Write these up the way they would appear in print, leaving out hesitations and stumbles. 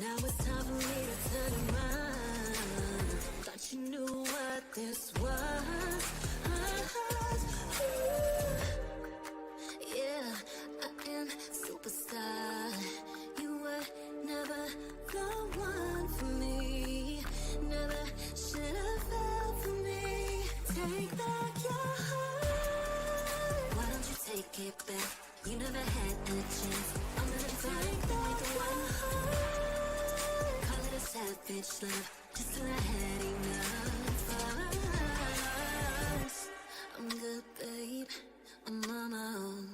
Now it's time for me to turn around. Thought you knew what this was. Yeah, I am superstar. You were never the one for me. Never should have felt for me. Take back your heart. Why don't you take it back? You never had a chance. I'm gonna take back the one heart. Call it a savage love, just till I had enough of us. I'm good, babe. I'm on my own.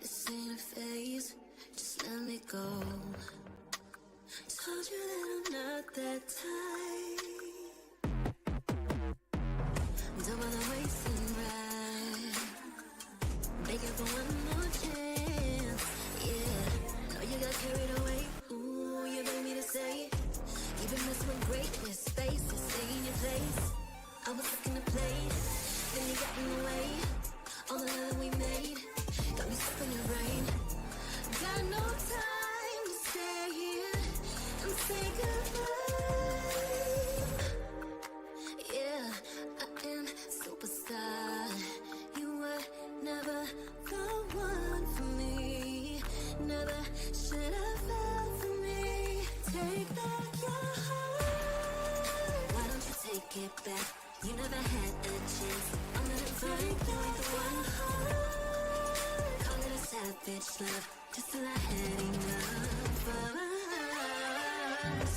This ain't a phase. Just let me go. Told you that I'm not that type. Don't bother wasting breath. Begging for one more chance. Yeah, know you got carried away. Ooh, you made me to say it. Even mess with greatness, faces, stay in your place. I was looking to play, then you got in the way. All the love we made got me stuck in your brain. Got no time to stay here and say goodbye. Yeah, I am superstar. You were never the one for me. Never should have felt for me. Take back your heart. Why don't you take it back? You never had a chance. I'm gonna take back the one heart. Call it a savage love, just till I had enough of us.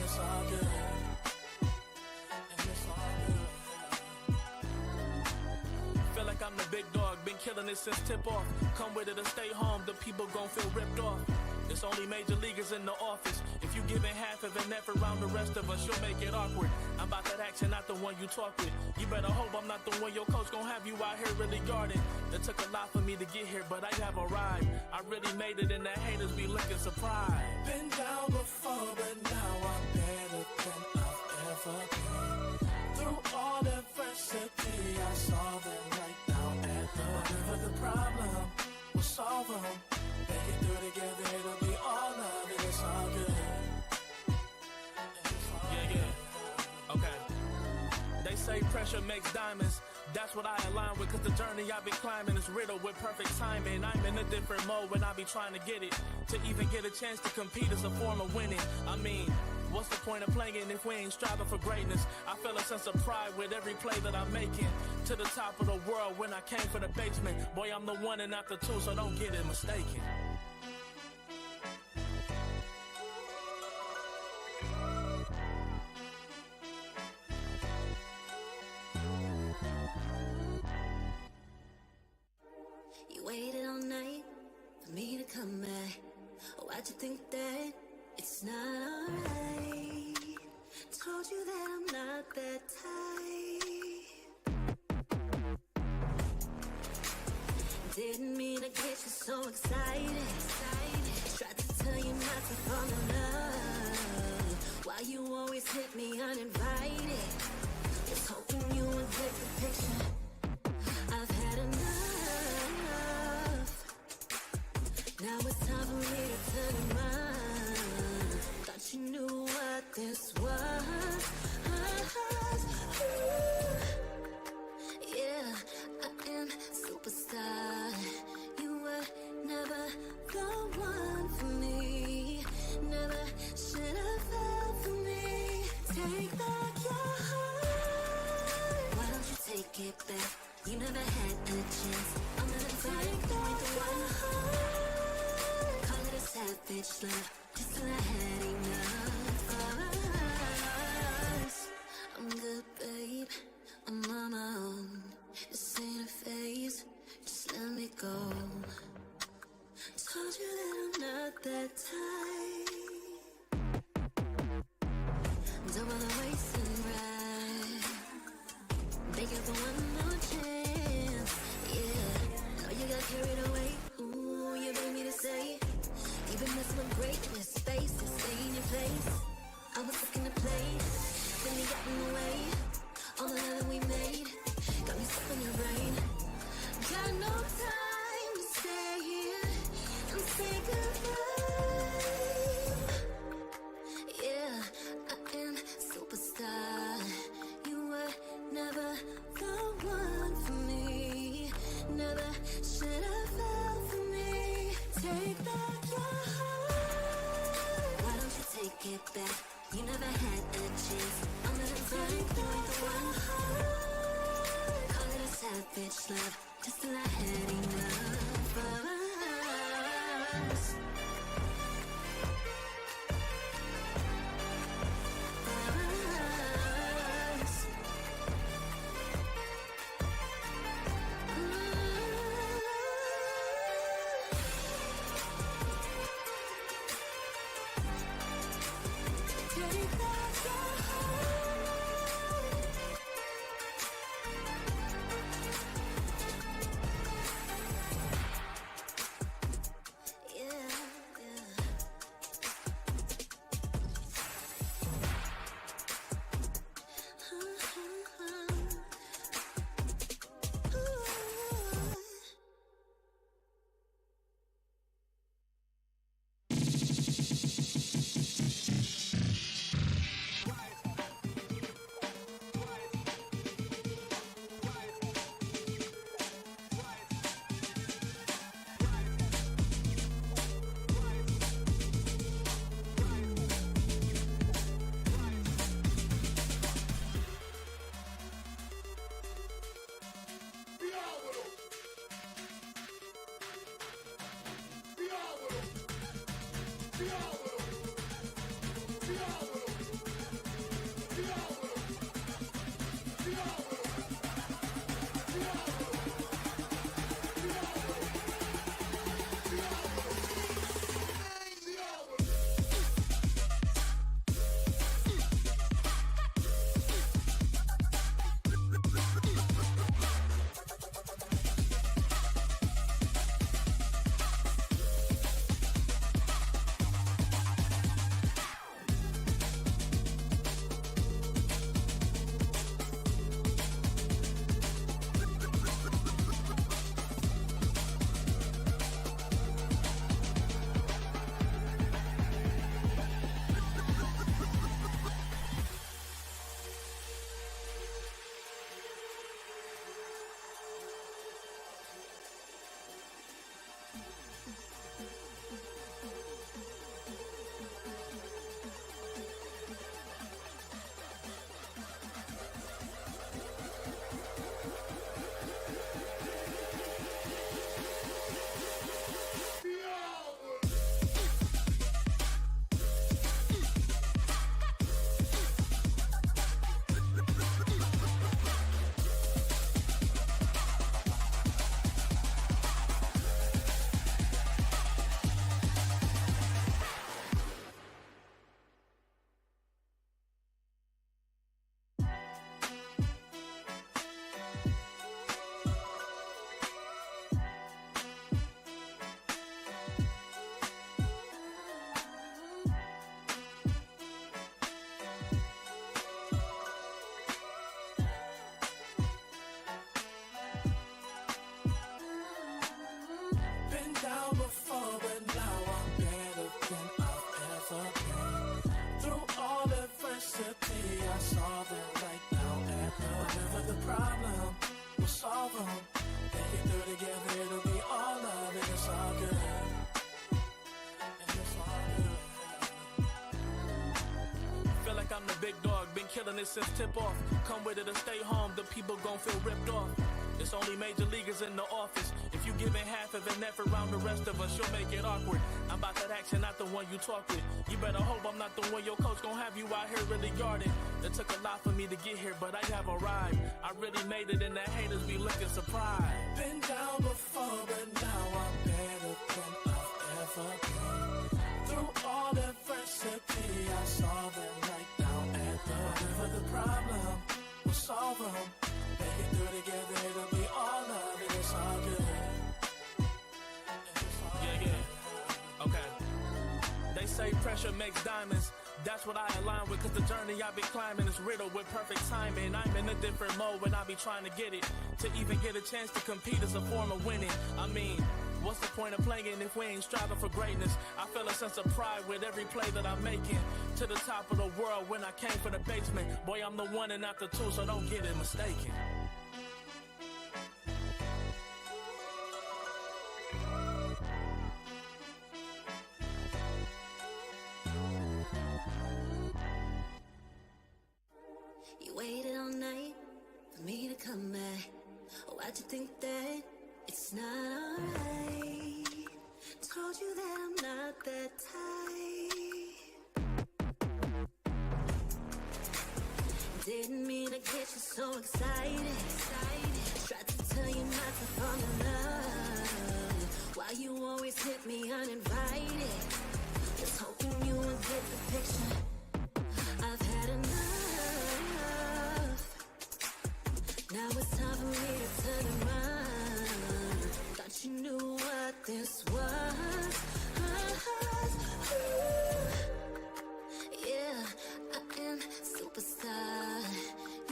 it's all good. And it's all good. Feel like I'm the big dog, been killing it since tip off. Come with it or stay home, the people gon' feel ripped off. It's only major leaguers in the office. If you giving half of an effort around the rest of us, you'll make it awkward. I'm about that action, not the one you talk with. You better hope I'm not the one your coach gon' have you out here really guarding. It took a lot for me to get here, but I have arrived. I really made it and the haters be looking surprised. Been down before, but now I'm better than I've ever been. Through all adversity, I saw the light now at the whatever the problem, we'll solve them. Make it through together, it'll be all love, and it's all good. Yeah. Okay. They say pressure makes diamonds. That's what I align with, cause the journey I've been climbing is riddled with perfect timing. I'm in a different mode when I be trying to get it. To even get a chance to compete is a form of winning. I mean, what's the point of playing if we ain't striving for greatness? I feel a sense of pride with every play that I'm making. To the top of the world when I came for the basement. Boy, I'm the one and not the two, so don't get it mistaken. You waited all night for me to come back. Why'd you think that it's not alright? Told you that I'm not that type. Didn't mean to get you so excited. Tried to tell you not to fall in love. Why you always hit me uninvited? Was hoping you would get the picture. I've had enough. Now it's time for me to turn around. Thought you knew what this was. Yeah, I am superstar. You were never the one for me. Never should have felt for me. Take back your heart. Why don't you take it back? You never had a chance. I'm gonna take back your heart. Call it a savage love, just till I had enough of us. I'm good, babe. I'm on my own. This ain't a phase. Just let me go. Told you that I'm not that type. Don't bother wasting breath. Begging for one more chance. Yeah, know you got carried away. Ooh, you made me to say you've been messing with greatness. Faces, stay in your place. I was looking to play, then you got in the way. All the love that we made got me stuck in your brain. Got no time to stay here and say goodbye. Yeah, I am superstar. You were never the one for me. Never should have felt for me. Take back your heart. Why don't you take it back? You never had a chance. I'm gonna take back the one heart. Call it a savage love, just till I had enough of us. Take back your heart. Yeah, yeah. big dog, been killing it since tip-off. Come with it or stay home, the people gon' feel ripped off. It's only major leaguers in the office. If you giving half of an effort around the rest of us, you'll make it awkward. I'm about that action, not the one you talk with. You better hope I'm not the one your coach gon' have you out here really guarding. It took a lot for me to get here, but I have arrived. I really made it, and the haters be looking surprised. Been down before, but now I'm better than I've ever been. Through all adversity, I saw them right down at the whatever the problem, we'll solve them. Make it through together, it'll be all love, and it's all good. Yeah. Okay. They say pressure makes diamonds. That's what I align with, cause the journey I've been climbing is riddled with perfect timing. I'm in a different mode when I be trying to get it. To even get a chance to compete is a form of winning. I mean, what's the point of playing if we ain't striving for greatness? I feel a sense of pride with every play that I'm making. To the top of the world when I came from the basement. Boy, I'm the one and not the two, so don't get it mistaken. You waited all night for me to come back. Why'd you think that it's not alright? Told you that I'm not that type. Didn't mean to get you so excited. Tried to tell you not to fall in love. Why you always hit me uninvited? Just hoping you would get the picture. I've had enough. Now it's time for me to turn around. Thought you knew what this was. Yeah, I am superstar.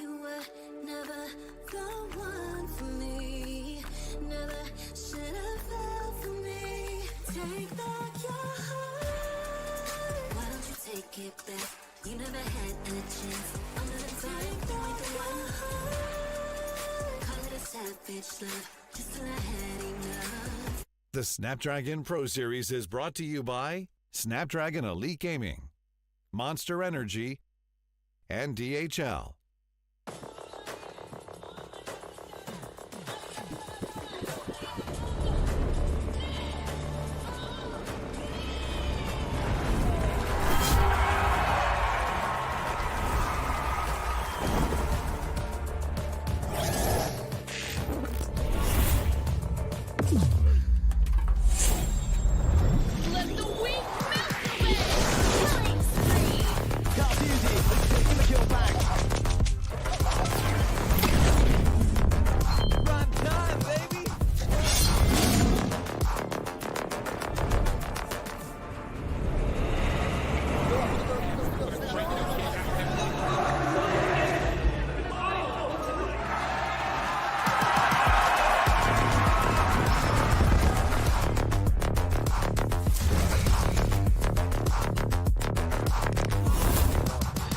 You were never the one for me. Never should have fell for me. Take back your heart. Why don't you take it back? You never had a chance. I'm gonna take back the one. Savage love, just till I had enough. The Snapdragon Pro Series is brought to you by Snapdragon Elite Gaming, Monster Energy, and DHL.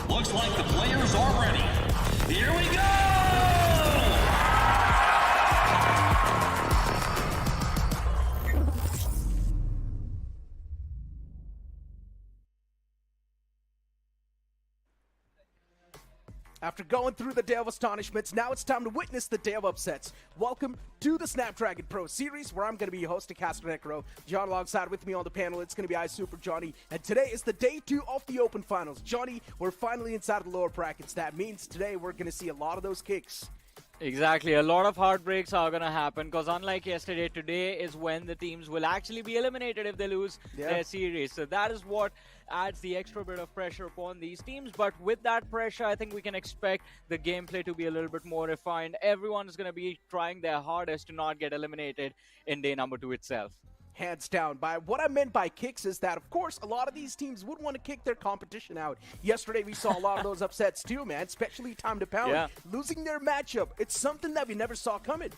Looks like the players are ready. Here we go! After going through the day of astonishments, now it's time to witness the day of upsets. Welcome to the Snapdragon Pro Series, where I'm going to be your host, Caster Necro. John alongside with me on the panel, it's going to be I Super Johnny. And today is the day 2 of the Open Finals. Johnny, we're finally inside the lower brackets. That means today we're going to see a lot of those kicks. Exactly. A lot of heartbreaks are going to happen because unlike yesterday, today is when the teams will actually be eliminated if they lose their series. So that is what adds the extra bit of pressure upon these teams. But with that pressure, I think we can expect the gameplay to be a little bit more refined. Everyone is going to be trying their hardest to not get eliminated in day number 2 itself. Hands down. By what I meant by kicks is that, of course, a lot of these teams would want to kick their competition out. Yesterday, we saw a lot of those upsets too, man, especially Time to Pound. Losing their matchup, it's something that we never saw coming.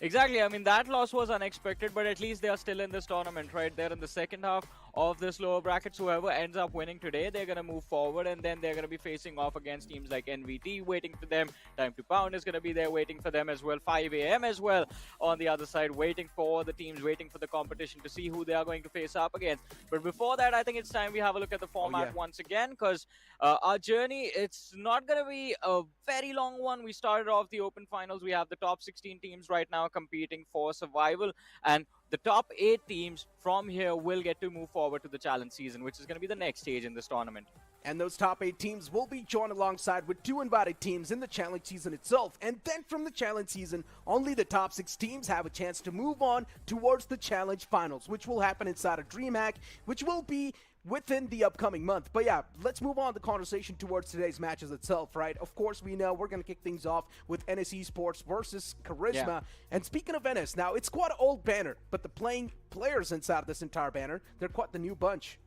Exactly. I mean, that loss was unexpected, but at least they are still in this tournament, right? They're in the second half of this lower brackets. Whoever ends up winning today, they're going to move forward, and then they're going to be facing off against teams like NVT waiting for them. Time to Pound is going to be there waiting for them as well. 5 a.m. as well on the other side, waiting for the teams, waiting for the competition to see who they are going to face up against. But before that, I think it's time we have a look at the format once again, because our journey, it's not going to be a very long one. We started off the open finals. We have the top 16 teams right now competing for survival, and the top 8 teams from here will get to move forward to the challenge season, which is going to be the next stage in this tournament. And those top 8 teams will be joined alongside with 2 invited teams in the challenge season itself. And then from the challenge season, only the top 6 teams have a chance to move on towards the challenge finals, which will happen inside of DreamHack, which will be within the upcoming month. But yeah, let's move on the conversation towards today's matches itself, right? Of course, we know we're going to kick things off with NS Esports versus Karizzma. Yeah. And speaking of NS, now it's quite an old banner, but the players inside of this entire banner, they're quite the new bunch.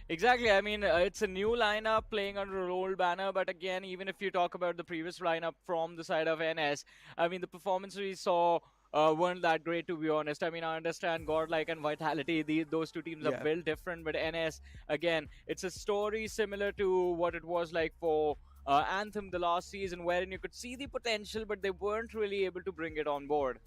Exactly. I mean, it's a new lineup playing under an old banner. But again, even if you talk about the previous lineup from the side of NS, I mean, the performance we saw weren't that great, to be honest. I mean, I understand Godlike and Vitality, those two teams are built different. But NS, again, it's a story similar to what it was like for Anthem the last season, wherein you could see the potential, but they weren't really able to bring it on board.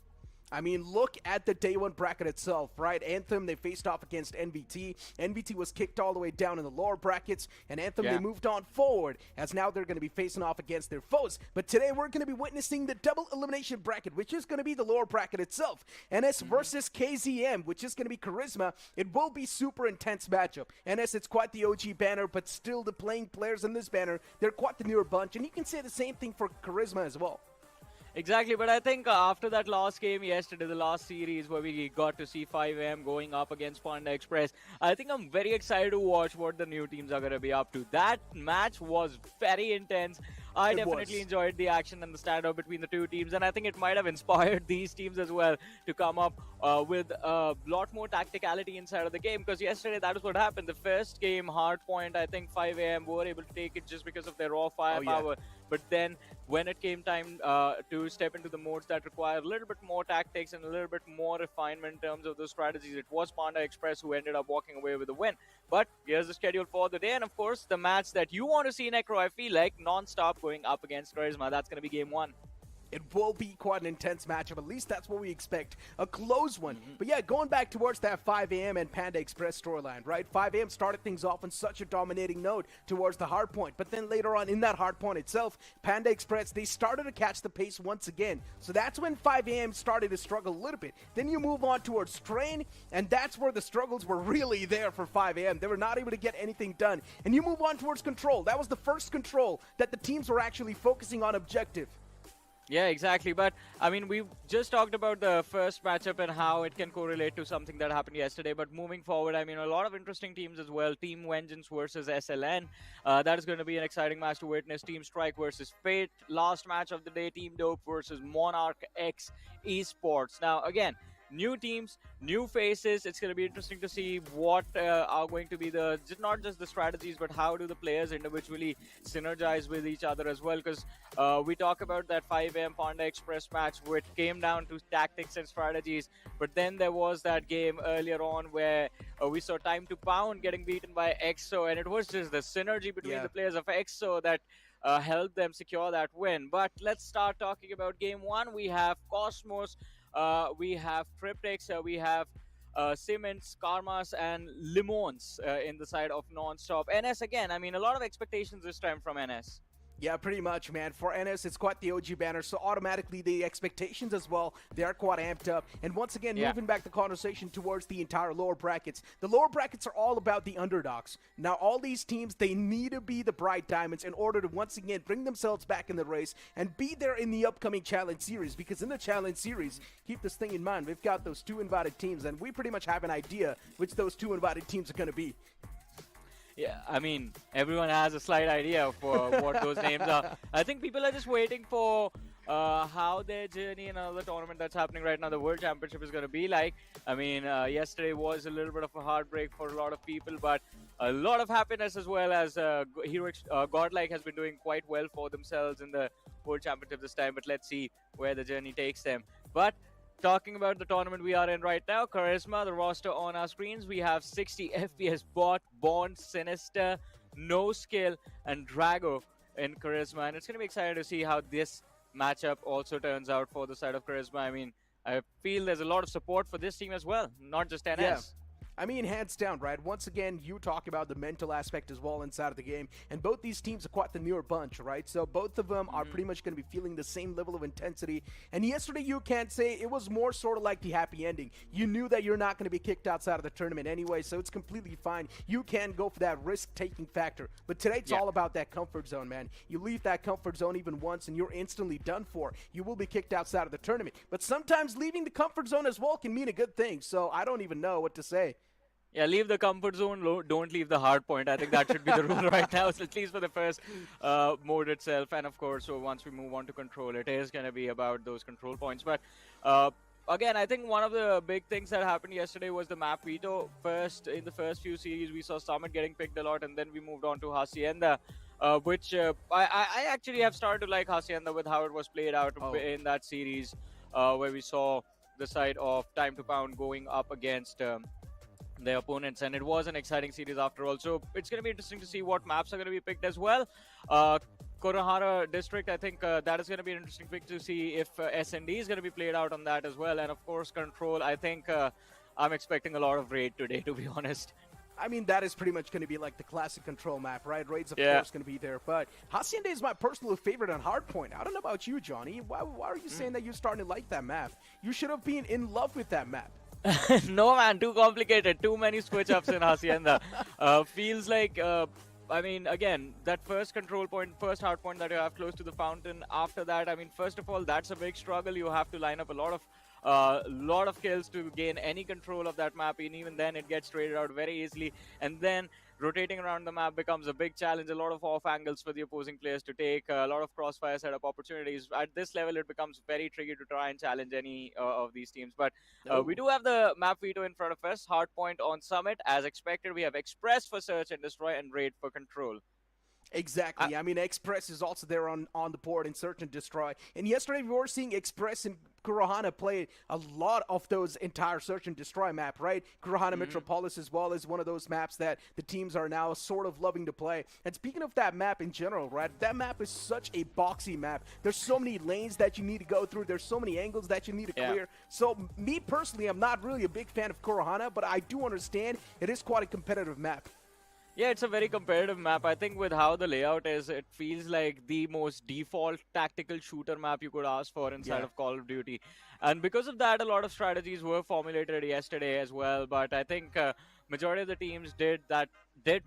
I mean, look at the day one bracket itself, right? Anthem, they faced off against NVT. NVT was kicked all the way down in the lower brackets, and Anthem, they moved on forward, as now they're going to be facing off against their foes. But today, we're going to be witnessing the double elimination bracket, which is going to be the lower bracket itself. NS versus KZM, which is going to be Karizzma. It will be super intense matchup. NS, it's quite the OG banner, but still the playing players in this banner, they're quite the newer bunch. And you can say the same thing for Karizzma as well. Exactly, but I think after that last game yesterday, the last series where we got to see 5M going up against Panda Express, I think I'm very excited to watch what the new teams are going to be up to. That match was very intense. I definitely enjoyed the action and the standout between the two teams, and I think it might have inspired these teams as well to come up with a lot more tacticality inside of the game, because yesterday that is what happened. The first game, Hardpoint, I think 5AM were able to take it just because of their raw firepower. But then when it came time to step into the modes that require a little bit more tactics and a little bit more refinement in terms of those strategies, it was Panda Express who ended up walking away with the win. But here's the schedule for the day, and of course the match that you want to see, Necro, I feel like, NonStop going up against Karizzma. That's going to be game 1. It will be quite an intense matchup. At least that's what we expect. A close one. But yeah, going back towards that 5 a.m. and Panda Express storyline, right? 5 a.m. started things off on such a dominating note towards the hard point. But then later on in that hard point itself, Panda Express, they started to catch the pace once again. So that's when 5 a.m. started to struggle a little bit. Then you move on towards Strain, and that's where the struggles were really there for 5 a.m. They were not able to get anything done. And you move on towards Control. That was the first Control that the teams were actually focusing on objective. Yeah, exactly. But, I mean, we just talked about the first matchup and how it can correlate to something that happened yesterday. But moving forward, I mean, a lot of interesting teams as well. Team Vengeance versus SLN. That is going to be an exciting match to witness. Team Strike versus Fate. Last match of the day, Team Dope versus MonarchX Esports. Now, again, new teams, new faces. It's going to be interesting to see what are going to be the, not just the strategies, but how do the players individually synergize with each other as well. Because we talk about that 5M Panda Express match, which came down to tactics and strategies. But then there was that game earlier on where we saw Time to Pound getting beaten by EXO, and it was just the synergy between the players of EXO that helped them secure that win. But let's start talking about game 1. We have Cosmos, we have Triptychs, we have Siemens, Karmas, and Limons in the side of NonStop. NS again, I mean, a lot of expectations this time from NS. Yeah, pretty much, man. For NS, it's quite the OG banner, so automatically the expectations as well, they are quite amped up. And once again, moving back the conversation towards the entire lower brackets, the lower brackets are all about the underdogs. Now, all these teams, they need to be the Bright Diamonds in order to once again bring themselves back in the race and be there in the upcoming Challenge Series, because in the Challenge Series, keep this thing in mind, we've got those 2 invited teams, and we pretty much have an idea which those 2 invited teams are going to be. Yeah, I mean, everyone has a slight idea for what those names are. I think people are just waiting for how their journey in another tournament that's happening right now, the World Championship, is going to be like. I mean, yesterday was a little bit of a heartbreak for a lot of people, but a lot of happiness as well, as Godlike has been doing quite well for themselves in the World Championship this time. But let's see where the journey takes them. But talking about the tournament we are in right now, Karizzma, the roster on our screens, we have 60 FPS Bot, Bond, Sinister, No Skill, and Drago in Karizzma. And it's going to be exciting to see how this matchup also turns out for the side of Karizzma. I mean, I feel there's a lot of support for this team as well, not just NS. Yeah. I mean, hands down, right? Once again, you talk about the mental aspect as well inside of the game, and both these teams are quite the newer bunch, right? So both of them are pretty much going to be feeling the same level of intensity. And yesterday, you can't say it was more sort of like the happy ending. You knew that you're not going to be kicked outside of the tournament anyway, so it's completely fine. You can go for that risk-taking factor. But today, it's all about that comfort zone, man. You leave that comfort zone even once, and you're instantly done for. You will be kicked outside of the tournament. But sometimes leaving the comfort zone as well can mean a good thing, so I don't even know what to say. Yeah, leave the comfort zone, don't leave the hard point. I think that should be the rule right now, so at least for the first mode itself. And of course, so once we move on to control, it is going to be about those control points. But again, I think one of the big things that happened yesterday was the map veto. First, in the first few series, we saw Summit getting picked a lot, and then we moved on to Hacienda, which I actually have started to like Hacienda with how it was played out in that series, where we saw the side of Time to Pound going up against their opponents, and it was an exciting series after all. So it's going to be interesting to see what maps are going to be picked as well. Konohara District, I think that is going to be an interesting pick to see if S&D is going to be played out on that as well. And of course, Control, I think I'm expecting a lot of Raid today, to be honest. I mean, that is pretty much going to be like the classic Control map, right? Raid's, of course, going to be there. But Hacienda is my personal favorite on Hardpoint. I don't know about you, Johnny. Why are you saying that you're starting to like that map? You should have been in love with that map. No, man, too complicated. Too many switch-ups in Hacienda. Feels like, I mean, again, that first control point, first hard point that you have close to the fountain. After that, I mean, first of all, that's a big struggle. You have to line up a lot of kills to gain any control of that map, and even then it gets traded out very easily. And then rotating around the map becomes a big challenge, a lot of off angles for the opposing players to take, a lot of crossfire setup opportunities. At this level, it becomes very tricky to try and challenge any of these teams. But we do have the map veto in front of us. Hardpoint on Summit. As expected, we have Express for Search and Destroy and Raid for Control. Exactly. I mean, Express is also there on the board in Search and Destroy. And yesterday, we were seeing Express and Kurohana play a lot of those entire Search and Destroy map, right? Kurohana Metropolis as well is one of those maps that the teams are now sort of loving to play. And speaking of that map in general, right? That map is such a boxy map. There's so many lanes that you need to go through. There's so many angles that you need to clear. So me personally, I'm not really a big fan of Kurohana, but I do understand it is quite a competitive map. Yeah, it's a very competitive map. I think with how the layout is, it feels like the most default tactical shooter map you could ask for inside of Call of Duty. And because of that, a lot of strategies were formulated yesterday as well. But I think majority of the teams did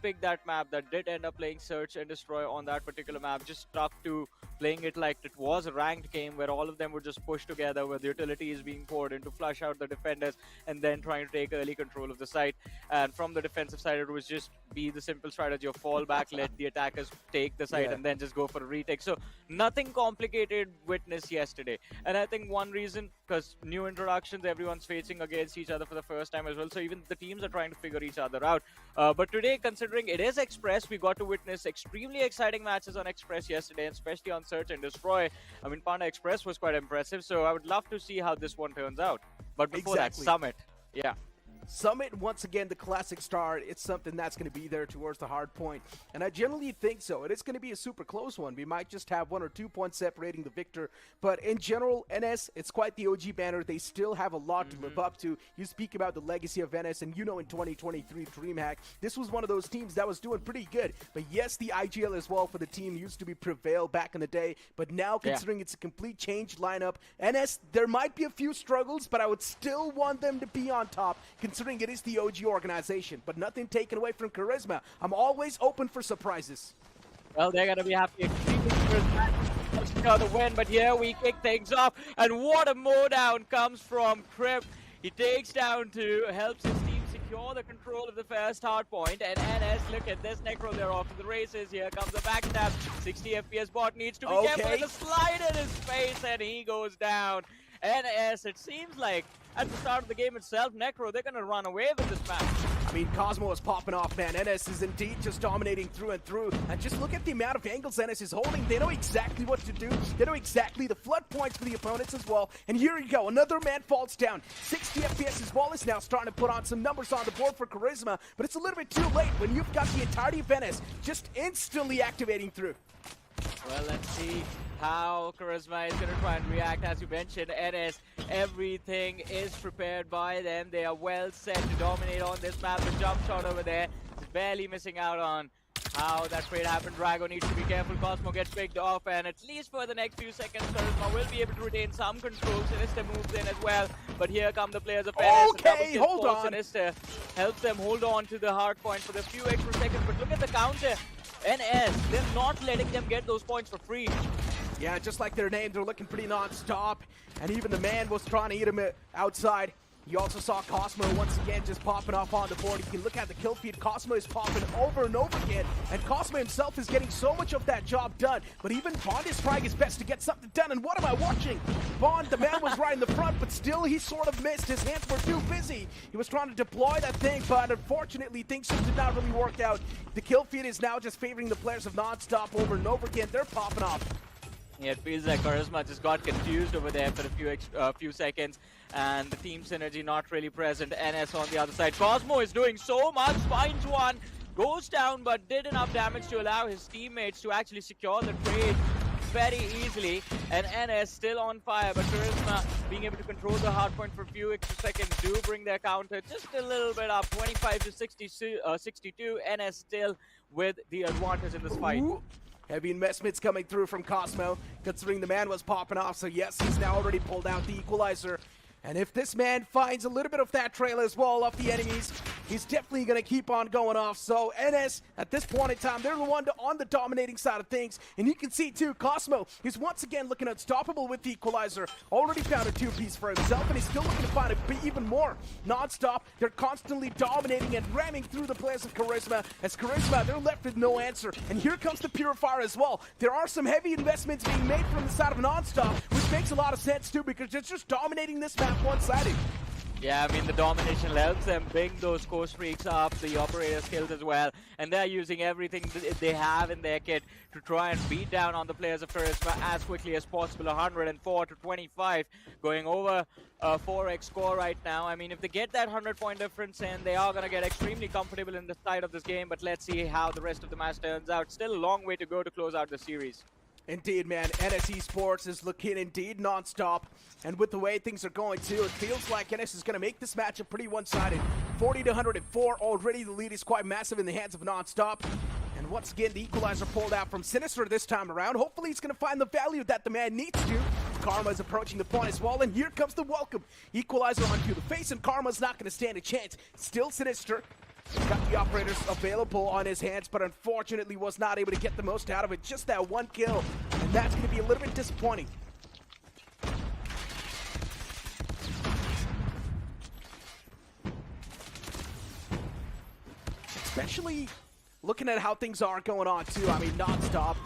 pick that map, that did end up playing Search and Destroy on that particular map, just stuck to playing it like it was a ranked game where all of them would just push together, where the utility is being poured in to flush out the defenders and then trying to take early control of the site. And from the defensive side, it was just be the simple strategy of fall back, let the attackers take the site and then just go for a retake. So nothing complicated witnessed yesterday. And I think one reason, because new introductions, everyone's facing against each other for the first time as well. So even the teams are trying to figure each other out. But today, considering it is Express, we got to witness extremely exciting matches on Express yesterday, and especially on Search and Destroy. I mean, Panda Express was quite impressive, so I would love to see how this one turns out. But before that, Summit. Yeah. Summit, once again, the classic start. It's something that's going to be there towards the hard point. And I generally think so. It is going to be a super close one. We might just have 1 or 2 points separating the victor. But in general, NS, it's quite the OG banner. They still have a lot to live up to. You speak about the legacy of NS, and you know in 2023 DreamHack, this was one of those teams that was doing pretty good. But yes, the IGL as well for the team used to be Prevail back in the day. But now, considering it's a complete changed lineup, NS, there might be a few struggles, but I would still want them to be on top, considering it is the OG organization. But nothing taken away from Karizzma. I'm always open for surprises. Well, they're going to be happy to secure the win, but here we kick things off. And what a mowdown comes from Crip. He takes down 2, helps his team secure the control of the first hard point. And NS, look at this, Necro, they're off to the races. Here comes the backstab. 60 FPS bot needs to be careful. And the slide in his face, and he goes down. NS, it seems like at the start of the game itself, Necro, they're going to run away with this match. I mean, Cosmo is popping off, man. NS is indeed just dominating through and through. And just look at the amount of angles NS is holding. They know exactly what to do. They know exactly the flood points for the opponents as well. And here you go. Another man falls down. 60 FPS as well is now starting to put on some numbers on the board for Karizzma. But it's a little bit too late when you've got the entirety of NS just instantly activating through. Well, let's see how Karizzma is going to try and react. As you mentioned, NS, everything is prepared by them. They are well set to dominate on this map. The jump shot over there is barely missing out on how that trade happened. Drago needs to be careful. Cosmo gets picked off, and at least for the next few seconds, Karizzma will be able to retain some control. Sinister moves in as well, but here come the players of NS. Okay, hold on. Sinister helps them hold on to the hard point for the few extra seconds, but look at the counter. NS, they're not letting them get those points for free. Yeah, just like their name, they're looking pretty non-stop. And even the man was trying to eat him outside. You also saw Cosmo once again just popping off on the board. You can look at the kill feed. Cosmo is popping over and over again. And Cosmo himself is getting so much of that job done. But even Bond is trying his best to get something done. And what am I watching? Bond, the man was right in the front, but still he sort of missed. His hands were too busy. He was trying to deploy that thing, but unfortunately things just did not really work out. The kill feed is now just favoring the players of NonStop over and over again. They're popping off. Yeah, it feels like Karizzma just got confused over there for a few seconds, and the team synergy not really present. NS on the other side. Cosmo is doing so much, finds one, goes down, but did enough damage to allow his teammates to actually secure the trade very easily. And NS still on fire, but Karizzma being able to control the hard point for a few extra seconds do bring their counter just a little bit up, 25 to 62. NS still with the advantage in this fight. Ooh. Heavy investments coming through from Cosmo, considering the man was popping off. So yes, he's now already pulled out the equalizer. And if this man finds a little bit of that trail as well off the enemies, he's definitely going to keep on going off. So NS, at this point in time, they're the one on the dominating side of things. And you can see, too, Cosmo is once again looking unstoppable with the equalizer. Already found a two-piece for himself, and he's still looking to find even more. Non-stop, they're constantly dominating and ramming through the players of Karizzma. As Karizzma, they're left with no answer. And here comes the Purifier as well. There are some heavy investments being made from the side of Non-stop, which makes a lot of sense, too, because it's just dominating this map one-sided. Yeah, I mean, the domination helps them bring those core streaks up, the operator skills as well, and they're using everything they have in their kit to try and beat down on the players of Karizzma as quickly as possible. 104 to 25, going over 4x score right now. I mean, if they get that 100-point difference in, they are going to get extremely comfortable in the side of this game, but let's see how the rest of the match turns out. Still a long way to go to close out the series. Indeed, man. NS Esports is looking indeed non-stop. And with the way things are going, too, it feels like NS is going to make this matchup pretty one-sided. 40 to 104. Already the lead is quite massive in the hands of non-stop. And once again, the equalizer pulled out from Sinister this time around. Hopefully he's going to find the value that the man needs to. Karma is approaching the point as well. And here comes the welcome. Equalizer onto the face, and Karma's not going to stand a chance. Still Sinister. He's got the operators available on his hands, but unfortunately was not able to get the most out of it. Just that one kill, and that's going to be a little bit disappointing. Especially looking at how things are going on, too. I mean, non-stop.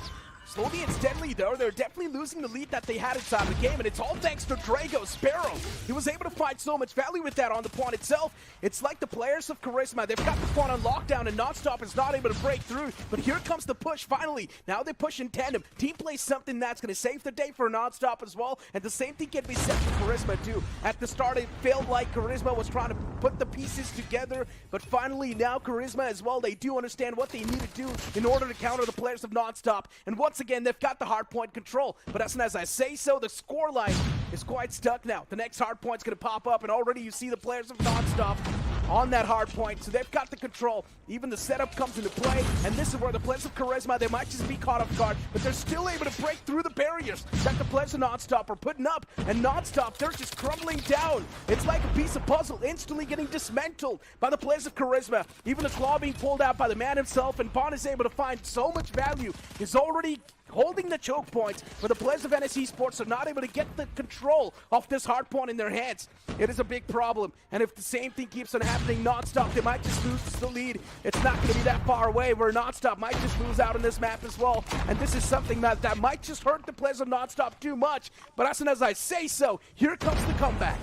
Slowly and steadily, though, they're definitely losing the lead that they had inside the game, and it's all thanks to Drago Sparrow. He was able to find so much value with that on the point itself. It's like the players of Karizzma, they've got the point on lockdown, and NonStop is not able to break through. But here comes the push, finally. Now they push in tandem. Team plays something that's going to save the day for NonStop as well, and the same thing can be said for Karizzma, too. At the start, it felt like Karizzma was trying to put the pieces together, but finally, now Karizzma as well, they do understand what they need to do in order to counter the players of NonStop. And once again, they've got the hard point control, but as soon as I say so, the score line is quite stuck now. The next hard point's going to pop up, and already you see the players of NonStop on that hard point, so they've got the control. Even the setup comes into play, and this is where the players of Karizzma, they might just be caught off guard, but they're still able to break through the barriers that the players of NonStop are putting up, and NonStop, they're just crumbling down. It's like a piece of puzzle instantly getting dismantled by the players of Karizzma. Even the claw being pulled out by the man himself, and Bond is able to find so much value. He's already holding the choke points, but the players of NS Esports are not able to get the control of this hard point in their hands. It is a big problem, and if the same thing keeps on happening non-stop, they might just lose the lead. It's not going to be that far away, where non-stop might just lose out on this map as well, and this is something that might just hurt the players of non-stop too much, but as soon as I say so, here comes the comeback.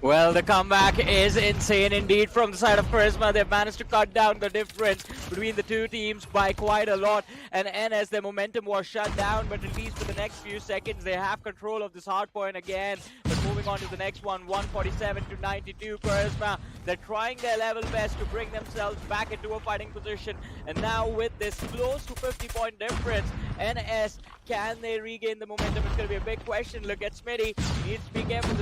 Well, the comeback is insane indeed from the side of Karizzma. They've managed to cut down the difference between the two teams by quite a lot. And NS, their momentum was shut down, but at least for the next few seconds, they have control of this hard point again. But moving on to the next one, 147 to 92, Karizzma. They're trying their level best to bring themselves back into a fighting position. And now with this close to 50-point difference, NS, can they regain the momentum? It's going to be a big question. Look at Smitty. He needs to be careful.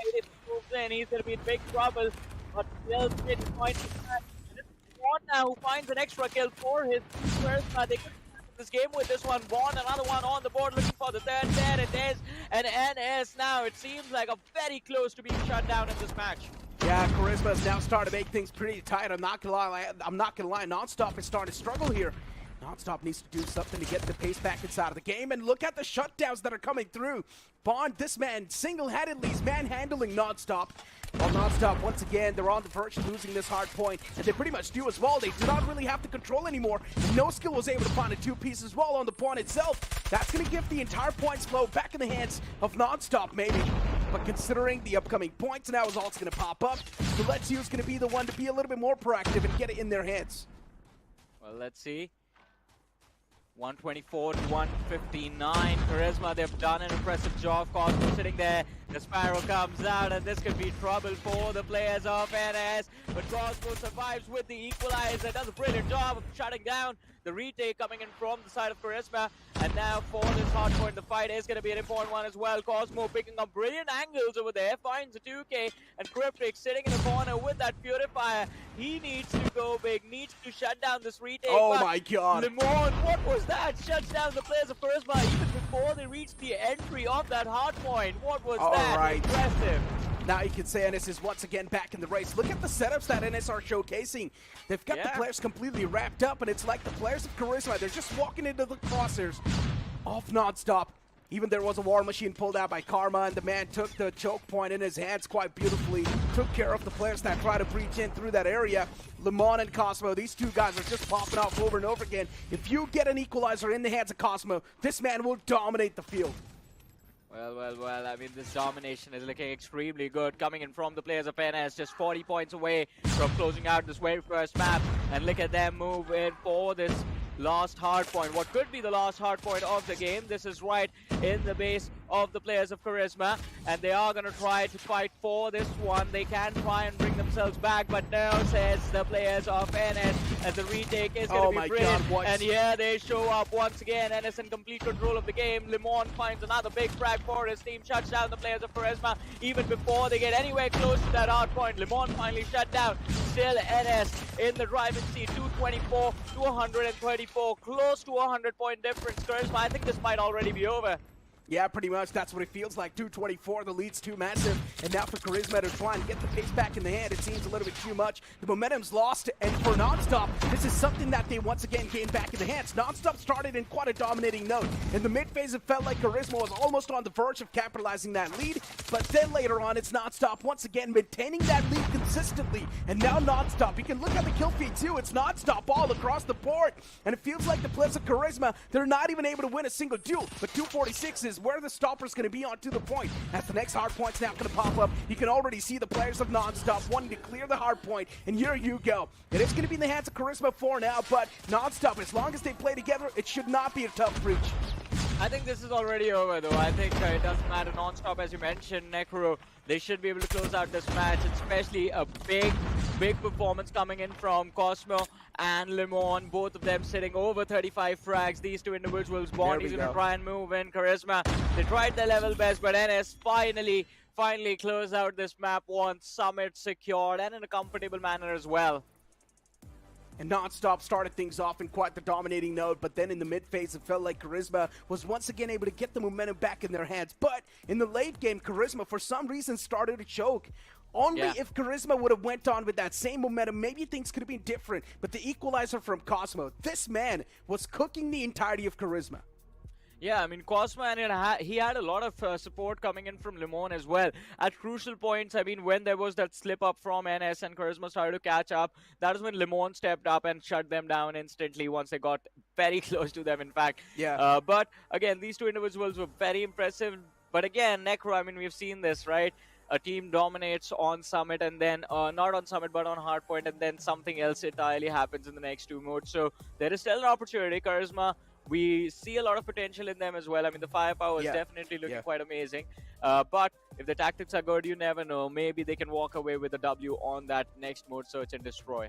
If he moves in, he's going to be in big trouble. But still, Smith is going to and it's Vaughn now who finds an extra kill for his first. They could this game with this one. Vaughn, another one on the board, looking for the third. There it is. And NS now, it seems like a very close to being shut down in this match. Yeah, Karizzma's now starting to make things pretty tight. I'm not gonna lie. NonStop is starting to struggle here. NonStop needs to do something to get the pace back inside of the game. And look at the shutdowns that are coming through. Bond, this man, single-handedly is manhandling NonStop. While NonStop, once again, they're on the verge of losing this hard point. And they pretty much do as well. They do not really have to control anymore. And No Skill was able to find a two-piece as well on the point itself. That's going to give the entire points flow back in the hands of NonStop, maybe. But considering the upcoming points, now is all it's going to pop up. Galaxia is going to be the one to be a little bit more proactive and get it in their hands. Well, let's see. 124 to 159. Karizzma, they've done an impressive job. Cosmo sitting there. The Sparrow comes out, and this could be trouble for the players of NS. But Cosmo survives with the equalizer. Does a brilliant job of shutting down the retake coming in from the side of Karizzma. And now for this hard point, the fight is going to be an important one as well. Cosmo picking up brilliant angles over there. Finds a 2K. And Cryptic sitting in the corner with that Purifier. He needs to go big. Needs to shut down this retake. Oh my god. Lemon, what was that? Shuts down the players of Karizzma even before they reached the entry of that hard point. What was that? Right. Impressive. Now you can say NS is once again back in the race. Look at the setups that NS are showcasing. They've got the players completely wrapped up, and it's like the players of Karizzma, they're just walking into the crosshairs of NonStop. Even there was a war machine pulled out by Karma, and the man took the choke point in his hands quite beautifully. Took care of the players that try to breach in through that area. Lemon and Cosmo, these two guys are just popping off over and over again. If you get an equalizer in the hands of Cosmo, this man will dominate the field. Well, I mean, this domination is looking extremely good. Coming in from the players of NS, just 40 points away from closing out this very first map. And look at them move in for this last hard point. What could be the last hard point of the game. This is right in the base of the players of Karizzma. And they are going to try to fight for this one. They can try and bring themselves back, but no, says the players of NS. As the retake is going to be brilliant. And yeah, they show up once again. NS in complete control of the game. Lemon finds another big frag for his team. Shuts down the players of Karizzma even before they get anywhere close to that hard point. Lemon finally shut down. Still NS in the driving seat. 224 to 134. Close to a 100-point difference. Karizzma, I think this might already be over. Yeah, pretty much. That's what it feels like. 224, the lead's too massive. And now for Karizzma to try and get the pace back in the hand, it seems a little bit too much. The momentum's lost, and for NonStop, this is something that they once again gained back in the hands. NonStop started in quite a dominating note. In the mid phase, it felt like Karizzma was almost on the verge of capitalizing that lead, but then later on, it's NonStop once again maintaining that lead consistently. And now NonStop, you can look at the kill feed too. It's NonStop all across the board. And it feels like the players of Karizzma, they're not even able to win a single duel. But 246 is where the stopper's going to be onto the point. As the next hard point's now going to pop up, you can already see the players of NonStop wanting to clear the hard point, and here you go. It is going to be in the hands of Karizzma for now, but NonStop, as long as they play together, it should not be a tough breach. I think this is already over though. I think it doesn't matter. NonStop, as you mentioned, Necro, they should be able to close out this match, especially a big performance coming in from Cosmo and Lemon, both of them sitting over 35 frags. These two individuals, Bond is going to try and move in. Karizzma, they tried their level best, but NS finally closed out this map once. Summit secured and in a comfortable manner as well. And NonStop started things off in quite the dominating note, but then in the mid phase, it felt like Karizzma was once again able to get the momentum back in their hands. But in the late game, Karizzma, for some reason, started to choke. Only if Karizzma would have went on with that same momentum, maybe things could have been different. But the equalizer from Cosmo, this man was cooking the entirety of Karizzma. Yeah, I mean, Cosmo, and he had a lot of support coming in from Lemon as well. At crucial points, I mean, when there was that slip up from NS and Karizzma started to catch up, that is when Lemon stepped up and shut them down instantly once they got very close to them, in fact. Yeah. But again, these two individuals were very impressive. But again, Necro, I mean, we've seen this, right? a team dominates on Summit and then, not on Summit, but on Hardpoint, and then something else entirely happens in the next two modes. So there is still an opportunity. Karizzma, we see a lot of potential in them as well. I mean, the firepower is definitely looking quite amazing. But if the tactics are good, you never know. Maybe they can walk away with a W on that next mode, Search and Destroy.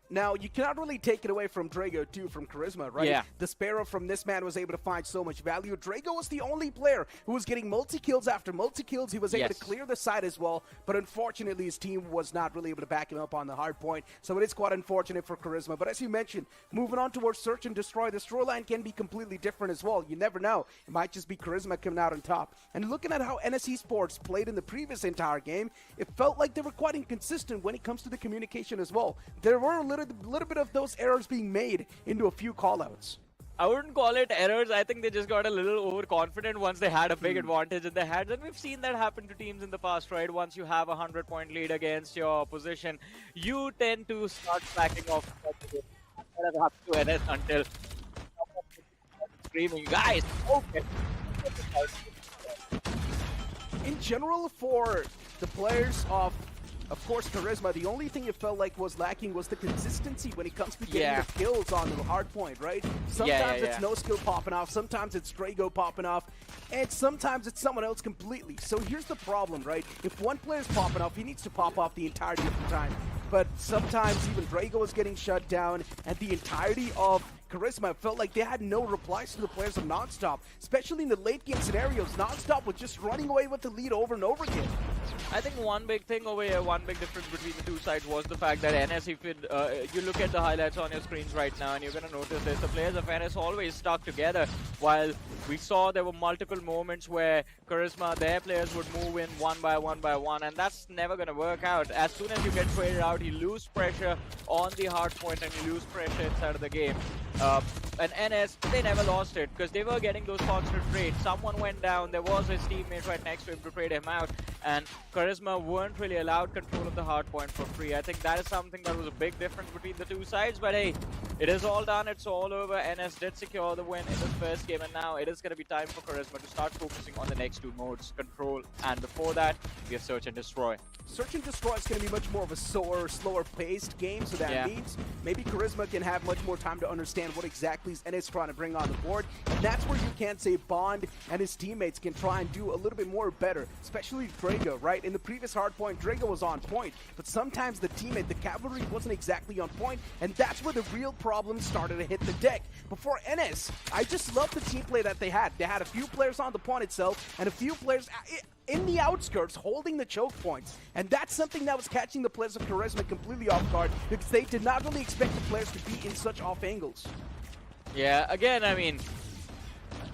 Now, you cannot really take it away from Drago, too, from Karizzma, right? Yeah. The Sparrow from this man was able to find so much value. Drago was the only player who was getting multi-kills after multi-kills. He was able to clear the side as well, but unfortunately, his team was not really able to back him up on the hard point, so it is quite unfortunate for Karizzma. But as you mentioned, moving on towards Search and Destroy, the storyline can be completely different as well. You never know. It might just be Karizzma coming out on top. And looking at how NS Esports played in the previous entire game, it felt like they were quite inconsistent when it comes to the communication as well. There were a little bit of those errors being made into a few callouts. I wouldn't call it errors. I think they just got a little overconfident once they had a big advantage in their hands. And we've seen that happen to teams in the past, right? Once you have a 100-point lead against your opposition, you tend to start backing off. That has happened to NS until screaming, guys, okay. In general, for the players of course, Karizzma, the only thing it felt like was lacking was the consistency when it comes to getting the kills on the hard point, right? Sometimes it's no skill popping off, sometimes it's Drago popping off, and sometimes it's someone else completely. So here's the problem, right? If one player's popping off, he needs to pop off the entirety of the time. But sometimes even Drago was getting shut down, and the entirety of Karizzma felt like they had no replies to the players of NonStop, especially in the late game scenarios. NonStop was just running away with the lead over and over again. I think one big thing over here, one big difference between the two sides was the fact that NS, if you look at the highlights on your screens right now, and you're going to notice this, the players of NS always stuck together, while we saw there were multiple moments where Karizzma, their players would move in one by one, and that's never going to work out. As soon as you get traded out, you lose pressure on the hard point and you lose pressure inside of the game. And NS, they never lost it because they were getting those constant trades. Someone went down, there was his teammate right next to him to trade him out, and Karizzma weren't really allowed control of the hard point for free. I think that is something that was a big difference between the two sides, but hey, it is all done, it's all over. NS did secure the win in this first game, and now it is going to be time for Karizzma to start focusing on the next two modes, Control, and before that, we have Search and Destroy. Search and Destroy is going to be much more of a slower paced game, so that means maybe Karizzma can have much more time to understand what exactly is NS trying to bring on the board, and that's where you can say Bond and his teammates can try and do a little bit more better, especially Drago, right? In the previous hardpoint, Drago was on point, but sometimes the teammate, the cavalry, wasn't exactly on point, and that's where the real problems started to hit the deck. Before NS, I just love the team play that they had. They had a few players on the point itself, and a few players in the outskirts holding the choke points, and that's something that was catching the players of Karizzma completely off guard because they did not really expect the players to be in such off angles. Yeah, again, I mean,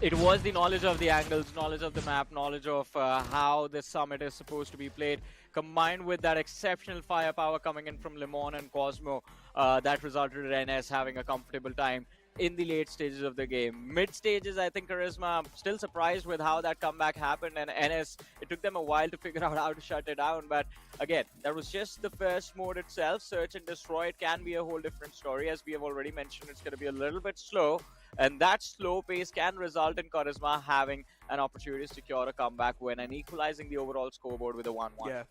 it was the knowledge of the angles, knowledge of the map, knowledge of how this summit is supposed to be played, combined with that exceptional firepower coming in from Lemon and Cosmo, that resulted in NS having a comfortable time in the late stages of the game. Mid stages, I think Karizzma still surprised with how that comeback happened, and NS, it took them a while to figure out how to shut it down, but again, that was just the first mode itself. Search and Destroy, it can be a whole different story. As we have already mentioned, it's going to be a little bit slow, and that slow pace can result in Karizzma having an opportunity to secure a comeback win and equalizing the overall scoreboard with a 1-1. Yeah.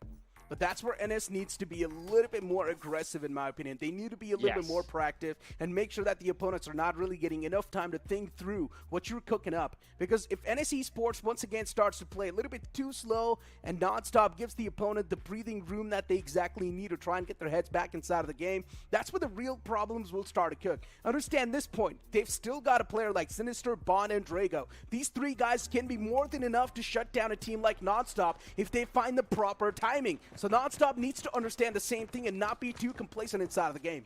But that's where NS needs to be a little bit more aggressive, in my opinion. They need to be a little bit more proactive and make sure that the opponents are not really getting enough time to think through what you're cooking up. Because if NS Esports once again starts to play a little bit too slow and NonStop gives the opponent the breathing room that they exactly need to try and get their heads back inside of the game, that's where the real problems will start to cook. Understand this point. They've still got a player like Sinister, Bond, and Drago. These three guys can be more than enough to shut down a team like NonStop if they find the proper timing. So NonStop needs to understand the same thing and not be too complacent inside of the game.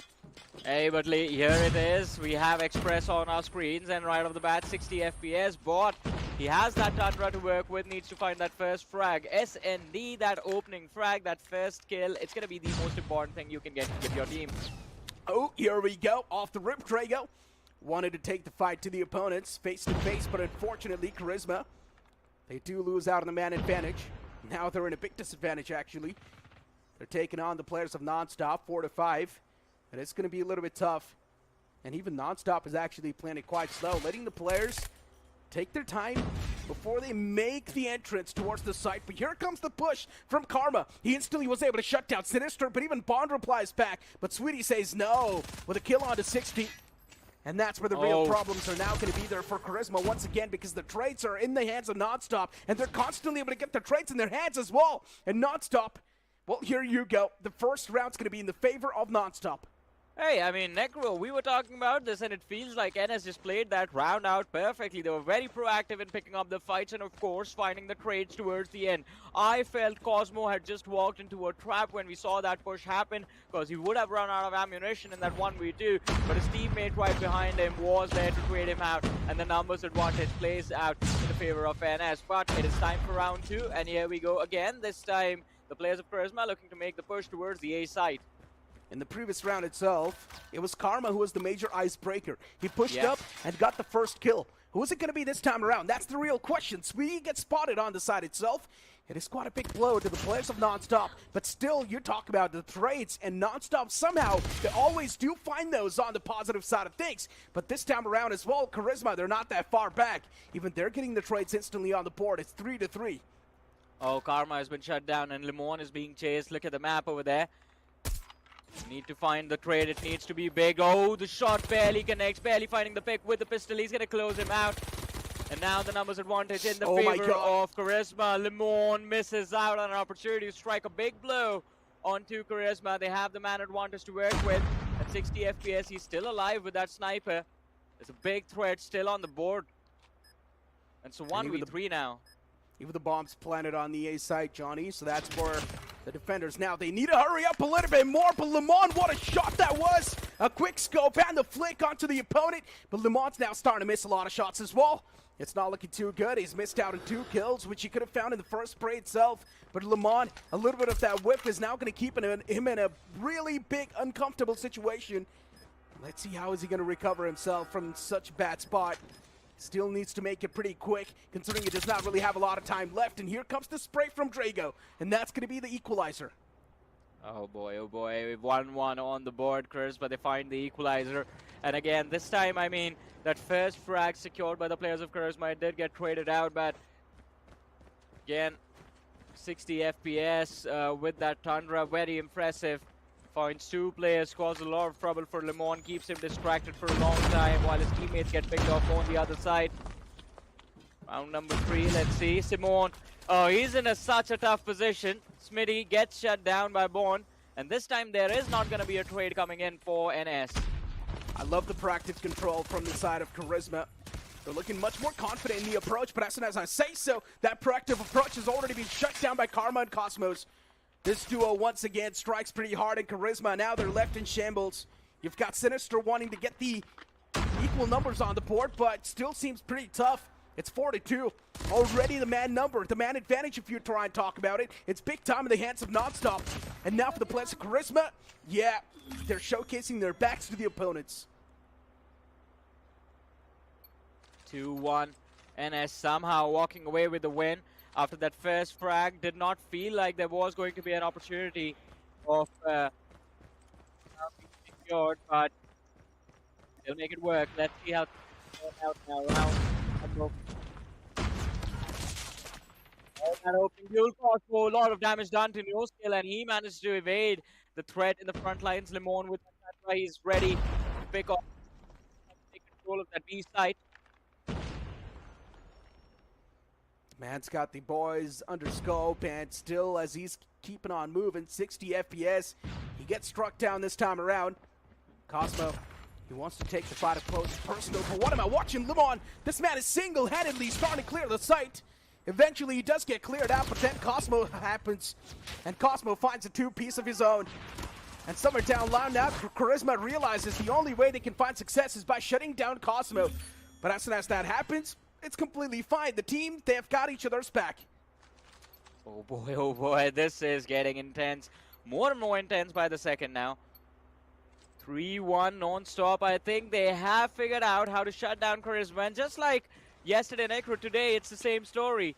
Hey, but here it is. We have Express on our screens, and right off the bat, 60 FPS. But he has that Tundra to work with, needs to find that first frag. SND, that opening frag, that first kill, it's going to be the most important thing you can get with your team. Oh, here we go. Off the rip, Drago wanted to take the fight to the opponents face to face, but unfortunately, Karizzma, they do lose out on the man advantage. Now they're in a big disadvantage, actually. They're taking on the players of NonStop, 4-5. And it's going to be a little bit tough. And even NonStop is actually playing it quite slow, letting the players take their time, before they make the entrance towards the site. But here comes the push from Karma. He instantly was able to shut down Sinister, but even Bond replies back. But Sweetie says no with a kill on to 60. And that's where the real problems are now going to be there for Karizzma once again, because the trades are in the hands of NonStop, and they're constantly able to get the trades in their hands as well. And NonStop, well, here you go. The first round's going to be in the favor of NonStop. Hey, I mean, Necro, we were talking about this, and it feels like NS just played that round out perfectly. They were very proactive in picking up the fights and, of course, finding the trades towards the end. I felt Cosmo had just walked into a trap when we saw that push happen, because he would have run out of ammunition in that 1v2, but his teammate right behind him was there to trade him out, and the numbers advantage plays out in the favor of NS. But it is time for round 2, and here we go again. This time, the players of Karizzma looking to make the push towards the A site. In the previous round itself, it was Karma who was the major icebreaker. He pushed up and got the first kill. Who is it going to be this time around? That's the real question. Sweetie gets spotted on the side itself. It is quite a big blow to the players of NonStop, but still, you talk about the trades, and NonStop somehow, they always do find those on the positive side of things. But this time around as well, Karizzma, they're not that far back. Even they're getting the trades instantly on the board. It's 3-3. Oh, Karma has been shut down, and Lemon is being chased. Look at the map over there. Need to find the trade. It needs to be big. Oh, the shot barely connects. Barely finding the pick with the pistol. He's going to close him out. And now the numbers advantage in the favor of Karizzma. Lemon misses out on an opportunity to strike a big blow onto Karizzma. They have the man advantage to work with. At 60 FPS, he's still alive with that sniper. There's a big threat still on the board. And so 1v3 now. Even the bombs planted on the A site, Johnny, so that's for the defenders. Now they need to hurry up a little bit more, but Lemon, what a shot that was! A quick scope and the flick onto the opponent, but Lemon's now starting to miss a lot of shots as well. It's not looking too good. He's missed out on 2 kills, which he could have found in the first spray itself. But Lemon, a little bit of that whip is now going to keep him in a really big, uncomfortable situation. Let's see how is he going to recover himself from such a bad spot. Still needs to make it pretty quick, considering he does not really have a lot of time left. And here comes the spray from Drago, and that's going to be the equalizer. Oh boy, 1-1 on the board, Chris, but they find the equalizer. And again, this time, I mean, that first frag secured by the players of Karizzma, it did get traded out, but again, 60 FPS with that Tundra, very impressive. Finds 2 players, causes a lot of trouble for Lemon, keeps him distracted for a long time while his teammates get picked off on the other side. Round number 3, let's see. Simone, oh, he's in such a tough position. Smitty gets shut down by Bond, and this time there is not going to be a trade coming in for NS. I love the proactive control from the side of Karizzma. They're looking much more confident in the approach, but as soon as I say so, that proactive approach has already been shut down by Karma and Cosmos. This duo once again strikes pretty hard in Karizzma. Now they're left in shambles. You've got Sinister wanting to get the equal numbers on the board, but still seems pretty tough. It's 4-2. Already the man number, the man advantage if you try and talk about it. It's big time in the hands of NonStop. And now for the players of Karizzma, yeah, they're showcasing their backs to the opponents. 2-1. NS somehow walking away with the win. After that first frag, did not feel like there was going to be an opportunity of secured, but they'll make it work. Let's see how it turns out now. Round. That opening duel cost for a lot of damage done to No Skill, and he managed to evade the threat in the front lines. Lemon with that, he's ready to pick off, take control of that B site. Man's got the boys under scope, and still as he's keeping on moving, 60 FPS. He gets struck down this time around. Cosmo, he wants to take the fight up close and personal, but what am I watching? Lemon, this man is single-handedly starting to clear the site. Eventually he does get cleared out, but then Cosmo happens, and Cosmo finds a 2-piece of his own. And somewhere down line now, Karizzma realizes the only way they can find success is by shutting down Cosmo. But as soon as that happens, it's completely fine. The team, they have got each other's back. Oh boy, this is getting intense. More and more intense by the second now. 3-1 non-stop. I think they have figured out how to shut down Karizzma. And just like yesterday, Necro, today, it's the same story.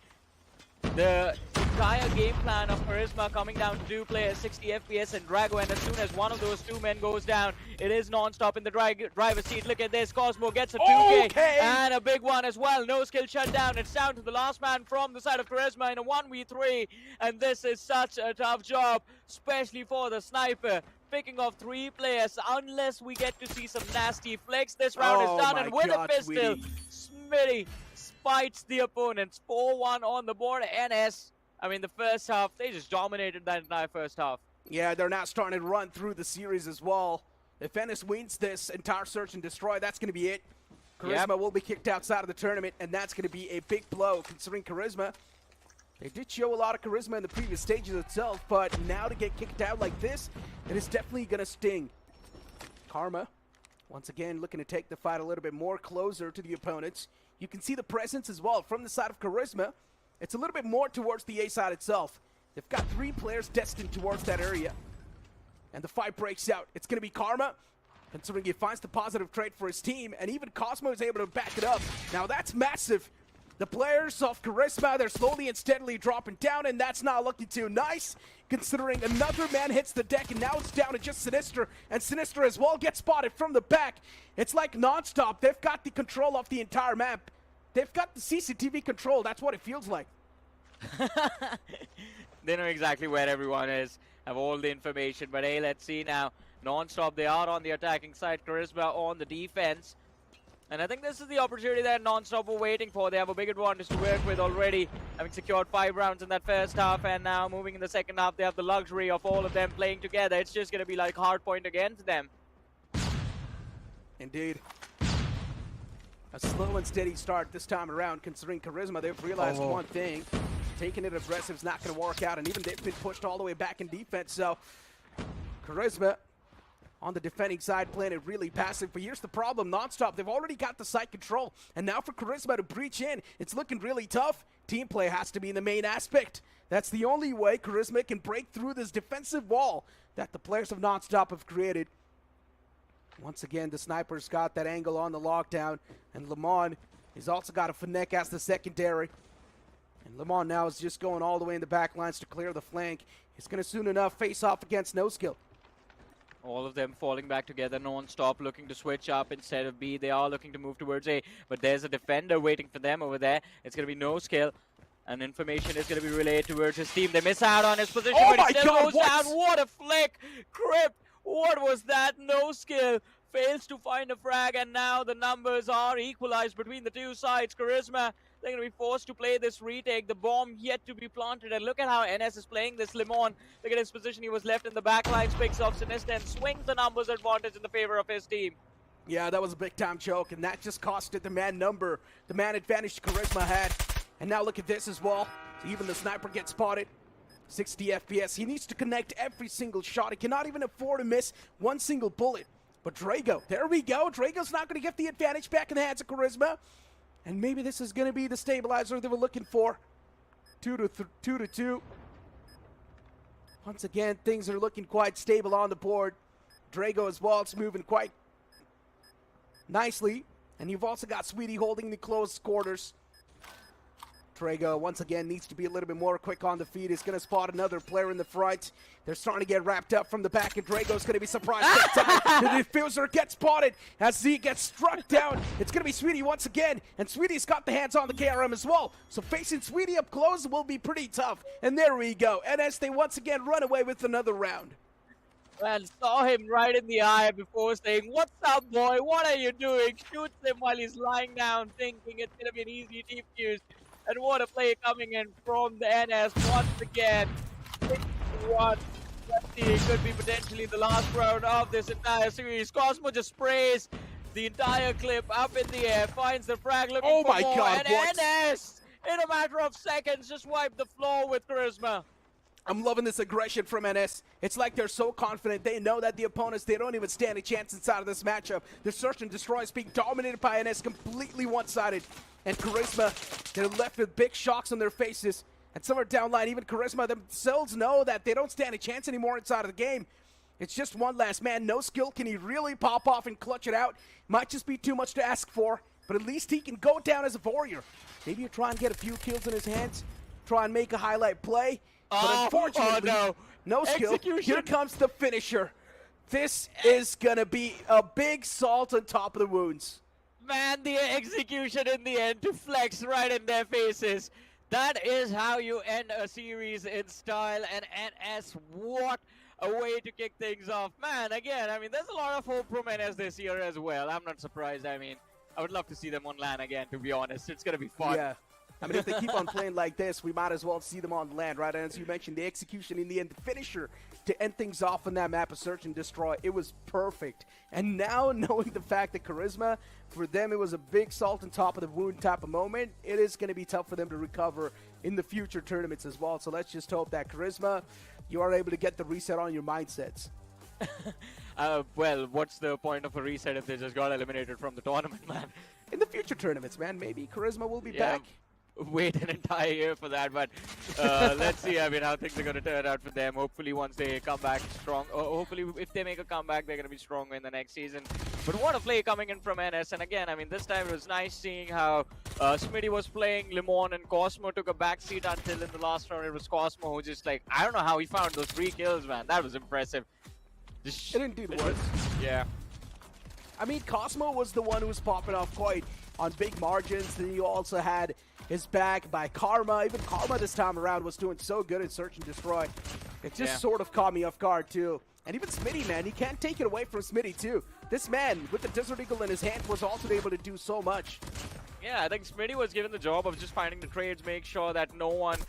The entire game plan of Karizzma coming down to do play at 60 FPS and Drago, and as soon as one of those two men goes down, it is NonStop in the driver's seat. Look at this, Cosmo gets a 2K and a big one as well. No skill shut down. It's down to the last man from the side of Karizzma in a 1v3, and this is such a tough job, especially for the sniper. Picking off 3 players, unless we get to see some nasty flicks. This round is done, and with a pistol, Smitty spites the opponents. 4-1 on the board. NS, I mean, the first half, they just dominated that entire first half. Yeah, they're now starting to run through the series as well. If NS wins this entire search and destroy, that's going to be it. Karizzma will be kicked outside of the tournament, and that's going to be a big blow, considering Karizzma, they did show a lot of charisma in the previous stages itself, but now to get kicked out like this, it is definitely going to sting. Karma, once again, looking to take the fight a little bit more closer to the opponents. You can see the presence as well from the side of Karizzma. It's a little bit more towards the A side itself. They've got 3 players destined towards that area. And the fight breaks out. It's going to be Karma, considering he finds the positive trait for his team, and even Cosmo is able to back it up. Now that's massive. The players of Karizzma, they're slowly and steadily dropping down, and that's not looking too nice, considering another man hits the deck, and now it's down to just Sinister, and Sinister as well gets spotted from the back. It's like NonStop. They've got the control of the entire map. They've got the CCTV control. That's what it feels like. They know exactly where everyone is, have all the information, but hey, let's see now. NonStop, they are on the attacking side, Karizzma on the defense. And I think this is the opportunity that NonStop were waiting for. They have a big advantage to work with already, having secured 5 rounds in that first half, and now moving in the second half, they have the luxury of all of them playing together. It's just going to be like hard point again to them. Indeed. A slow and steady start this time around, considering Karizzma, they've realized one thing. Taking it aggressive is not going to work out, and even they've been pushed all the way back in defense, so Karizzma on the defending side, playing it really passive. But here's the problem, NonStop, they've already got the site control. And now for Karizzma to breach in, it's looking really tough. Team play has to be the main aspect. That's the only way Karizzma can break through this defensive wall that the players of NonStop have created. Once again, the sniper's got that angle on the lockdown. And Lemon has also got a Fennec as the secondary. And Lemon now is just going all the way in the back lines to clear the flank. He's going to soon enough face off against No Skill. All of them falling back together, NonStop looking to switch up instead of B. They are looking to move towards A, but there's a defender waiting for them over there. It's going to be No Skill, and information is going to be relayed towards his team. They miss out on his position, but he still goes down. What a flick! Crip! What was that? No Skill fails to find a frag, and now the numbers are equalized between the two sides. Karizzma, they're going to be forced to play this retake. The bomb yet to be planted, and look at how NS is playing this. Lemon, look at his position. He was left in the back lines, picks off Sinister and swings the numbers advantage in the favor of his team. Yeah, that was a big-time choke, and that just costed the man advantage Karizzma had. And now look at this as well. Even the sniper gets spotted. 60 FPS. He needs to connect every single shot. He cannot even afford to miss one single bullet. But Drago, there we go. Drago's not going to get the advantage back in the hands of Karizzma. And maybe this is going to be the stabilizer they were looking for. 2 to 2. Once again, things are looking quite stable on the board. Drago as well, it's moving quite nicely. And you've also got Sweetie holding the close quarters. Drago, once again, needs to be a little bit more quick on the feet. He's going to spot another player in the front. They're starting to get wrapped up from the back, and Drago's going to be surprised that time. The diffuser gets spotted as Z gets struck down. It's going to be Sweetie once again, and Sweetie's got the hands on the KRM as well. So facing Sweetie up close will be pretty tough. And there we go. NS, they once again run away with another round. Man, saw him right in the eye before saying, "What's up, boy? What are you doing?" Shoots him while he's lying down, thinking it's going to be an easy defuse. And what a play coming in from the NS once again. 6-1. Let's see, it could be potentially the last round of this entire series. Cosmo just sprays the entire clip up in the air, finds the frag looking for more. Oh my God, and NS, in a matter of seconds, just wiped the floor with Karizzma. I'm loving this aggression from NS. It's like they're so confident. They know that the opponents, they don't even stand a chance inside of this matchup. The search and destroy is being dominated by NS, completely one-sided. And Karizzma, they're left with big shocks on their faces. And somewhere down line, even Karizzma themselves know that they don't stand a chance anymore inside of the game. It's just one last man. No Skill. Can he really pop off and clutch it out? Might just be too much to ask for, but at least he can go down as a warrior. Maybe you try and get a few kills in his hands. try and make a highlight play. But Oh, unfortunately, oh no skill. Execution. Here comes the finisher. This is going to be a big salt on top of the wounds. Man, the execution in the end to flex right in their faces. That is how you end a series in style. And NS, what a way to kick things off. Man, again, I mean, there's a lot of hope from NS this year as well. I'm not surprised. I mean, I would love to see them on LAN again, to be honest. It's going to be fun. Yeah. I mean, if they keep on playing like this, we might as well see them on land, right? And as you mentioned, the execution in the end, the finisher to end things off on that map of Search and Destroy, it was perfect. And now, knowing the fact that Karizzma, for them, it was a big salt on top of the wound type of moment, it is going to be tough for them to recover in the future tournaments as well. So let's just hope that Karizzma, you are able to get the reset on your mindsets. Well, what's the point of a reset if they just got eliminated from the tournament, man? In the future tournaments, man, maybe Karizzma will be Yeah. back. Wait an entire year for that, but let's see. I mean, how things are going to turn out for them. Hopefully, once they come back strong, hopefully, if they make a comeback, they're going to be stronger in the next season. But what a play coming in from NS. And again, I mean, this time it was nice seeing how Smitty was playing Limon and Cosmo took a backseat until in the last round it was Cosmo who just like, I don't know how he found those 3 kills, man. That was impressive. It indeed was. Yeah. I mean, Cosmo was the one who was popping off quite on big margins. Then you also had his back by Karma. Even Karma this time around was doing so good in Search and Destroy. It just sort of caught me off guard, too. And even Smitty, man, you can't take it away from Smitty, too. This man, with the Desert Eagle in his hand, was also able to do so much. Yeah, I think Smitty was given the job of just finding the trades, make sure that no one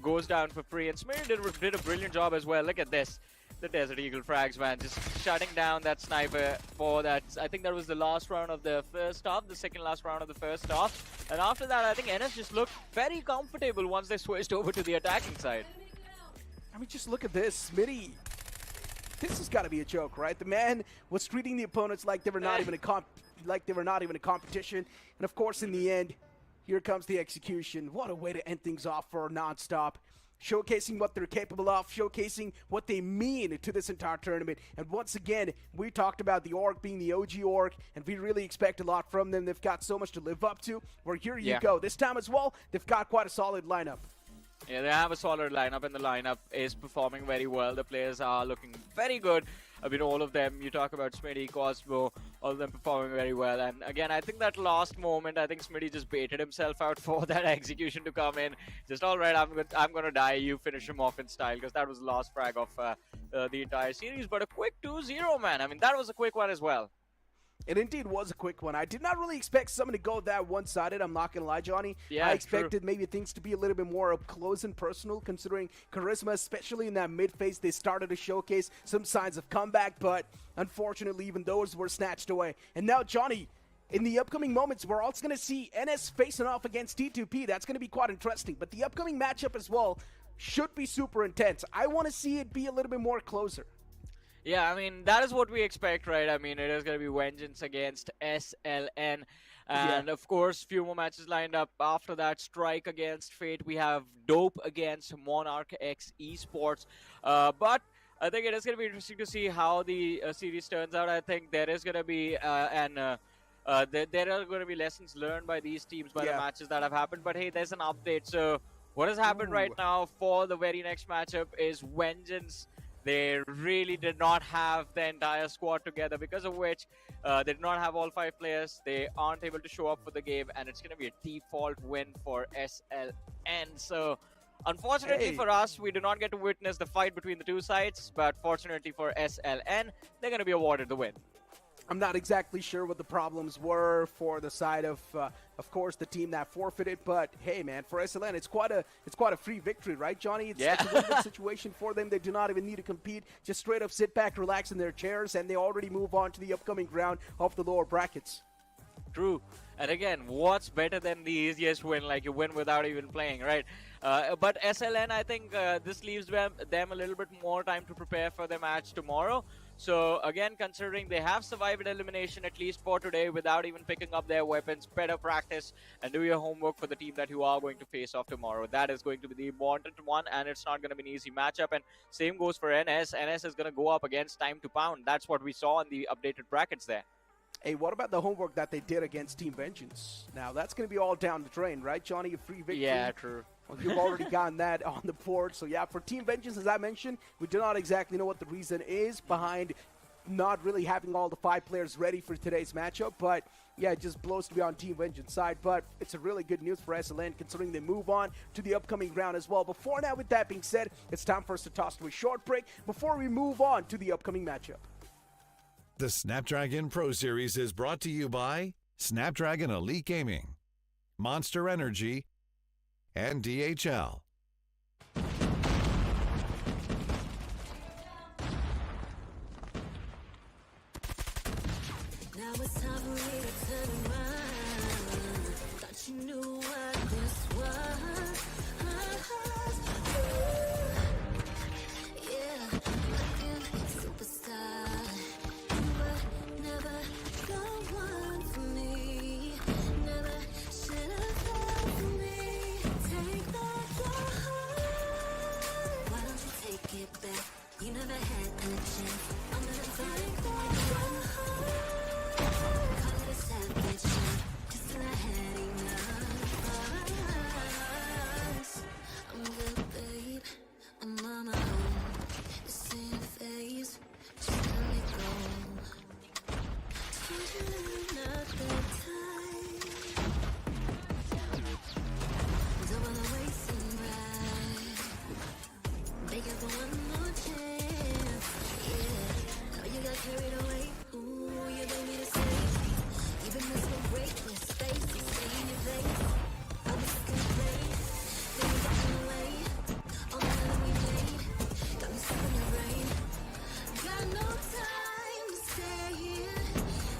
goes down for free. And Smitty did a brilliant job as well. Look at this. The Desert Eagle frags, man, just shutting down that sniper for that. I think that was the last round of the first half, the second last round of the first half. And after that, I think NS just looked very comfortable once they switched over to the attacking side. I mean, just look at this. Smitty, this has got to be a joke, right? The man was treating the opponents like they were not even a competition. And of course, in the end, here comes the execution. What a way to end things off for NonStop. Showcasing what they're capable of, showcasing what they mean to this entire tournament. And once again, we talked about the org being the OG org, and we really expect a lot from them. They've got so much to live up to. Where here you go. This time as well, they've got quite a solid lineup. Yeah, they have a solid lineup, and the lineup is performing very well. The players are looking very good. I mean, all of them, you talk about Smitty, Cosmo, all of them performing very well. And again, I think that last moment, I think Smitty just baited himself out for that execution to come in. Just, all right, I'm gonna die, you finish him off in style, because that was the last frag of the entire series. But a quick 2-0, man. I mean, that was a quick one as well. It indeed was a quick one. I did not really expect someone to go that one-sided. I'm not going to lie, Johnny. Yeah, I expected maybe things to be a little bit more up close and personal, considering Karizzma, especially in that mid-phase, they started to showcase some signs of comeback, but unfortunately, even those were snatched away. And now, Johnny, in the upcoming moments, we're also going to see NS facing off against T2P. That's going to be quite interesting. But the upcoming matchup as well should be super intense. I want to see it be a little bit more closer. Yeah, I mean, that is what we expect, right? I mean, it is going to be Vengeance against SLN. And, of course, few more matches lined up. After that, Strike against Fate. We have Dope against MonarchX Esports. But I think it is going to be interesting to see how the series turns out. I think there is going to be there are going to be lessons learned by these teams, by the matches that have happened. But, hey, there's an update. So what has happened right now for the very next matchup is Vengeance. They really did not have the entire squad together, because of which they did not have all 5 players. They aren't able to show up for the game, and it's going to be a default win for SLN. So, unfortunately for us, we do not get to witness the fight between the two sides, but fortunately for SLN, they're going to be awarded the win. I'm not exactly sure what the problems were for the side of course, the team that forfeited. But hey, man, for SLN, it's quite a free victory, right, Johnny? It's a win-win situation for them. They do not even need to compete. Just straight up sit back, relax in their chairs, and they already move on to the upcoming round of the lower brackets. True. And again, what's better than the easiest win? Like, you win without even playing, right? But SLN, I think this leaves them a little bit more time to prepare for their match tomorrow. So again, considering they have survived elimination at least for today without even picking up their weapons, better practice and do your homework for the team that you are going to face off tomorrow. That is going to be the important one, and it's not going to be an easy matchup. And same goes for NS. NS is going to go up against Time to Pound. That's what we saw in the updated brackets there. Hey, what about the homework that they did against Team Vengeance? Now, that's going to be all down the drain, right, Johnny? A free victory? Yeah, true. Well, you've already gotten that on the board. So yeah, for Team Vengeance, as I mentioned, we do not exactly know what the reason is behind not really having all the 5 players ready for today's matchup. But yeah, it just blows to be on Team Vengeance side. But it's a really good news for SLN considering they move on to the upcoming round as well. Before now, with that being said, it's time for us to toss to a short break before we move on to the upcoming matchup. The Snapdragon Pro Series is brought to you by Snapdragon Elite Gaming, Monster Energy, and DHL. Now it's time for me to turn around. Thought you knew what this was. Yeah, I am superstar. You were never the one for me. Never should have felt for me. Take back your heart. Why don't you take it back? You never had a chance. I'm gonna take back your heart. Carried away, ooh, you don't need to say. Even this will break this space, you stay in your place. I was stuck in place, then you walking away. All the time we made, got me stuck in your brain. Got no time to stay here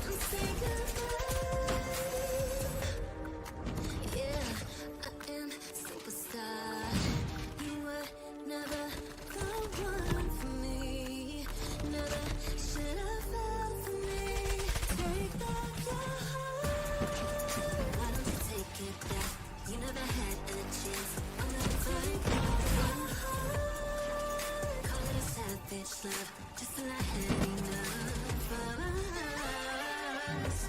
and say goodbye. Yeah, I am superstar. You were never the one for me. Never should have felt for me. Take back your heart. Why don't you take it back? You never had a chance. I'm gonna take back your heart. Call it a savage love, just till I had enough of us.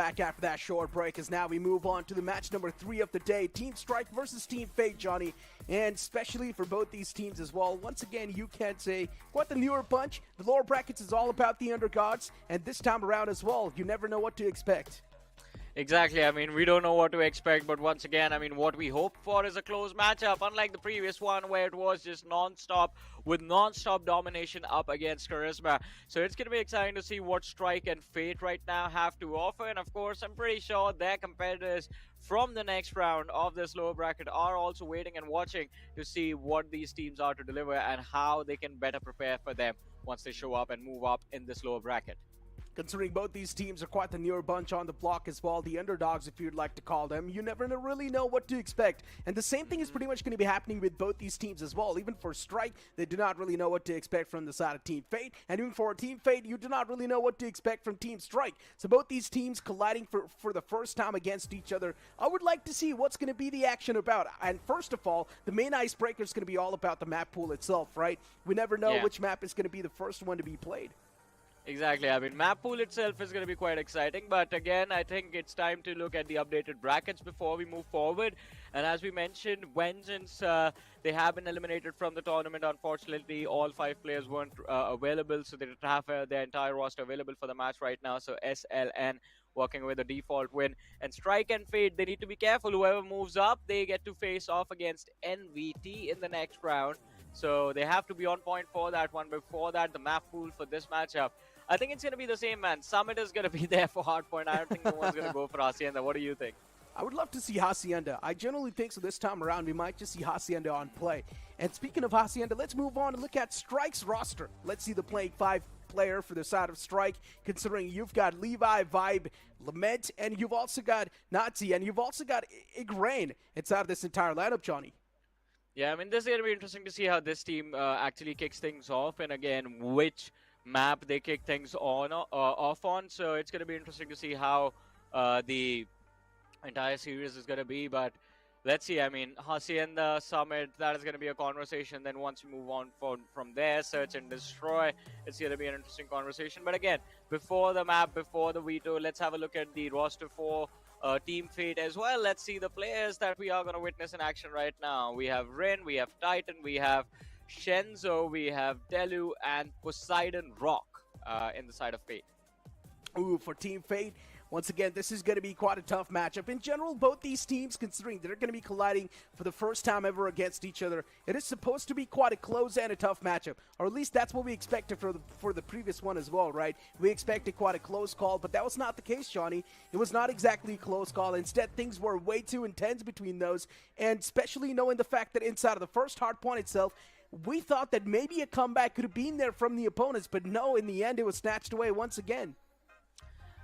back after that short break as now we move on to the match number 3 of the day. Team Strike versus Team Fate, Johnny. And especially for both these teams as well. Once again, you can say, what the newer bunch? The lower brackets is all about the underdogs. And this time around as well, you never know what to expect. Exactly. I mean, we don't know what to expect, but once again, I mean, what we hope for is a close matchup, unlike the previous one where it was just non-stop with non-stop domination up against Karizzma. So it's going to be exciting to see what Strike and Fate right now have to offer. And of course, I'm pretty sure their competitors from the next round of this lower bracket are also waiting and watching to see what these teams are to deliver and how they can better prepare for them once they show up and move up in this lower bracket. Considering both these teams are quite the newer bunch on the block as well, the underdogs if you'd like to call them, you never really know what to expect. And the same thing is pretty much going to be happening with both these teams as well. Even for Strike, they do not really know what to expect from the side of Team Fate. And even for Team Fate, you do not really know what to expect from Team Strike. So both these teams colliding for the first time against each other. I would like to see what's going to be the action about. And first of all, the main icebreaker is going to be all about the map pool itself, right? We never know which map is going to be the first one to be played. Exactly. I mean, map pool itself is going to be quite exciting, but again, I think it's time to look at the updated brackets before we move forward. And as we mentioned, Vengeance, they have been eliminated from the tournament. Unfortunately, all 5 players weren't available, so they didn't have their entire roster available for the match right now. So SLN working with a default win. And Strike and Fate, they need to be careful. Whoever moves up, they get to face off against NVT in the next round. So they have to be on point for that one. Before that, the map pool for this matchup, I think it's going to be the same, man. Summit is going to be there for Hardpoint. I don't think no one's going to go for Hacienda. What do you think? I would love to see Hacienda. I generally think so this time around we might just see Hacienda on play. And speaking of Hacienda, let's move on and look at Strike's roster. Let's see the playing 5 player for the side of Strike, considering you've got Levi, Vibe, Lament, and you've also got Nazi, and you've also got Igrain inside of this entire lineup, Johnny. Yeah, I mean, this is going to be interesting to see how this team actually kicks things off, and again, which map they kick things on off on. So it's going to be interesting to see how the entire series is going to be. But let's see. I mean, Hacienda, Summit, that is going to be a conversation. Then once you move on from there, Search and Destroy, it's going to be an interesting conversation. But again, before the map, before the veto, let's have a look at the roster for Team Fate as well. Let's see the players that we are going to witness in action right now. We have Rin, we have Titan, we have Shenzo, we have Delu, and Poseidon Rock in the side of Fate. Ooh, for Team Fate, once again, this is going to be quite a tough matchup. In general, both these teams, considering they're going to be colliding for the first time ever against each other, it is supposed to be quite a close and a tough matchup. Or at least that's what we expected for the previous one as well, right? We expected quite a close call, but that was not the case, Johnny. It was not exactly a close call. Instead, things were way too intense between those, and especially knowing the fact that inside of the first hard point itself, we thought that maybe a comeback could have been there from the opponents, but no, in the end, it was snatched away once again.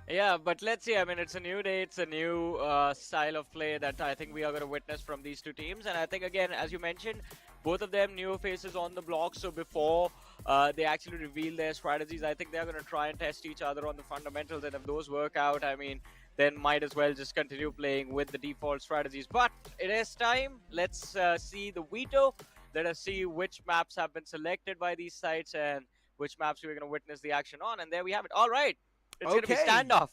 Yeah, but let's see. I mean, it's a new day. It's a new style of play that I think we are going to witness from these two teams. And I think, again, as you mentioned, both of them newer faces on the block. So before they actually reveal their strategies, I think they're going to try and test each other on the fundamentals. And if those work out, I mean, then might as well just continue playing with the default strategies. But it is time. Let's see the veto. Let us see which maps have been selected by these sites and which maps we're going to witness the action on. And there we have it. All right. It's going to be standoff.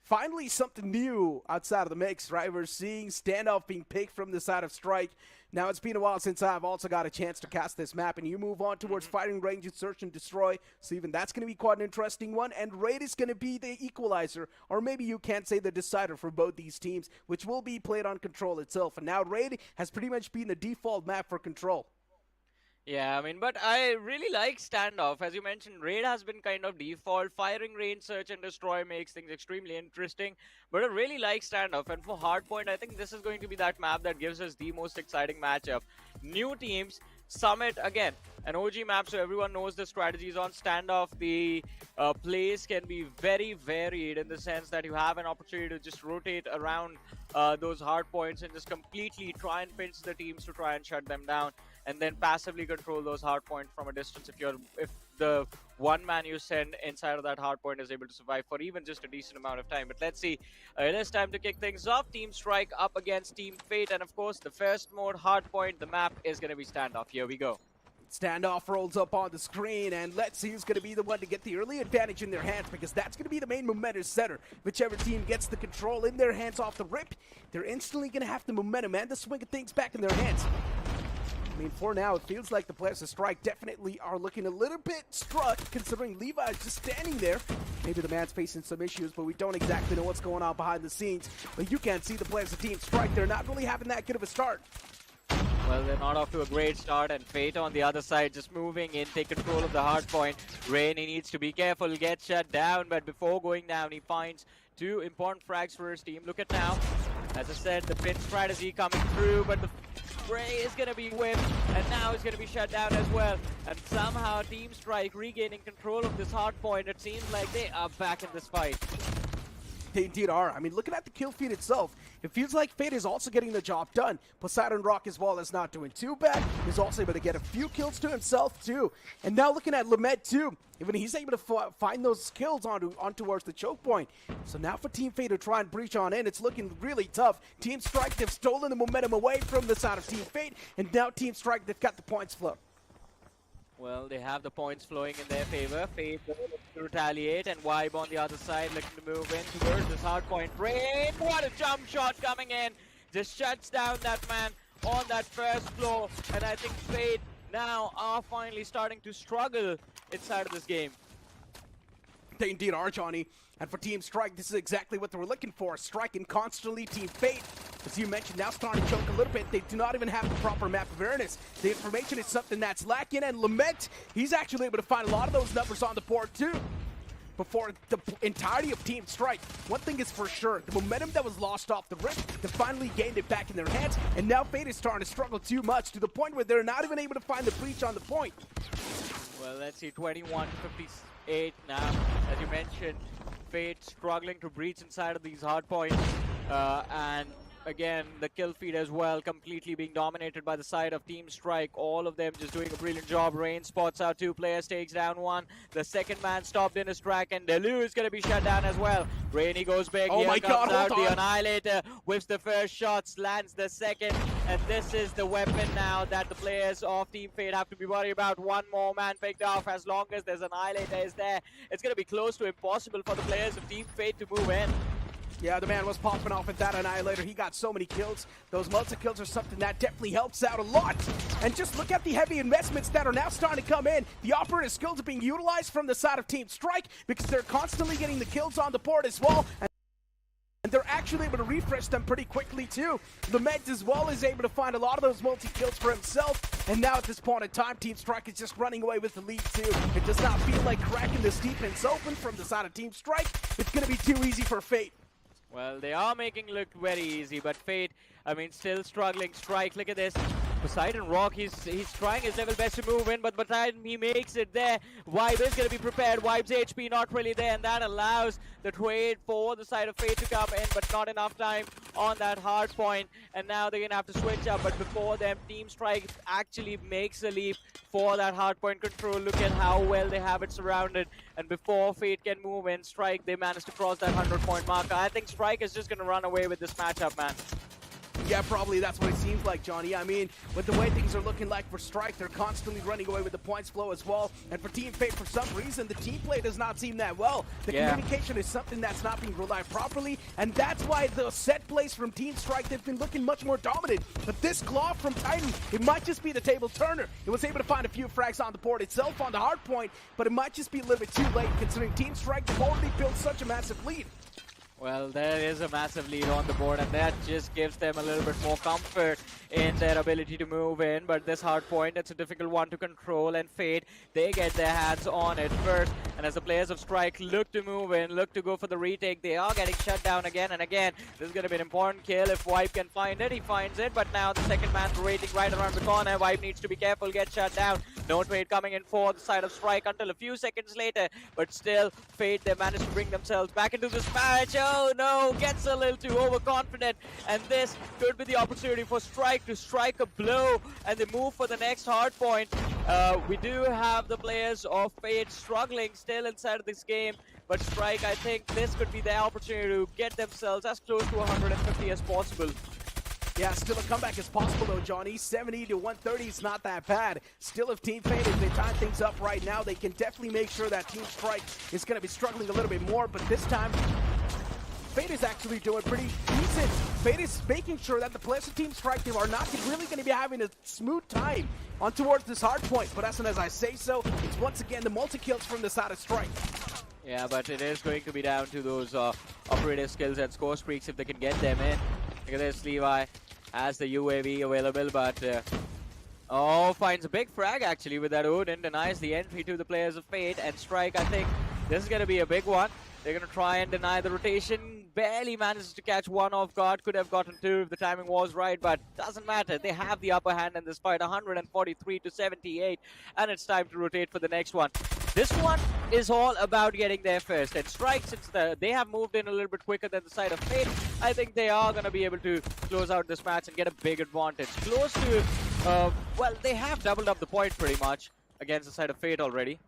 Finally, something new outside of the mix, right? We're seeing standoff being picked from the side of Strike. Now, it's been a while since I've also got a chance to cast this map, and you move on towards firing range and search and destroy. So even that's going to be quite an interesting one. And Raid is going to be the equalizer, or maybe you can't say the decider for both these teams, which will be played on Control itself. And now Raid has pretty much been the default map for Control. Yeah, I mean, but I really like standoff. As you mentioned, Raid has been kind of default. Firing range, search and destroy makes things extremely interesting. But I really like standoff. And for Hardpoint, I think this is going to be that map that gives us the most exciting matchup. New teams, Summit, again, an OG map, so everyone knows the strategies on standoff. The plays can be very varied in the sense that you have an opportunity to just rotate around those hard points and just completely try and pinch the teams to try and shut them down, and then passively control those hard points from a distance if the one man you send inside of that hard point is able to survive for even just a decent amount of time. But let's see, it is time to kick things off. Team Strike up against Team Fate, and of course the first mode hard point, the map is going to be standoff. Here we go. Standoff rolls up on the screen, and let's see who's going to be the one to get the early advantage in their hands, because that's going to be the main momentum setter. Whichever team gets the control in their hands off the rip, they're instantly going to have the momentum and the swing of things back in their hands. I mean, for now, it feels like the players of Strike definitely are looking a little bit struck, considering Levi is just standing there. Maybe the man's facing some issues, but we don't exactly know what's going on behind the scenes. But you can see the players of Team Strike, they're not really having that good of a start. Well, they're not off to a great start, and Fate on the other side just moving in, take control of the hard point. Rain, he needs to be careful, get shut down, but before going down, he finds 2 important frags for his team. Look at now, as I said, the pin strategy coming through, but the Ray is going to be whipped, and now he's going to be shut down as well. And somehow Team Strike regaining control of this hard point. It seems like they are back in this fight. They indeed are. I mean, looking at the kill feed itself, it feels like Fate is also getting the job done. Poseidon Rock as well is not doing too bad. He's also able to get a few kills to himself too. And now looking at Lamed too, even he's able to find those kills on towards the choke point. So now for Team Fate to try and breach on in, it's looking really tough. Team Strike, they've stolen the momentum away from the side of Team Fate, and now Team Strike, they've got the points flow. Well, they have the points flowing in their favor. Fate to retaliate, and Vibe on the other side looking to move in towards this hard point. Rain, what a jump shot coming in. Just shuts down that man on that first floor. And I think Fate now are finally starting to struggle inside of this game. They indeed are, Johnny. And for Team Strike, this is exactly what they were looking for. Striking constantly. Team Fate, as you mentioned, now starting to choke a little bit. They do not even have the proper map awareness. The information is something that's lacking. And Lament, he's actually able to find a lot of those numbers on the board too. Before the entirety of Team Strike, one thing is for sure, the momentum that was lost off the rip, they finally gained it back in their hands. And now Fate is starting to struggle too much to the point where they're not even able to find the breach on the point. Well, let's see, 21-58 now. As you mentioned, Fate struggling to breach inside of these hard points. And again, the kill feed as well, completely being dominated by the side of Team Strike. All of them just doing a brilliant job. Rain spots out 2 players, takes down 1. The second man stopped in his track, and Delu is going to be shut down as well. Rainy goes big. Oh my God, out. hold on. The Annihilator whips the first shots, lands the second, and this is the weapon now that the players of Team Fate have to be worried about. 1 more man picked off. As long as there's Annihilator is there, it's going to be close to impossible for the players of Team Fate to move in. Yeah, the man was popping off at that Annihilator. He got so many kills. Those multi-kills are something that definitely helps out a lot. And just look at the heavy investments that are now starting to come in. The operator skills are being utilized from the side of Team Strike because they're constantly getting the kills on the board as well. And they're actually able to refresh them pretty quickly too. Lament as well is able to find a lot of those multi-kills for himself. And now at this point in time, Team Strike is just running away with the lead too. It does not feel like cracking this defense open from the side of Team Strike. It's going to be too easy for Fate. Well, they are making it look very easy, but Fate, I mean, still struggling. Strike, look at this. Poseidon Rock, he's trying his level best to move in, but by the time he makes it there, Vibe is going to be prepared. Vibe's HP not really there, and that allows the trade for the side of Fate to come in, but not enough time on that hard point. And now they're going to have to switch up, but before them, Team Strike actually makes a leap for that hard point control. Look at how well they have it surrounded. And before Fate can move in, Strike, they managed to cross that 100-point marker. I think Strike is just going to run away with this matchup, man. Yeah, probably that's what it seems like, Johnny. I mean, with the way things are looking like for Strike, they're constantly running away with the points flow as well. And for Team Fate, for some reason, the team play does not seem that well. The communication is something that's not being relied properly, and that's why the set plays from Team Strike, they've been looking much more dominant. But this claw from Titan, it might just be the table turner. It was able to find a few frags on the board itself on the hard point, but it might just be a little bit too late, considering Team Strike, they've already built such a massive lead. Well, there is a massive lead on the board, and that just gives them a little bit more comfort in their ability to move in. But this hard point, it's a difficult one to control, and Fate, they get their hands on it first. And as the players of Strike look to move in, look to go for the retake, they are getting shut down again and again. This is going to be an important kill. If Vibe can find it, he finds it. But now the second man's waiting right around the corner. Vibe needs to be careful, get shut down. No trade coming in for the side of Strike until a few seconds later. But still, Fate, they managed to bring themselves back into this match. Oh no, gets a little too overconfident, and this could be the opportunity for Strike to strike a blow, and they move for the next hard point. We do have the players of Fate struggling still inside of this game, but Strike, I think this could be their opportunity to get themselves as close to 150 as possible. Yeah, still a comeback is possible though, Johnny. 70 to 130 is not that bad. Still, if Team Fate, if they tie things up right now, they can definitely make sure that Team Strike is going to be struggling a little bit more. But this time, Fate is actually doing pretty decent. Fate is making sure that the players of Team Strike team are not really going to be having a smooth time on towards this hard point. But as soon as I say so, it's once again the multi-kills from the side of Strike. Yeah, but it is going to be down to those operator skills and score streaks if they can get them in. Look at this, Levi has the UAV available, but finds a big frag actually with that Odin, denies the entry to the players of Fate, and Strike, I think this is going to be a big one. They're going to try and deny the rotation. Barely manages to catch one off guard. Could have gotten two if the timing was right, but doesn't matter. They have the upper hand in this fight, 143 to 78, and it's time to rotate for the next one. This one is all about getting there first. And Strike, since they have moved in a little bit quicker than the side of Fate, I think they are going to be able to close out this match and get a big advantage. Close to, well, they have doubled up the point pretty much against the side of Fate already.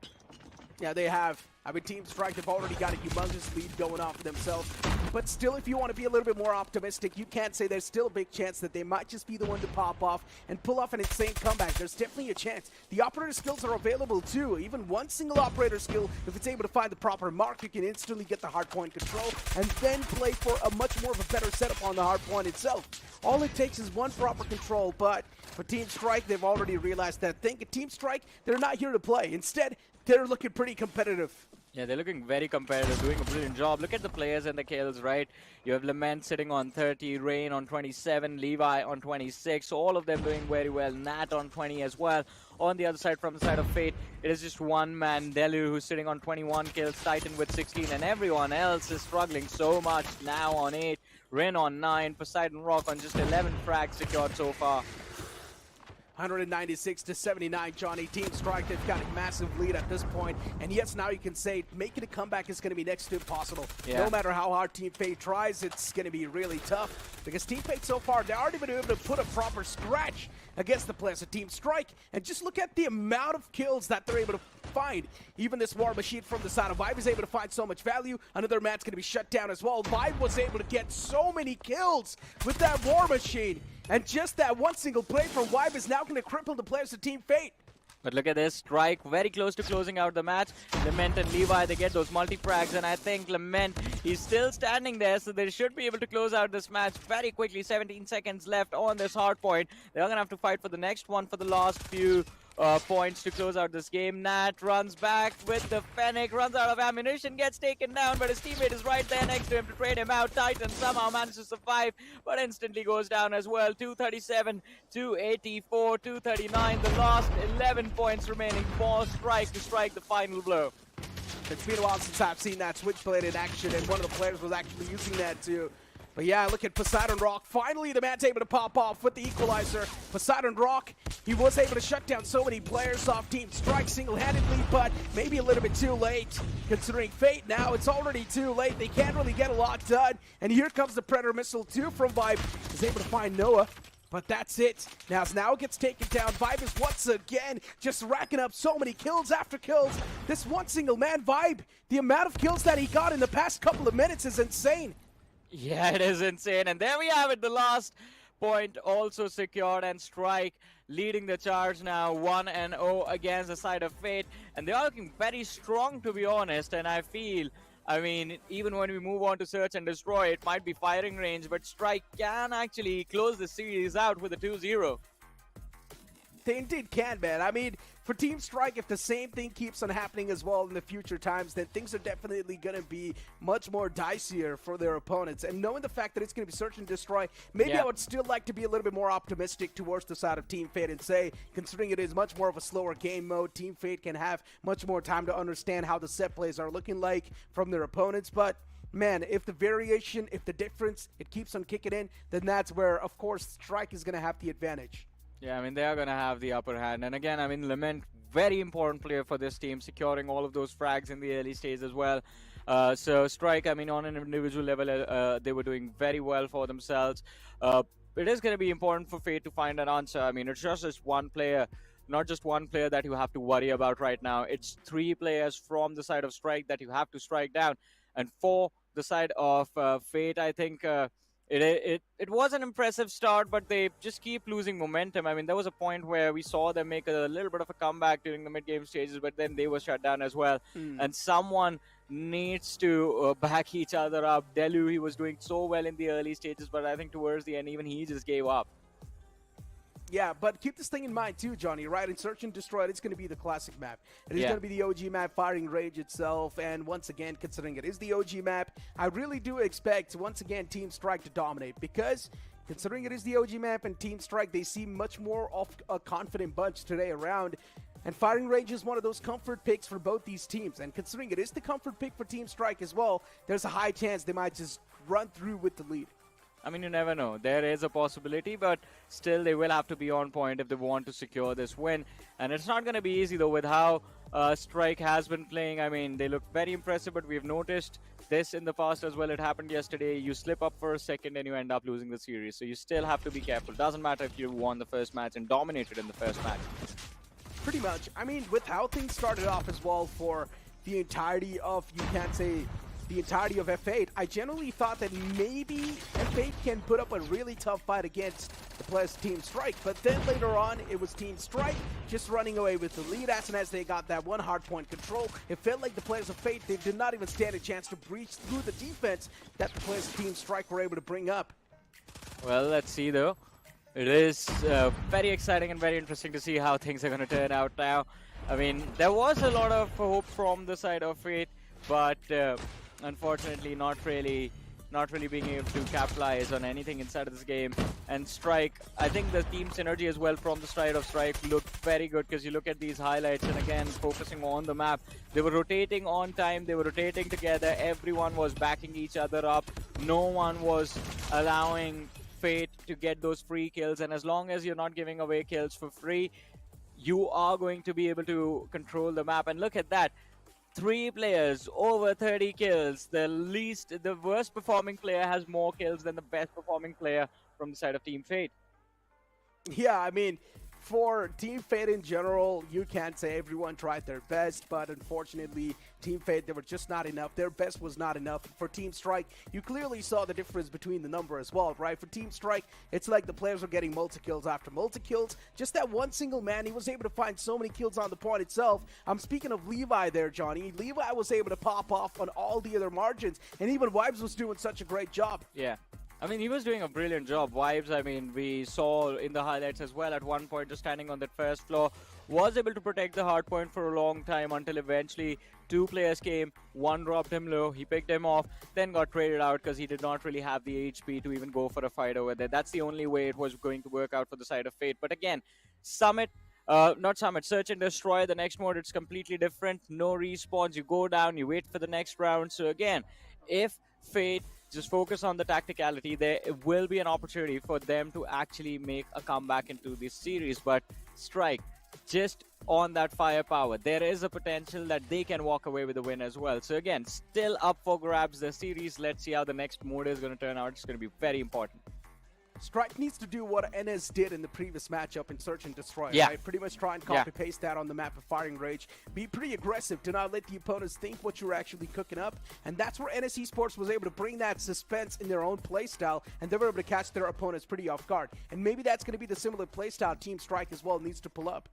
Yeah, they have. I mean, Team Strike have already got a humongous lead going on for themselves. But still, if you want to be a little bit more optimistic, you can't say there's still a big chance that they might just be the one to pop off and pull off an insane comeback. There's definitely a chance. The operator skills are available too. Even one single operator skill, if it's able to find the proper mark, you can instantly get the hardpoint control and then play for a much more of a better setup on the hardpoint itself. All it takes is one proper control, but for Team Strike, they've already realized that thing. Team Strike, they're not here to play. Instead, they're looking pretty competitive. Yeah, they're looking very competitive, doing a brilliant job. Look at the players and the kills, right? You have Lament sitting on 30, Rain on 27, Levi on 26. So all of them doing very well. Nat on 20 as well. On the other side, from the side of Fate, it is just one man, Delu, who's sitting on 21 kills, Titan with 16, and everyone else is struggling so much. Now on 8, Rin on 9, Poseidon Rock on just 11 frags secured so far. 196 to 79, Johnny. Team Strike, they've got a massive lead at this point. And yes, now you can say making a comeback is going to be next to impossible. Yeah. No matter how hard Team Fate tries, it's going to be really tough. Because Team Fate so far, they aren't even able to put a proper scratch against the players of Team Strike. And just look at the amount of kills that they're able to find. Even this War Machine from the side of Vibe is able to find so much value. Another man's going to be shut down as well. Vibe was able to get so many kills with that War Machine. And just that one single play from Vibe is now going to cripple the players of Team Fate. But look at this, Strike very close to closing out the match. Lament and Levi, they get those multi-frags, and I think Lament, he's still standing there, so they should be able to close out this match very quickly. 17 seconds left on this hard point. They're going to have to fight for the next one for the last few points to close out this game. Nat runs back with the Fennec, runs out of ammunition, gets taken down, but his teammate is right there next to him to trade him out. Titan somehow manages to survive, but instantly goes down as well. 237, 284, 239. The last 11 points remaining for Strike to strike the final blow. It's been a while since I've seen that switchblade in action, and one of the players was actually using that too. But yeah, look at Poseidon Rock. Finally, the man's able to pop off with the equalizer. Poseidon Rock, he was able to shut down so many players off Team Strike single-handedly, but maybe a little bit too late. Considering Fate now, it's already too late. They can't really get a lot done. And here comes the Predator Missile 2 from Vibe. He's able to find Noah. But that's it. Now gets taken down. Vibe is once again just racking up so many kills after kills. This one single man, Vibe, the amount of kills that he got in the past couple of minutes is insane. Yeah, it is insane. And there we have it. The last point also secured, and Strike leading the charge now 1-0 against the side of Fate. And they are looking very strong, to be honest. And I feel, I mean, even when we move on to Search and Destroy, it might be firing range, but Strike can actually close the series out with a 2-0. They indeed can, man. I mean, for Team Strike, if the same thing keeps on happening as well in the future times, then things are definitely going to be much more dicier for their opponents. And knowing the fact that it's going to be Search and Destroy, maybe I would still like to be a little bit more optimistic towards the side of Team Fate and say, considering it is much more of a slower game mode, Team Fate can have much more time to understand how the set plays are looking like from their opponents. But man, if the variation, if the difference, it keeps on kicking in, then that's where, of course, Strike is going to have the advantage. Yeah, I mean, they are going to have the upper hand. And again, I mean, Lament, very important player for this team, securing all of those frags in the early stage as well. So Strike, I mean, on an individual level, they were doing very well for themselves. It is going to be important for Fate to find an answer. I mean, it's just one player, not just one player that you have to worry about right now. It's 3 players from the side of Strike that you have to strike down. And for the side of Fate, I think It was an impressive start, but they just keep losing momentum. I mean, there was a point where we saw them make a little bit of a comeback during the mid-game stages, but then they were shut down as well. And someone needs to back each other up. Delu, he was doing so well in the early stages, but I think towards the end, even he just gave up. Yeah, but keep this thing in mind too, Johnny, right? In Search and Destroy, it's going to be the classic map. It is going to be the OG map, Firing Range itself, and once again, considering it is the OG map, I really do expect, once again, Team Strike to dominate, because considering it is the OG map and Team Strike, they seem much more of a confident bunch today around. And Firing Range is one of those comfort picks for both these teams. And considering it is the comfort pick for Team Strike as well, there's a high chance they might just run through with the lead. I mean, you never know. There is a possibility, but still they will have to be on point if they want to secure this win. And it's not going to be easy, though, with how Strike has been playing. I mean, they look very impressive, but we've noticed this in the past as well. It happened yesterday. You slip up for a second and you end up losing the series. So you still have to be careful. Doesn't matter if you won the first match and dominated in the first match. Pretty much. I mean, with how things started off as well for the entirety of, you can't say, the entirety of F8, I generally thought that maybe F8 can put up a really tough fight against the players Team Strike, but then later on it was Team Strike just running away with the lead. As soon as they got that one hard point control, it felt like the players of Fate, they did not even stand a chance to breach through the defense that the players of Team Strike were able to bring up. Well, let's see though. It is very exciting and very interesting to see how things are going to turn out now. I mean, there was a lot of hope from the side of Fate, but unfortunately not really being able to capitalize on anything inside of this game. And Strike, I think the team synergy as well from the side of Strike looked very good, because you look at these highlights and again focusing on the map, they were rotating on time, they were rotating together, everyone was backing each other up, no one was allowing Fate to get those free kills, and as long as you're not giving away kills for free, you are going to be able to control the map. And look at that, 3 players over 30 kills. The worst performing player has more kills than the best performing player from the side of Team Fate. Yeah, I mean, for Team Fate in general, you can't say everyone tried their best, but unfortunately, Team Fate, they were just not enough. Their best was not enough. For Team Strike, you clearly saw the difference between the number as well, right? For Team Strike, it's like the players were getting multi-kills after multi-kills. Just that one single man, he was able to find so many kills on the point itself. I'm speaking of Levi there, Johnny. Levi was able to pop off on all the other margins, and even Vibes was doing such a great job. Yeah. I mean, he was doing a brilliant job. Vibes, I mean, we saw in the highlights as well at one point, just standing on that first floor, was able to protect the hard point for a long time until eventually 2 players came, one dropped him low, he picked him off, then got traded out because he did not really have the HP to even go for a fight over there. That's the only way it was going to work out for the side of Fate. But again, Search and Destroy, the next mode, it's completely different. No respawns, you go down, you wait for the next round. So again, if Fate just focus on the tacticality, there will be an opportunity for them to actually make a comeback into this series. But Strike, just on that firepower, there is a potential that they can walk away with a win as well. So again, still up for grabs the series. Let's see how the next mode is going to turn out. It's going to be very important. Strike needs to do what NS did in the previous matchup in Search and Destroy, right? Pretty much try and copy-paste that on the map of Firing Rage. Be pretty aggressive. Do not let the opponents think what you're actually cooking up. And that's where NS Esports was able to bring that suspense in their own playstyle, and they were able to catch their opponents pretty off guard. And maybe that's going to be the similar playstyle Team Strike as well needs to pull up.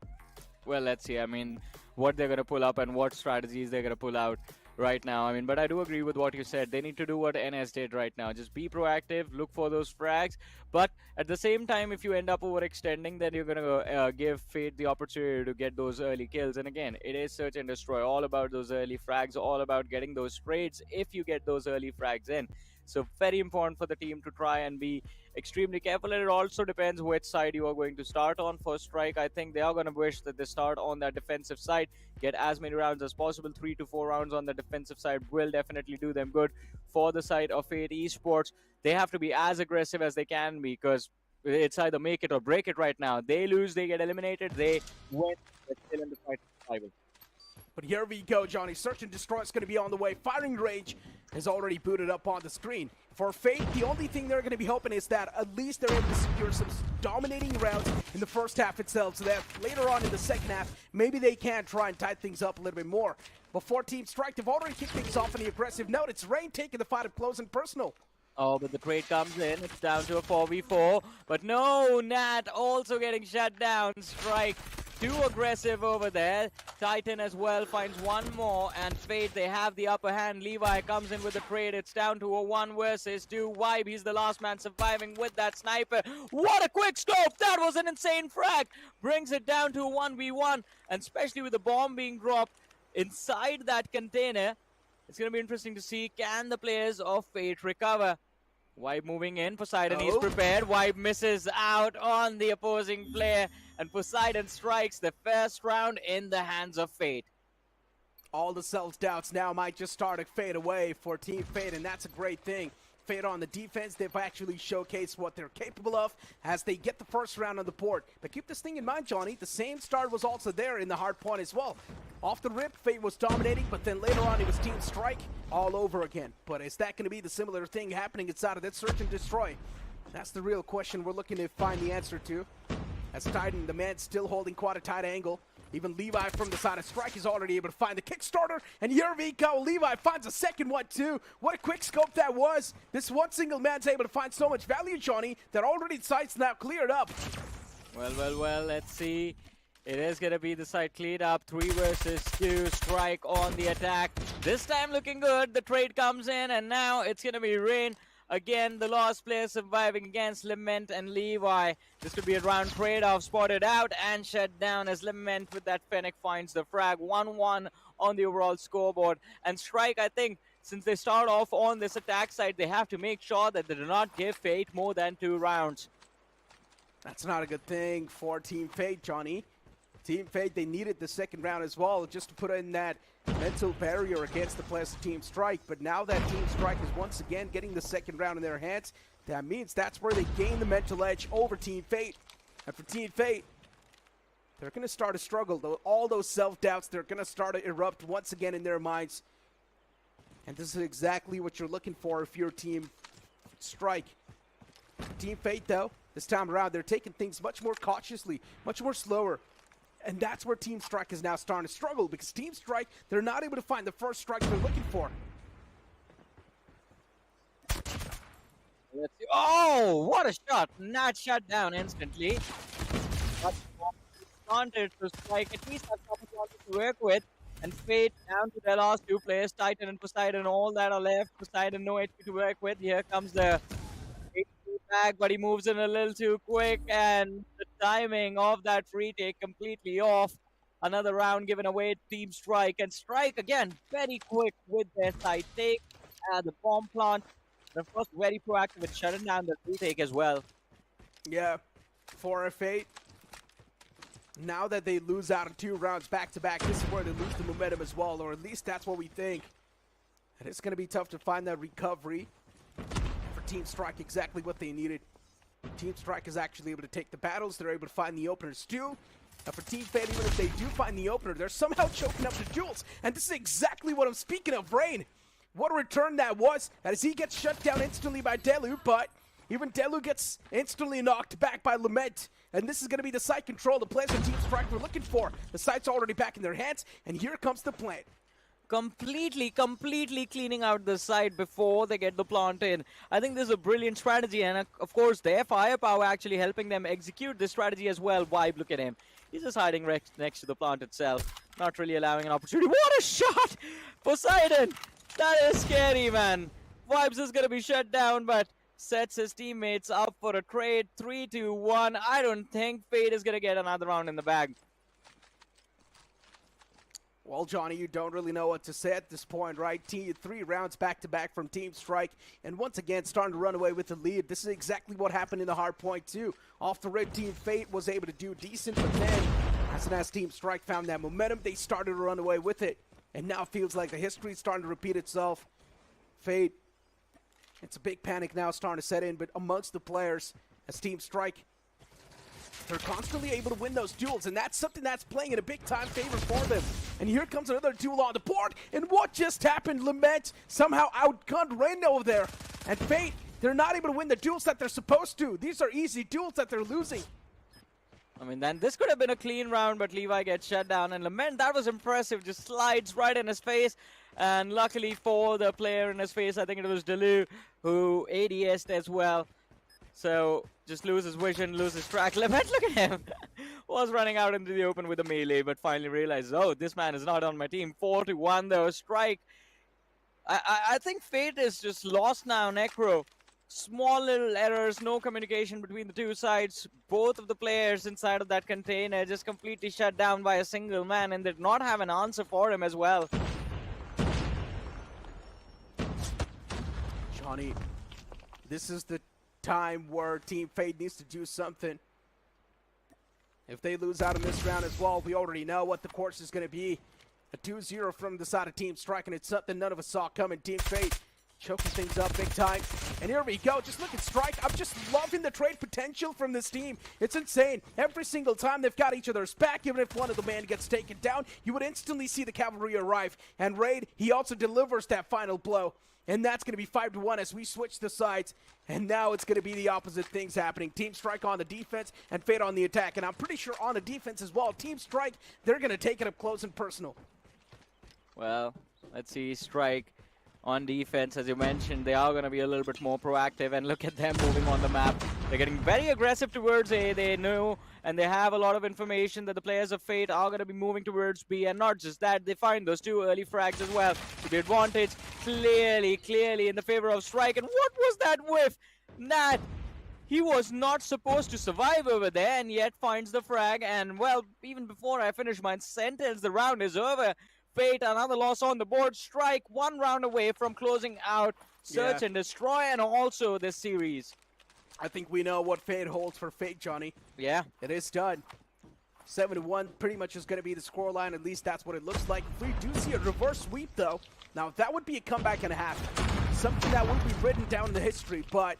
Well, let's see. I mean, what they're going to pull up and what strategies they're going to pull out right now. I mean, but I do agree with what you said. They need to do what NS did right now. Just be proactive, look for those frags. But at the same time, if you end up overextending, then you're going to give Fate the opportunity to get those early kills. And again, it is Search and Destroy, all about those early frags, all about getting those trades if you get those early frags in. So very important for the team to try and be extremely careful, and it also depends which side you are going to start on. For Strike, I think they are going to wish that they start on that defensive side, get as many rounds as possible. 3 to 4 rounds on the defensive side will definitely do them good. For the side of Fate Esports, they have to be as aggressive as they can be, because it's either make it or break it right now. They lose, they get eliminated, they win, they're still in the fight for survival. But here we go, Johnny. Search and Destroy is going to be on the way. Firing Rage is already booted up on the screen. For Fate, the only thing they're going to be hoping is that at least they're able to secure some dominating rounds in the first half itself, so that later on in the second half, maybe they can try and tighten things up a little bit more. Before Team Strike, they've already kicked things off on the aggressive note. It's Rain taking the fight up close and personal. Oh, but the trade comes in. It's down to a 4v4. But no, Nat also getting shut down. Strike too aggressive over there. Titan as well finds one more. And Fate, they have the upper hand. Levi comes in with the trade. It's down to a 1 versus 2. Vibe, he's the last man surviving with that sniper. What a quick scope! That was an insane frag. Brings it down to a 1v1. And especially with the bomb being dropped inside that container, it's going to be interesting to see, can the players of Fate recover? Vibe moving in. Poseidon, he's prepared. Vibe misses out on the opposing player. And Poseidon strikes the first round in the hands of Fate. All the self-doubts now might just start to fade away for Team Fate, and that's a great thing. Fate on the defense, they've actually showcased what they're capable of as they get the first round on the board. But keep this thing in mind, Johnny, the same start was also there in the hard point as well. Off the rip, Fate was dominating, but then later on it was Team Strike all over again. But is that going to be the similar thing happening inside of that Search and Destroy? That's the real question we're looking to find the answer to. As Titan, the man still holding quite a tight angle. Even Levi from the side of Strike is already able to find the Kickstarter. And here we go. Levi finds a second one, too. What a quick scope that was. This one single man's able to find so much value, Johnny, that already the site's now cleared up. Well, let's see. It is going to be the side cleared up. 3 versus 2. Strike on the attack. This time looking good. The trade comes in, and now it's going to be Rain. Again, the last player surviving against Lament and Levi. This could be a round trade-off, spotted out and shut down as Lament with that Fennec finds the frag. 1-1 on the overall scoreboard. And Strike, I think, since they start off on this attack side, they have to make sure that they do not give Fate more than 2 rounds. That's not a good thing for Team Fate, Johnny. Team Fate, they needed the second round as well just to put in that mental barrier against the players of Team Strike. But now that Team Strike is once again getting the second round in their hands, that means that's where they gain the mental edge over Team Fate. And for Team Fate, they're going to start to struggle. All those self-doubts, they're going to start to erupt once again in their minds. And this is exactly what you're looking for if you're Team Strike. Team Fate, though, this time around, they're taking things much more cautiously, much more slower. And that's where Team Strike is now starting to struggle, because Team Strike, they're not able to find the first strike they're looking for. Let's see. Oh, what a shot! Not shut down instantly. Wanted to Strike. At least that's what he wanted to work with. And Fate down to their last 2 players, Titan and Poseidon, all that are left. Poseidon, no HP to work with. Here comes the back, but he moves in a little too quick, and the timing of that free take completely off. Another round given away to Team Strike, and Strike again very quick with their side take at the bomb plant. And of course, very proactive in shutting down the free take as well. Yeah, for Fate, now that they lose out of 2 rounds back to back, this is where they lose the momentum as well, or at least that's what we think. And it's going to be tough to find that recovery. Team Strike exactly what they needed. Team Strike is actually able to take the battles. They're able to find the openers too. And for Team Fate, even if they do find the opener, they're somehow choking up the duels. And this is exactly what I'm speaking of. Rain, what a return that was, as he gets shut down instantly by Delu, but even Delu gets instantly knocked back by Lament. And this is going to be the site control the players of Team Strike were looking for. The site's already back in their hands, and here comes the plant. Completely cleaning out the site before they get the plant in. I think this is a brilliant strategy, and of course their firepower actually helping them execute this strategy as well. Vibe, look at him. He's just hiding next to the plant itself, not really allowing an opportunity. What a shot! Poseidon! That is scary, man. Vibes is going to be shut down, but sets his teammates up for a trade. 3-2-1. I don't think Fate is going to get another round in the bag. Well, Johnny, you don't really know what to say at this point, right? 3 rounds back-to-back from Team Strike, and once again starting to run away with the lead. This is exactly what happened in the hard point, too. Off the rip, Team Fate was able to do decent, but then, as soon as Team Strike found that momentum, they started to run away with it. And now it feels like the history is starting to repeat itself. Fate, it's a big panic now starting to set in, but amongst the players, as Team Strike, they're constantly able to win those duels, and that's something that's playing in a big-time favor for them. And here comes another duel on the board, and what just happened? Lament somehow outgunned Rain over there. And Fate, they're not able to win the duels that they're supposed to. These are easy duels that they're losing. I mean, then this could have been a clean round, but Levi gets shut down. And Lament, that was impressive. Just slides right in his face. And luckily for the player in his face, I think it was Delu who ADS'd as well. So just loses vision, loses track. Lament, look at him. Was running out into the open with a melee, but finally realizes, oh, this man is not on my team. 4-1 though. Strike. I think Fate is just lost now, Necro. Small little errors, no communication between the two sides. Both of the players inside of that container just completely shut down by a single man and did not have an answer for him as well. Johnny, this is the time where Team Fate needs to do something. If they lose out in this round as well, we already know what the course is going to be. A 2-0 from the side of Team Strike, and it's something none of us saw coming. Team Fate choking things up big time. And here we go. Just look at Strike. I'm just loving the trade potential from this team. It's insane. Every single time they've got each other's back, even if one of the men gets taken down, you would instantly see the cavalry arrive. And Raid, he also delivers that final blow. And that's going to be 5-1 as we switch the sides. And now it's going to be the opposite things happening. Team Strike on the defense and Fate on the attack. And I'm pretty sure on the defense as well. Team Strike, they're going to take it up close and personal. Well, let's see. Strike on defense, as you mentioned, they are going to be a little bit more proactive, and look at them moving on the map. They're getting very aggressive towards A. They know, and they have a lot of information that the players of Fate are going to be moving towards B, and not just that, they find those two early frags as well. To the advantage, clearly in the favor of Strike. And what was that whiff? Nat, he was not supposed to survive over there, and yet finds the frag, and well, even before I finish my sentence, the round is over. Fate, another loss on the board. Strike, one round away from closing out Search and Destroy, and also this series. I think we know what Fate holds for Fate, Johnny. Yeah. It is done. 7-1 pretty much is going to be the scoreline. At least that's what it looks like. If we do see a reverse sweep, though, now that would be a comeback and a half. Something that would be written down in the history, but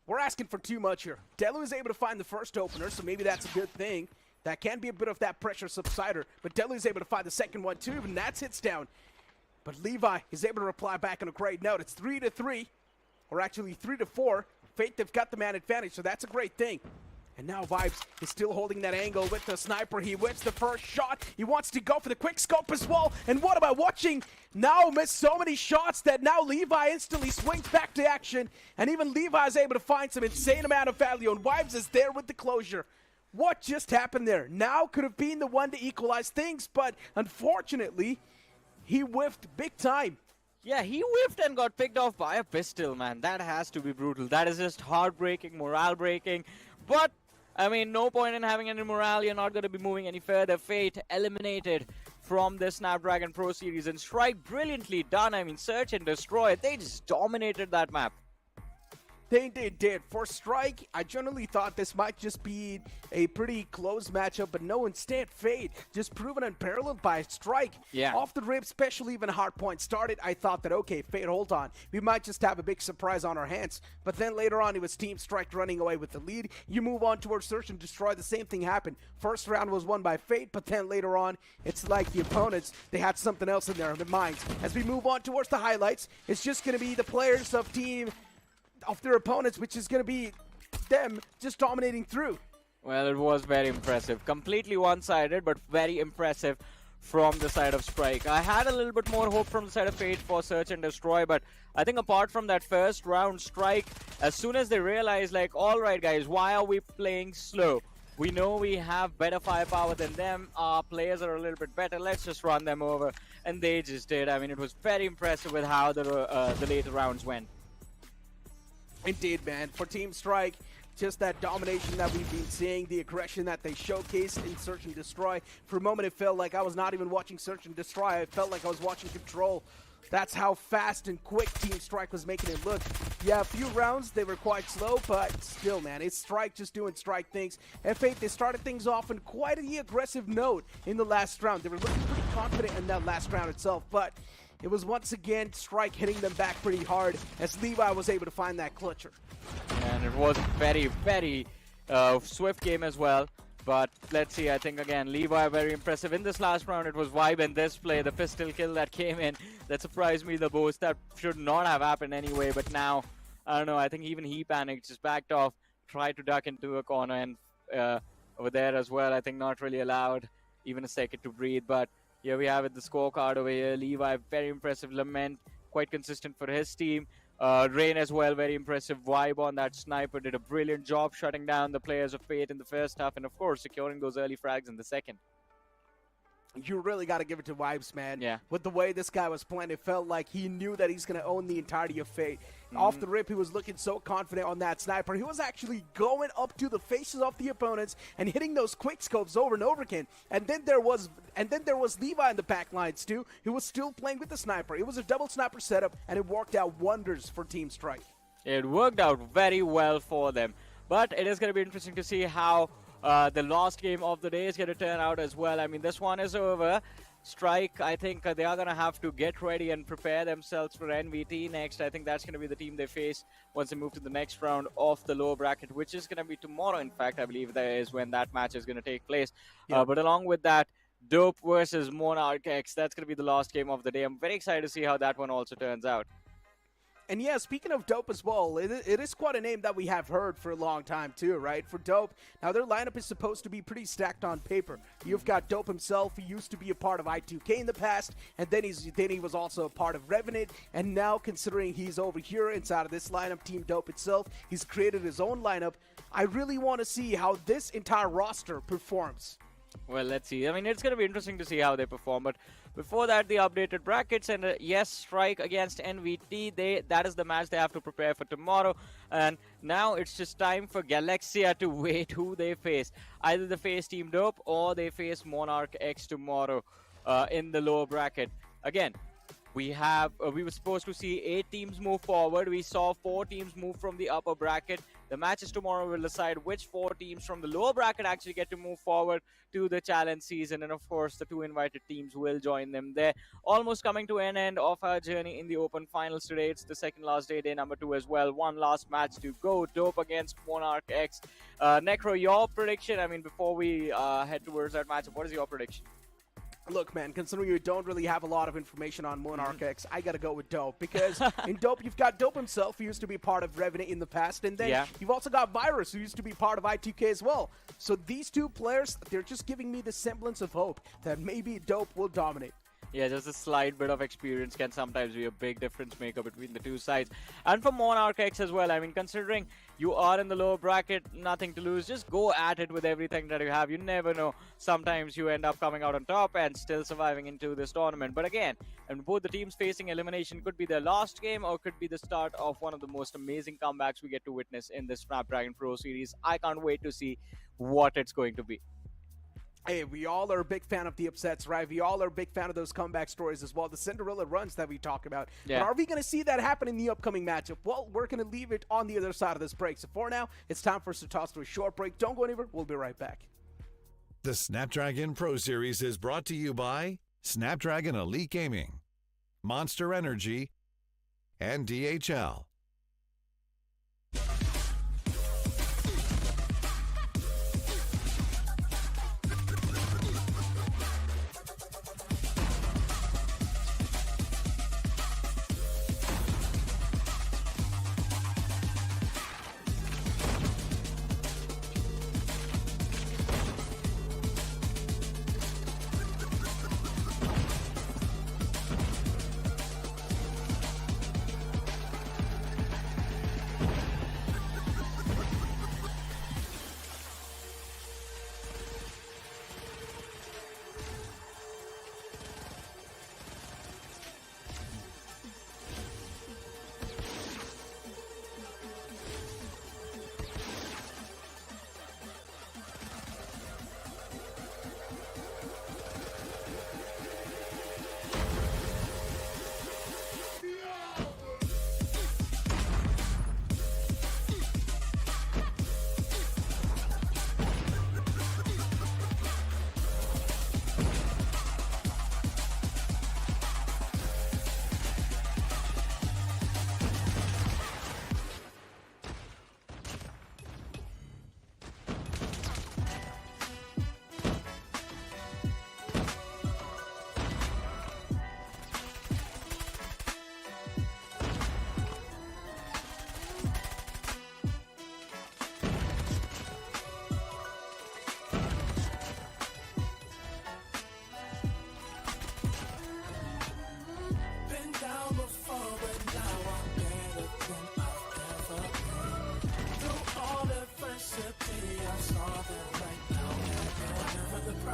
we're asking for too much here. Delu is able to find the first opener, so maybe that's a good thing. That can be a bit of that pressure subsider, but Delu is able to find the second one too, and that's hits down. But Levi is able to reply back on a great note. It's 3-3, or actually 3-4. Fate, they've got the man advantage, so that's a great thing. And now Vibes is still holding that angle with the sniper. He wins the first shot. He wants to go for the quick scope as well. And what am I watching? Now miss so many shots that now Levi instantly swings back to action. And even Levi is able to find some insane amount of value. And Vibes is there with the closure. What just happened there? Now could have been the one to equalize things, but unfortunately, he whiffed big time. Yeah, he whiffed and got picked off by a pistol, man. That has to be brutal. That is just heartbreaking, morale breaking. But, I mean, no point in having any morale. You're not going to be moving any further. Fate eliminated from the Snapdragon Pro Series, and Strike brilliantly done. I mean, Search and Destroy, they just dominated that map. They did. For Strike, I generally thought this might just be a pretty close matchup, but no, instead, Fate just proven unparalleled by Strike. Yeah. Off the rip, especially when hardpoint started, I thought that, okay, Fate, hold on. We might just have a big surprise on our hands. But then later on, it was Team Strike running away with the lead. You move on towards Search and Destroy, the same thing happened. First round was won by Fate, but then later on, it's like the opponents, they had something else in their minds. As we move on towards the highlights, it's just going to be the players of their opponents, which is going to be them just dominating through. Well, it was very impressive. Completely one-sided, but very impressive from the side of Strike. I had a little bit more hope from the side of Fate for Search and Destroy, but I think apart from that first round, Strike, as soon as they realized, like, all right, guys, why are we playing slow? We know we have better firepower than them. Our players are a little bit better. Let's just run them over. And they just did. I mean, it was very impressive with how the later rounds went. Indeed, man. For Team Strike, just that domination that we've been seeing, the aggression that they showcased in Search and Destroy. For a moment, it felt like I was not even watching Search and Destroy. I felt like I was watching Control. That's how fast and quick Team Strike was making it look. Yeah, a few rounds, they were quite slow, but still, man, it's Strike just doing Strike things. F8, they started things off on quite an aggressive note in the last round. They were looking pretty confident in that last round itself, but it was once again Strike hitting them back pretty hard as Levi was able to find that clutcher. And it was a very, very swift game as well. But let's see, I think again, Levi very impressive. In this last round, it was Vibe and this play, the pistol kill that came in, that surprised me the most. That should not have happened anyway, but now, I don't know, I think even he panicked, just backed off, tried to duck into a corner, and over there as well. I think not really allowed even a second to breathe. But here we have it, the scorecard over here. Levi, very impressive. Lament, quite consistent for his team. Rain as well, very impressive vibe on that sniper. Did a brilliant job shutting down the players of Fate in the first half, and of course securing those early frags in the second. You really got to give it to Vibes, man. Yeah. With the way this guy was playing, it felt like he knew that he's going to own the entirety of Fate. Off the rip, he was looking so confident on that sniper. He was actually going up to the faces of the opponents and hitting those quick scopes over and over again. And then there was Levi in the back lines too. He was still playing with the sniper. It was a double sniper setup, and it worked out wonders for Team Strike. It worked out very well for them. But it is going to be interesting to see how the last game of the day is going to turn out as well. I mean, this one is over. Strike, I think they are going to have to get ready and prepare themselves for NVT next. I think that's going to be the team they face once they move to the next round of the lower bracket, which is going to be tomorrow. In fact, I believe that is when that match is going to take place. Yeah. But along with that, Dope versus MonarchX, that's going to be the last game of the day. I'm very excited to see how that one also turns out. And yeah, speaking of Dope as well, it is quite a name that we have heard for a long time too, right? For Dope, now their lineup is supposed to be pretty stacked on paper. You've got Dope himself, who used to be a part of I2K in the past, and then he was also a part of Revenant, and now considering he's over here inside of this lineup, Team Dope itself, he's created his own lineup. I really want to see how this entire roster performs. Well, let's see. I mean, it's going to be interesting to see how they perform. But before that, the updated brackets. And yes, Strike against NVT. That is the match they have to prepare for tomorrow. And now it's just time for Galaxia to wait who they face. Either they face Team Dope or they face MonarchX tomorrow in the lower bracket. Again, we were supposed to see 8 teams move forward. We saw 4 teams move from the upper bracket. The matches tomorrow will decide which 4 teams from the lower bracket actually get to move forward to the challenge season. And of course, the 2 invited teams will join them there. Almost coming to an end of our journey in the Open Finals today. It's the second last day, day number 2 as well. One last match to go. Dope against MonarchX. Necro, your prediction? I mean, before we head towards that matchup, what is your prediction? Look, man, considering you don't really have a lot of information on MonarchX, I gotta go with Dope, because in Dope, you've got Dope himself, who used to be part of Revenant in the past, and then you've also got Virus, who used to be part of I2K as well. So these 2 players, they're just giving me the semblance of hope that maybe Dope will dominate. Yeah, just a slight bit of experience can sometimes be a big difference maker between the 2 sides. And for MonarchX as well, I mean, considering you are in the lower bracket, nothing to lose, just go at it with everything that you have. You never know. Sometimes you end up coming out on top and still surviving into this tournament. But again, and both the teams facing elimination could be their last game or could be the start of one of the most amazing comebacks we get to witness in this Snapdragon Pro Series. I can't wait to see what it's going to be. Hey, we all are a big fan of the upsets, right? We all are a big fan of those comeback stories as well, the Cinderella runs that we talk about. Yeah. But are we going to see that happen in the upcoming matchup? Well, we're going to leave it on the other side of this break. So for now, it's time for us to toss to a short break. Don't go anywhere. We'll be right back. The Snapdragon Pro Series is brought to you by Snapdragon Elite Gaming, Monster Energy, and DHL.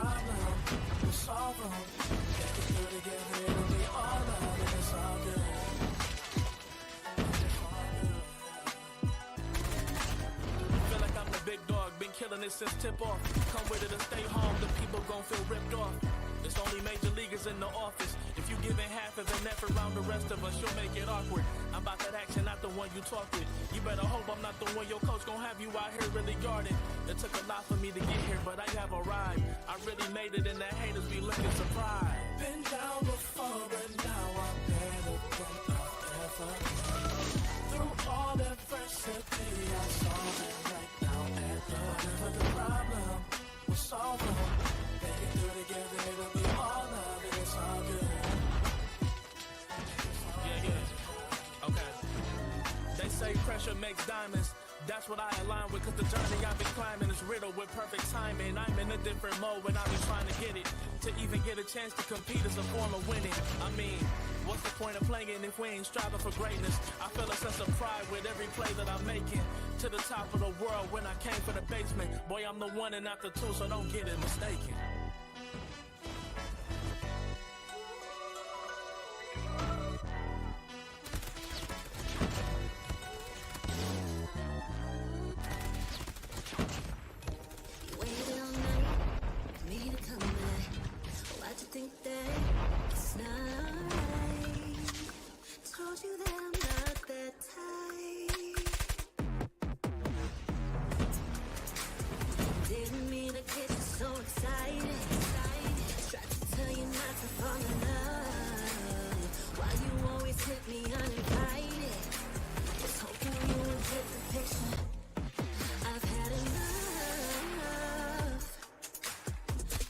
problem, we'll solve them. Get it through together, it'll be all love, and it's all good. Feel like I'm the big dog, been killing it since tip off. Come with it or stay home, the people gon' feel ripped off. It's only major leaguers in the office. If you giving half of an effort around the rest of us, you'll make it awkward. I'm about that action, not the one you talk with. You better hope I'm not the one your coach gon' have you out here really guarded. It took a lot for me to get here, but I have arrived. I really made it, and the haters be looking surprised. Been down before, but now I'm better than I've ever been. Through all adversity, I solve it right now and whatever the problem, we'll solve them. Make it through together, it'll be all love, and it's all good. Yeah. Okay. They say pressure makes diamonds. That's what I align with, cause the journey I've been climbing is riddled with perfect timing. I'm in a different mode when I've been trying to get it. To even get a chance to compete is a form of winning. I mean, what's the point of playing if we ain't striving for greatness? I feel a sense of pride with every play that I'm making. To the top of the world when I came for the basement. Boy, I'm the one and not the two, so don't get it mistaken. Think that it's not alright. Told you that I'm not that type. Didn't mean to get you so excited. Tried to tell you not to fall in love. Why you always hit me uninvited? Was hoping you would get the picture. I've had enough.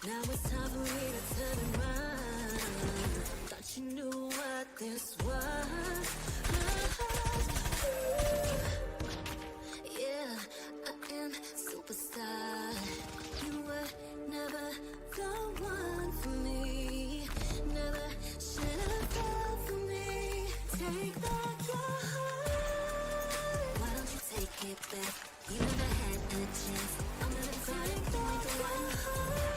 Now it's time for me to turn around. Thought you knew what this was. Yeah, I am superstar. You were never the one for me. Never should have fell for me. Take back your heart. Why don't you take it back? You never had a chance. I'm gonna take back the one heart.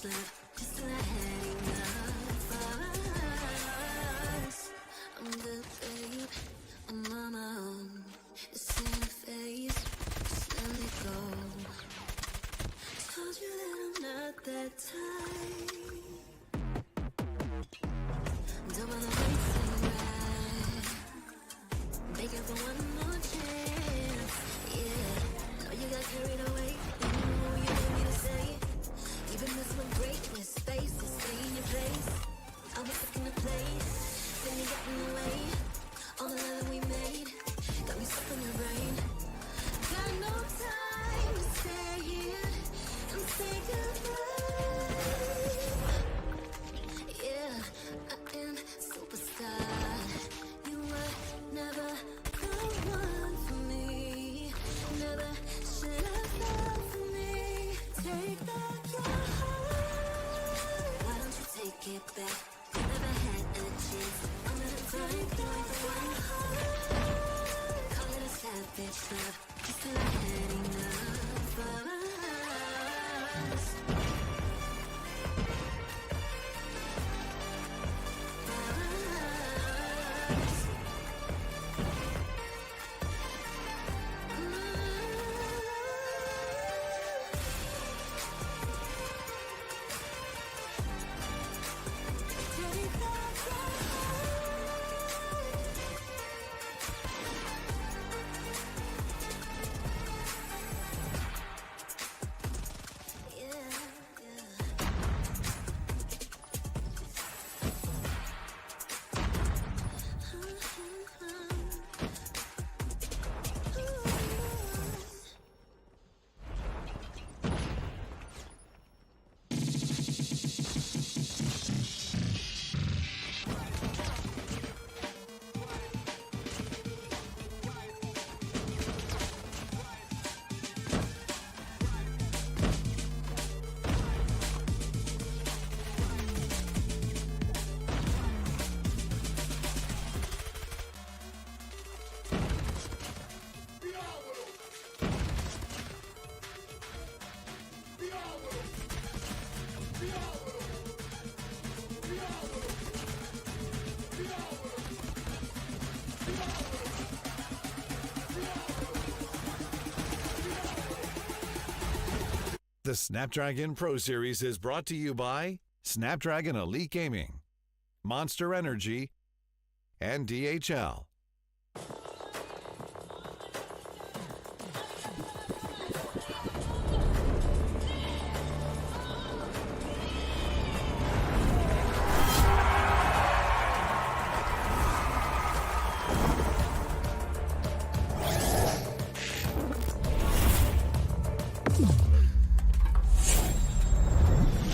Just till I had enough of us. I'm the babe, I'm on my own. It's in the face, just let it go. Told you that I'm not that type. Don't wanna waste it right. Begging for one more chance. Yeah, know you got carried away. You didn't mean to say it. Even this one greatness, faces, stay in your place. I was stuck in the place, then you got in the way. All the love that we made, got me stuck in the rain. Got no time to stay here and say goodbye. Yeah, I am superstar. You were never the one for me. Never should have fell for me. Take back your heart. Why don't you take it back? You never had a chance. I'm gonna take back one heart. Call it a savage love. Just till I had enough of us. Yeah. The Snapdragon Pro Series is brought to you by Snapdragon Elite Gaming, Monster Energy, and DHL.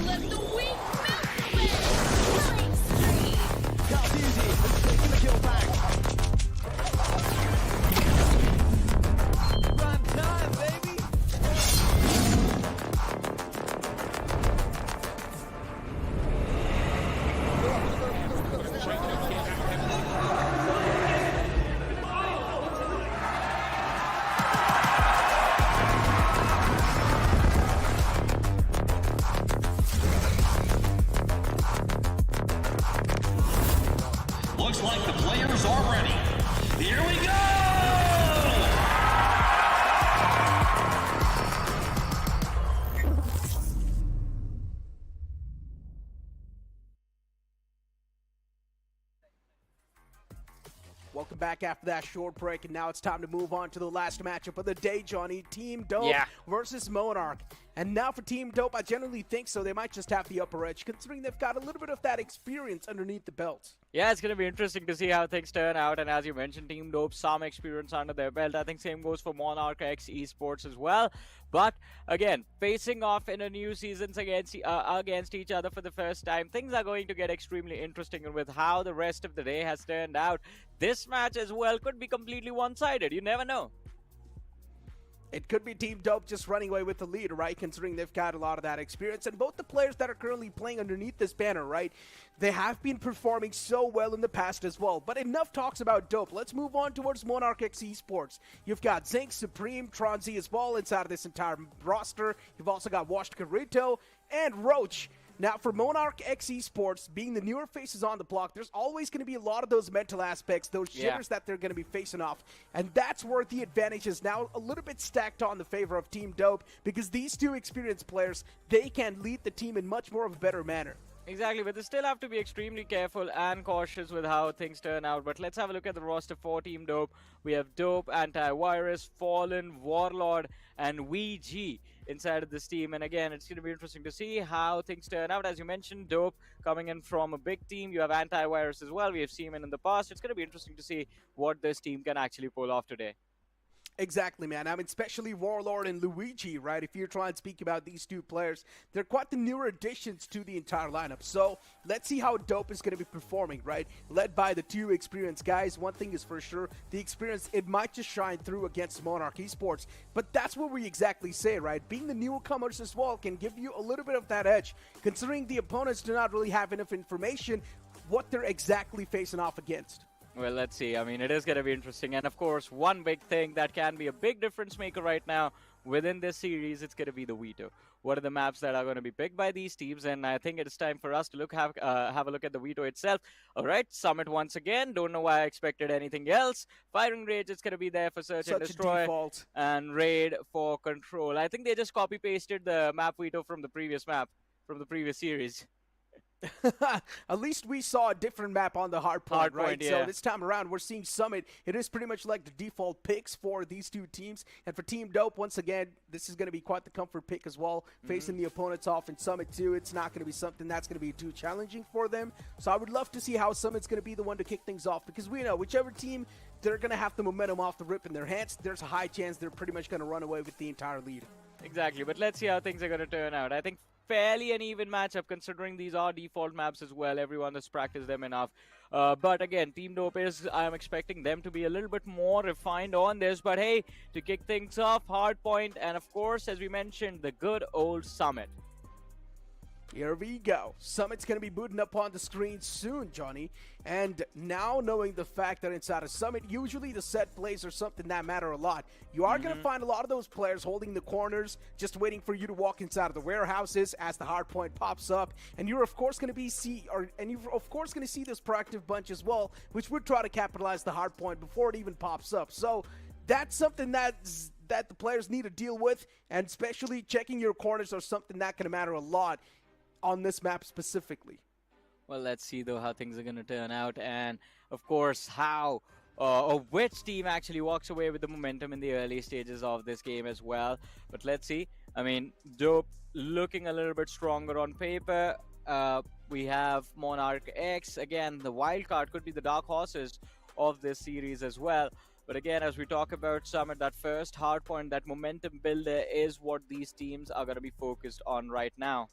Let the weak melt away! Killing spree! Got easy. Let's take the kill back. Run time, baby. Looks like the players are ready. Here we go! Welcome back after that short break, and now it's time to move on to the last matchup of the day, Johnny. Team Dope versus Monarch. And now for Team Dope, I generally think so. They might just have the upper edge, considering they've got a little bit of that experience underneath the belt. Yeah, it's going to be interesting to see how things turn out. And as you mentioned, Team Dope, some experience under their belt. I think same goes for MonarchX Esports as well. But again, facing off in a new season against each other for the first time, things are going to get extremely interesting. And with how the rest of the day has turned out, this match as well could be completely one-sided. You never know. It could be Team Dope just running away with the lead, right? Considering they've got a lot of that experience. And both the players that are currently playing underneath this banner, right? They have been performing so well in the past as well. But enough talks about Dope. Let's move on towards MonarchX Esports. You've got Zinc, Supreme, Tronzi as well inside of this entire roster. You've also got Washed Carito and Roach. Now, for MonarchX Esports, being the newer faces on the block, there's always going to be a lot of those mental aspects, those jitters that they're going to be facing off. And that's where the advantage is now a little bit stacked on the favor of Team Dope, because these two experienced players, they can lead the team in much more of a better manner. Exactly, but they still have to be extremely careful and cautious with how things turn out. But let's have a look at the roster for Team Dope. We have Dope, Antivirus, Fallen, Warlord, and WeG inside of this team. And again, it's going to be interesting to see how things turn out. As you mentioned, Dope coming in from a big team. You have Antivirus as well. We have seen him in the past. It's going to be interesting to see what this team can actually pull off today. Exactly, man. I mean, especially Warlord and Luigi, right? If you're trying to speak about these two players, they're quite the newer additions to the entire lineup. So let's see how Dope is going to be performing, right? Led by the two experienced guys. One thing is for sure, the experience, it might just shine through against Monarch Esports. But that's what we exactly say, right? Being the newcomers as well can give you a little bit of that edge, considering the opponents do not really have enough information what they're exactly facing off against. Well, let's see. I mean, it is going to be interesting. And, of course, one big thing that can be a big difference maker right now within this series, it's going to be the veto. What are the maps that are going to be picked by these teams? And I think it's time for us to have a look at the veto itself. All right, Summit once again. Don't know why I expected anything else. Firing Rage, it's going to be there for Search and Destroy. Default. And Raid for Control. I think they just copy-pasted the map veto from the previous map, from the previous series. At least we saw a different map on the hard point, right? Yeah. So this time around, we're seeing Summit. It is pretty much like the default picks for these two teams. And for Team Dope, once again, this is going to be quite the comfort pick as well. Facing the opponents off in Summit 2, it's not going to be something that's going to be too challenging for them. So I would love to see how Summit's going to be the one to kick things off, because we know whichever team, they're going to have the momentum off the rip in their hands. There's a high chance they're pretty much going to run away with the entire lead. Exactly, but let's see how things are going to turn out. I think fairly an even matchup, considering these are default maps as well. Everyone has practiced them enough. But again, Team Dope I'm expecting them to be a little bit more refined on this. But hey, to kick things off, Hardpoint, and of course, as we mentioned, the good old Summit. Here we go. Summit's going to be booting up on the screen soon, Johnny. And now knowing the fact that inside a Summit, usually the set plays are something that matter a lot. You are going to find a lot of those players holding the corners, just waiting for you to walk inside of the warehouses as the hard point pops up. And you're of course going to see this proactive bunch as well, which would try to capitalize the hard point before it even pops up. So that's something that's that the players need to deal with, and especially checking your corners are something that can matter a lot on this map specifically. Well, let's see though how things are going to turn out, and of course how or which team actually walks away with the momentum in the early stages of this game as well. But let's see. I mean, Dope looking a little bit stronger on paper. We have MonarchX. Again, the wild card could be the dark horses of this series as well. But again, as we talk about Summit, that first hard point, that momentum builder is what these teams are going to be focused on right now.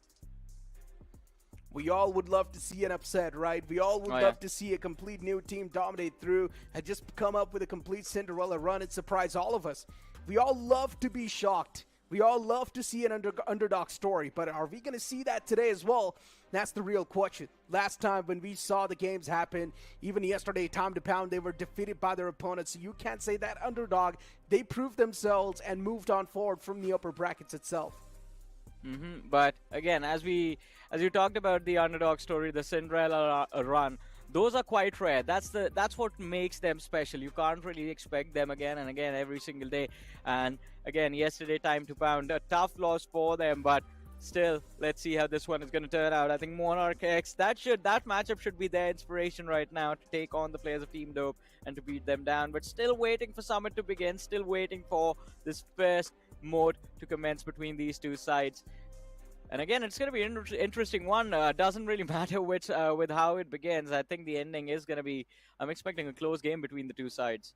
We all would love to see an upset, right? We all would love to see a complete new team dominate through and just come up with a complete Cinderella run and surprise all of us. We all love to be shocked. We all love to see an underdog story, but are we going to see that today as well? That's the real question. Last time when we saw the games happen, even yesterday, time to pound, they were defeated by their opponents. So you can't say that underdog. They proved themselves and moved on forward from the upper brackets itself. But again, as you talked about the underdog story, the Cinderella run, those are quite rare. That's what makes them special. You can't really expect them again and again every single day. And again, yesterday, time to pound, a tough loss for them, but still, let's see how this one is going to turn out. I think MonarchX, that matchup should be their inspiration right now to take on the players of Team Dope and to beat them down. But still waiting for Summit to begin, still waiting for this first mode to commence between these two sides. And again, it's going to be an interesting one. Doesn't really matter which with how it begins. I think the ending is going to be, I'm expecting a close game between the two sides.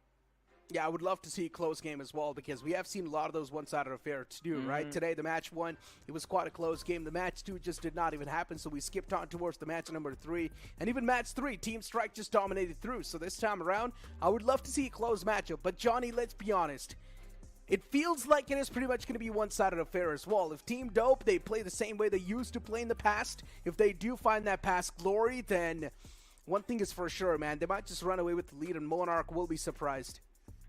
Yeah, I would love to see a close game as well, because we have seen a lot of those one-sided affairs too, right? Today, the match 1, it was quite a close game. The match 2 just did not even happen, so we skipped on towards the match number 3. And even match 3, Team Strike just dominated through. So this time around, I would love to see a close matchup. But Johnny, let's be honest. It feels like it is pretty much going to be one-sided affair as well. If Team Dope, they play the same way they used to play in the past, if they do find that past glory, then one thing is for sure, man. They might just run away with the lead, and Monarch will be surprised.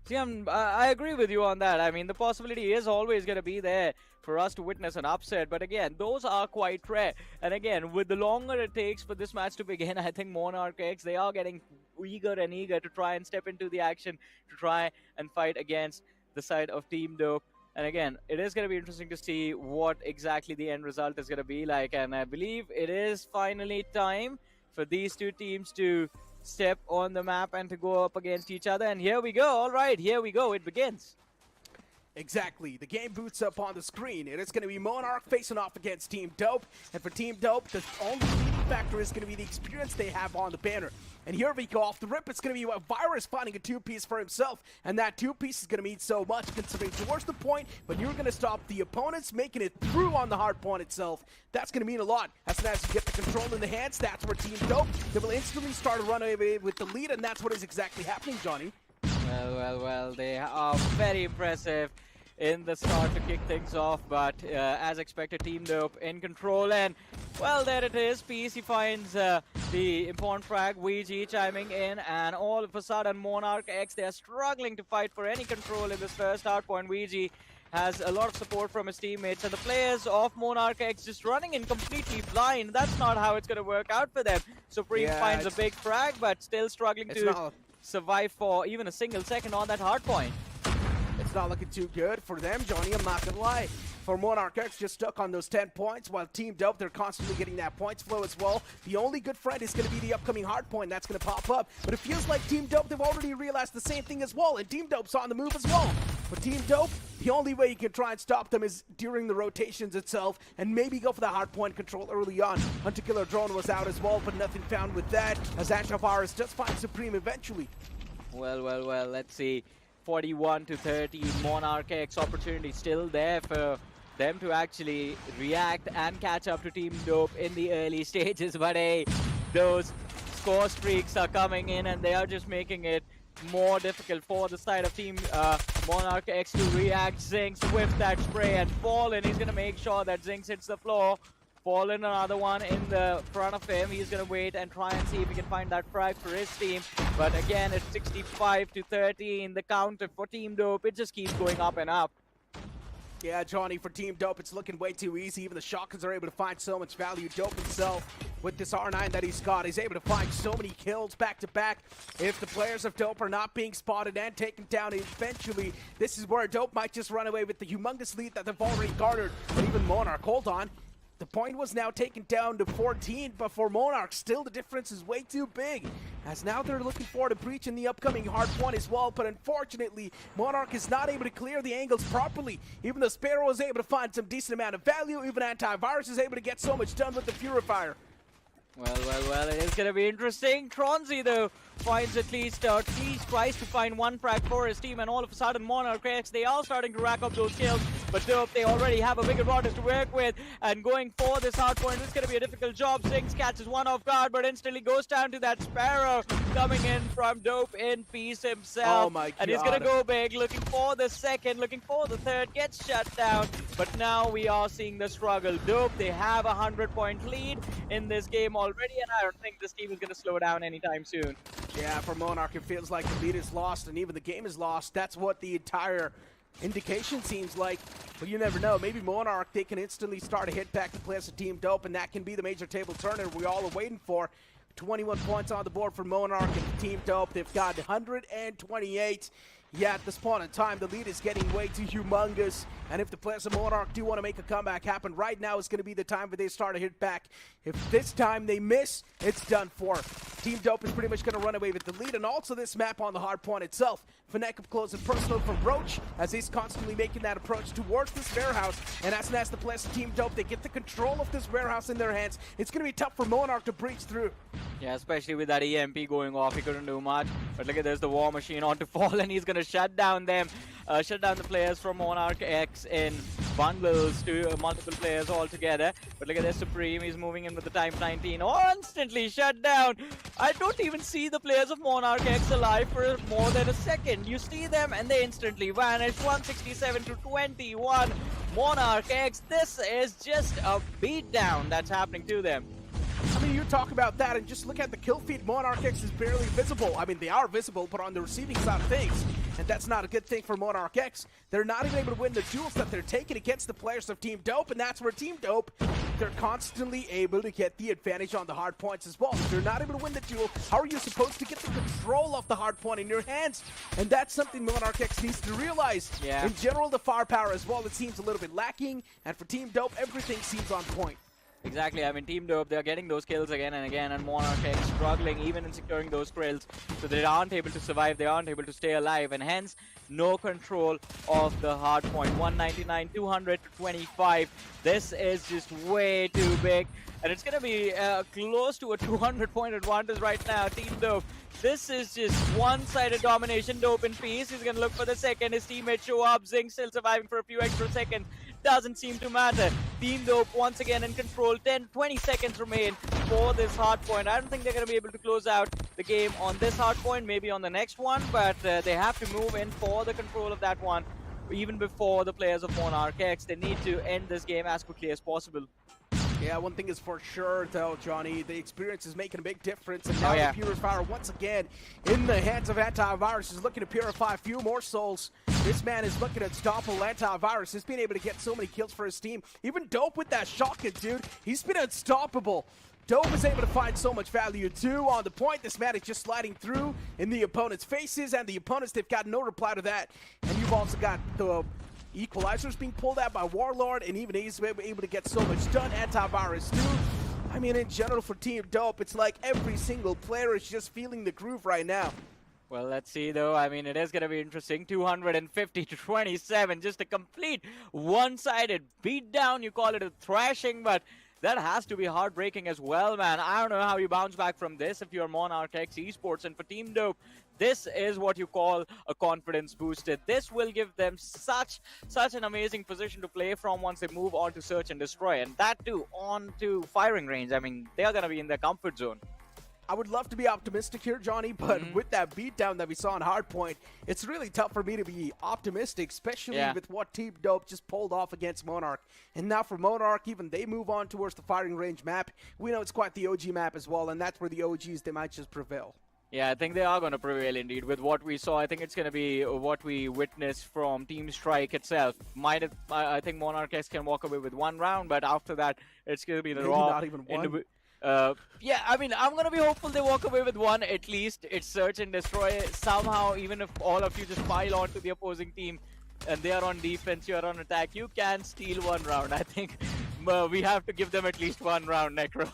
See, I agree with you on that. I mean, the possibility is always going to be there for us to witness an upset. But again, those are quite rare. And again, with the longer it takes for this match to begin, I think MonarchX, they are getting eager to try and step into the action, to try and fight against the side of Team Dope. And again, it is going to be interesting to see what exactly the end result is going to be like. And I believe it is finally time for these two teams to step on the map and to go up against each other. And here we go. All right, here we go. It begins. Exactly. The game boots up on the screen. It is going to be Monarch facing off against Team Dope. And for Team Dope, the only factor is going to be the experience they have on the banner. And here we go. Off the rip, it's going to be a Virus finding a 2-piece for himself. And that 2-piece is going to mean so much, considering towards the point, but you're going to stop the opponents making it through on the hard point itself. That's going to mean a lot. As soon as you get the control in the hands, that's where Team Dope, they will instantly start a runaway with the lead. And that's what is exactly happening, Johnny. Well, they are very impressive in the start to kick things off, but as expected, Team Dope in control, and well, there it is. PC finds the important frag, VG chiming in, and all of a sudden MonarchX, they are struggling to fight for any control in this first hardpoint. VG has a lot of support from his teammates, and the players of MonarchX just running in completely blind. That's not how it's going to work out for them. Supreme finds a big frag, but still struggling to survive for even a single second on that hardpoint. It's not looking too good for them, Johnny, I'm not gonna lie. For MonarchX, just stuck on those 10 points, while Team Dope, they're constantly getting that points flow as well. The only good friend is gonna be the upcoming hard point that's gonna pop up. But it feels like Team Dope, they've already realized the same thing as well, and Team Dope's on the move as well. For Team Dope, the only way you can try and stop them is during the rotations itself, and maybe go for the hard point control early on. Hunter Killer Drone was out as well, but nothing found with that, as Ashavirus does find Supreme eventually. Well, let's see. 41-30, MonarchX opportunity still there for them to actually react and catch up to Team Dope in the early stages. But hey, those score streaks are coming in, and they are just making it more difficult for the side of Team MonarchX to react. Zinx with that spray and Fallen. He's going to make sure that Zinx hits the floor. Fallen, another one in the front of him. He's going to wait and try and see if he can find that frag for his team. But again, it's 65-13. The counter for Team Dope, it just keeps going up and up. Yeah, Johnny, for Team Dope, it's looking way too easy. Even the shotguns are able to find so much value. Dope himself with this R9 that he's got. He's able to find so many kills back to back. If the players of Dope are not being spotted and taken down eventually, this is where Dope might just run away with the humongous lead that they've already garnered. But even Monarch, hold on. The point was now taken down to 14, but for Monarch, still the difference is way too big. As now they're looking forward to breach in the upcoming hard point as well, but unfortunately, Monarch is not able to clear the angles properly. Even though Sparrow is able to find some decent amount of value, even Antivirus is able to get so much done with the Purifier. Well, it is going to be interesting. Tronzy, though, finds at least tries to find one frag for his team, and all of a sudden, MonarchX, they are starting to rack up those kills, but Dope, they already have a big advantage to work with, and going for this hard point, this is going to be a difficult job. Zings catches one off guard, but instantly goes down to that Sparrow coming in from Dope in peace himself. Oh my God. And he's going to go big, looking for the second, looking for the third, gets shut down, but now we are seeing the struggle. Dope, they have a 100-point lead in this game already, and I don't think this team is going to slow down anytime soon. Yeah, for Monarch, it feels like the lead is lost and even the game is lost. That's what the entire indication seems like, but you never know. Maybe Monarch, they can instantly start a hit back to place a Team Dope, and that can be the major table turner we all are waiting for. 21 points on the board for Monarch and Team Dope. They've got 128. Yeah, at this point in time, the lead is getting way too humongous. And if the players of Monarch do want to make a comeback happen, right now is going to be the time where they start a hit back. If this time they miss, it's done for. Team Dope is pretty much going to run away with the lead. And also this map on the hard point itself. Fnatic up close and personal from Roach, as he's constantly making that approach towards this warehouse. And as soon as the players of Team Dope, they get the control of this warehouse in their hands, it's going to be tough for Monarch to breach through. Yeah, especially with that EMP going off, he couldn't do much. But look at this, the War Machine on to fall, and he's going to shut down them. Shut down the players from MonarchX in bundles to multiple players all together. But look at this, Supreme, he's moving in with the Time 19. Instantly shut down. I don't even see the players of MonarchX alive for more than a second. You see them and they instantly vanish. 167 to 21. MonarchX, this is just a beatdown that's happening to them. I mean, you talk about that and just look at the kill feed. MonarchX is barely visible. I mean, they are visible, but on the receiving side of things, and that's not a good thing for MonarchX. They're not even able to win the duels that they're taking against the players of Team Dope, and that's where Team Dope, they're constantly able to get the advantage on the hard points as well. If they're not able to win the duel, how are you supposed to get the control of the hard point in your hands? And that's something MonarchX needs to realize. Yeah. In general, the firepower as well, it seems a little bit lacking, and for Team Dope, everything seems on point. Exactly, I mean, Team Dope, they're getting those kills again and again, and MonarchX struggling even in securing those kills, so they aren't able to survive, they aren't able to stay alive, and hence, no control of the hard point. 199, 200 to 25. This is just way too big, and it's going to be close to a 200-point advantage right now, Team Dope. This is just one-sided domination. Dope in peace. He's going to look for the second. His teammates show up. Zing still surviving for a few extra seconds. Doesn't seem to matter. Team Dope once again in control. 20 seconds remain for this hard point. I don't think they're going to be able to close out the game on this hard point, maybe on the next one, but they have to move in for the control of that one. Even before the players of MonarchX, they need to end this game as quickly as possible. Yeah, one thing is for sure, though, Johnny, the experience is making a big difference, and now the Purifier, once again, in the hands of Antivirus, is looking to purify a few more souls. This man is looking at unstoppable. Antivirus has been able to get so many kills for his team. Even Dope with that shotgun, dude, he's been unstoppable. Dope is able to find so much value, too, on the point. This man is just sliding through in the opponent's faces, and the opponents, they've got no reply to that. And you've also got the equalizers being pulled out by Warlord, and even he's able to get so much done. Antivirus too. I mean, in general for Team Dope, it's like every single player is just feeling the groove right now. Well, let's see, though. I mean, it is going to be interesting. 250 to 27. Just a complete one-sided beatdown. You call it a thrashing, but that has to be heartbreaking as well, man. I don't know how you bounce back from this if you're MonarchX Esports. And for Team Dope, this is what you call a confidence booster. This will give them such an amazing position to play from once they move on to search and destroy. And that too, on to firing range. I mean, they are going to be in their comfort zone. I would love to be optimistic here, Johnny, but with that beatdown that we saw on Hardpoint, it's really tough for me to be optimistic, especially with what Team Dope just pulled off against Monarch. And now for Monarch, even they move on towards the firing range map. We know it's quite the OG map as well, and that's where the OGs, they might just prevail. Yeah, I think they are going to prevail indeed. With what we saw, I think it's going to be what we witnessed from Team Strike itself. I think MonarchX can walk away with one round, but after that, it's going to be the Maybe raw. Not even one. Yeah, I mean, I'm gonna be hopeful they walk away with one at least. It's search and destroy somehow. Even if all of you just pile onto the opposing team, and they are on defense, you are on attack, you can steal one round. I think we have to give them at least one round, Necro.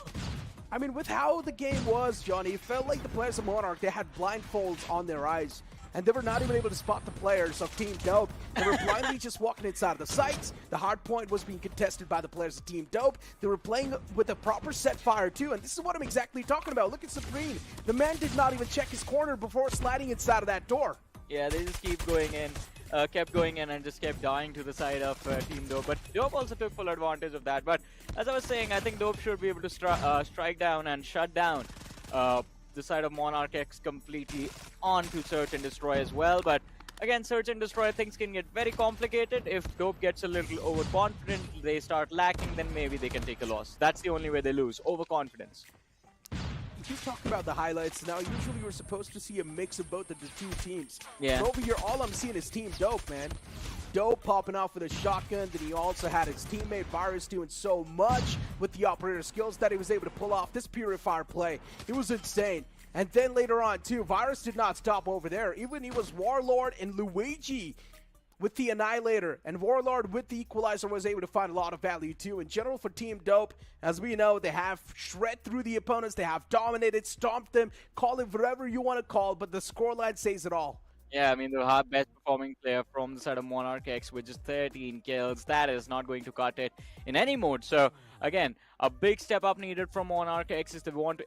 I mean, with how the game was, Johnny, it felt like the players of Monarch, they had blindfolds on their eyes. And they were not even able to spot the players of Team Dope. They were blindly just walking inside of the sites. The hard point was being contested by the players of Team Dope. They were playing with a proper set fire too, and this is what I'm exactly talking about. Look at Supreme. The man did not even check his corner before sliding inside of that door. Yeah, they just kept going in and just kept dying to the side of Team Dope. But Dope also took full advantage of that. But as I was saying, I think Dope should be able to strike down and shut down the side of MonarchX completely onto Search and Destroy as well. But again, Search and Destroy, things can get very complicated. If Dope gets a little overconfident, they start lacking, then maybe they can take a loss. That's the only way they lose, overconfidence. You keep talking about the highlights. Now, usually we're supposed to see a mix of both of the two teams. Yeah. But over here, all I'm seeing is Team Dope, man. Dope popping off with a shotgun. Then he also had his teammate Virus doing so much with the operator skills that he was able to pull off this purifier play. It was insane. And then later on, too, Virus did not stop over there. Even he was Warlord and Luigi with the Annihilator. And Warlord with the Equalizer was able to find a lot of value, too. In general, for Team Dope, as we know, they have shred through the opponents. They have dominated, stomped them, call it whatever you want to call, but the scoreline says it all. Yeah, I mean, the best performing player from the side of MonarchX with just 13 kills. That is not going to cut it in any mode. So, again, a big step up needed from MonarchX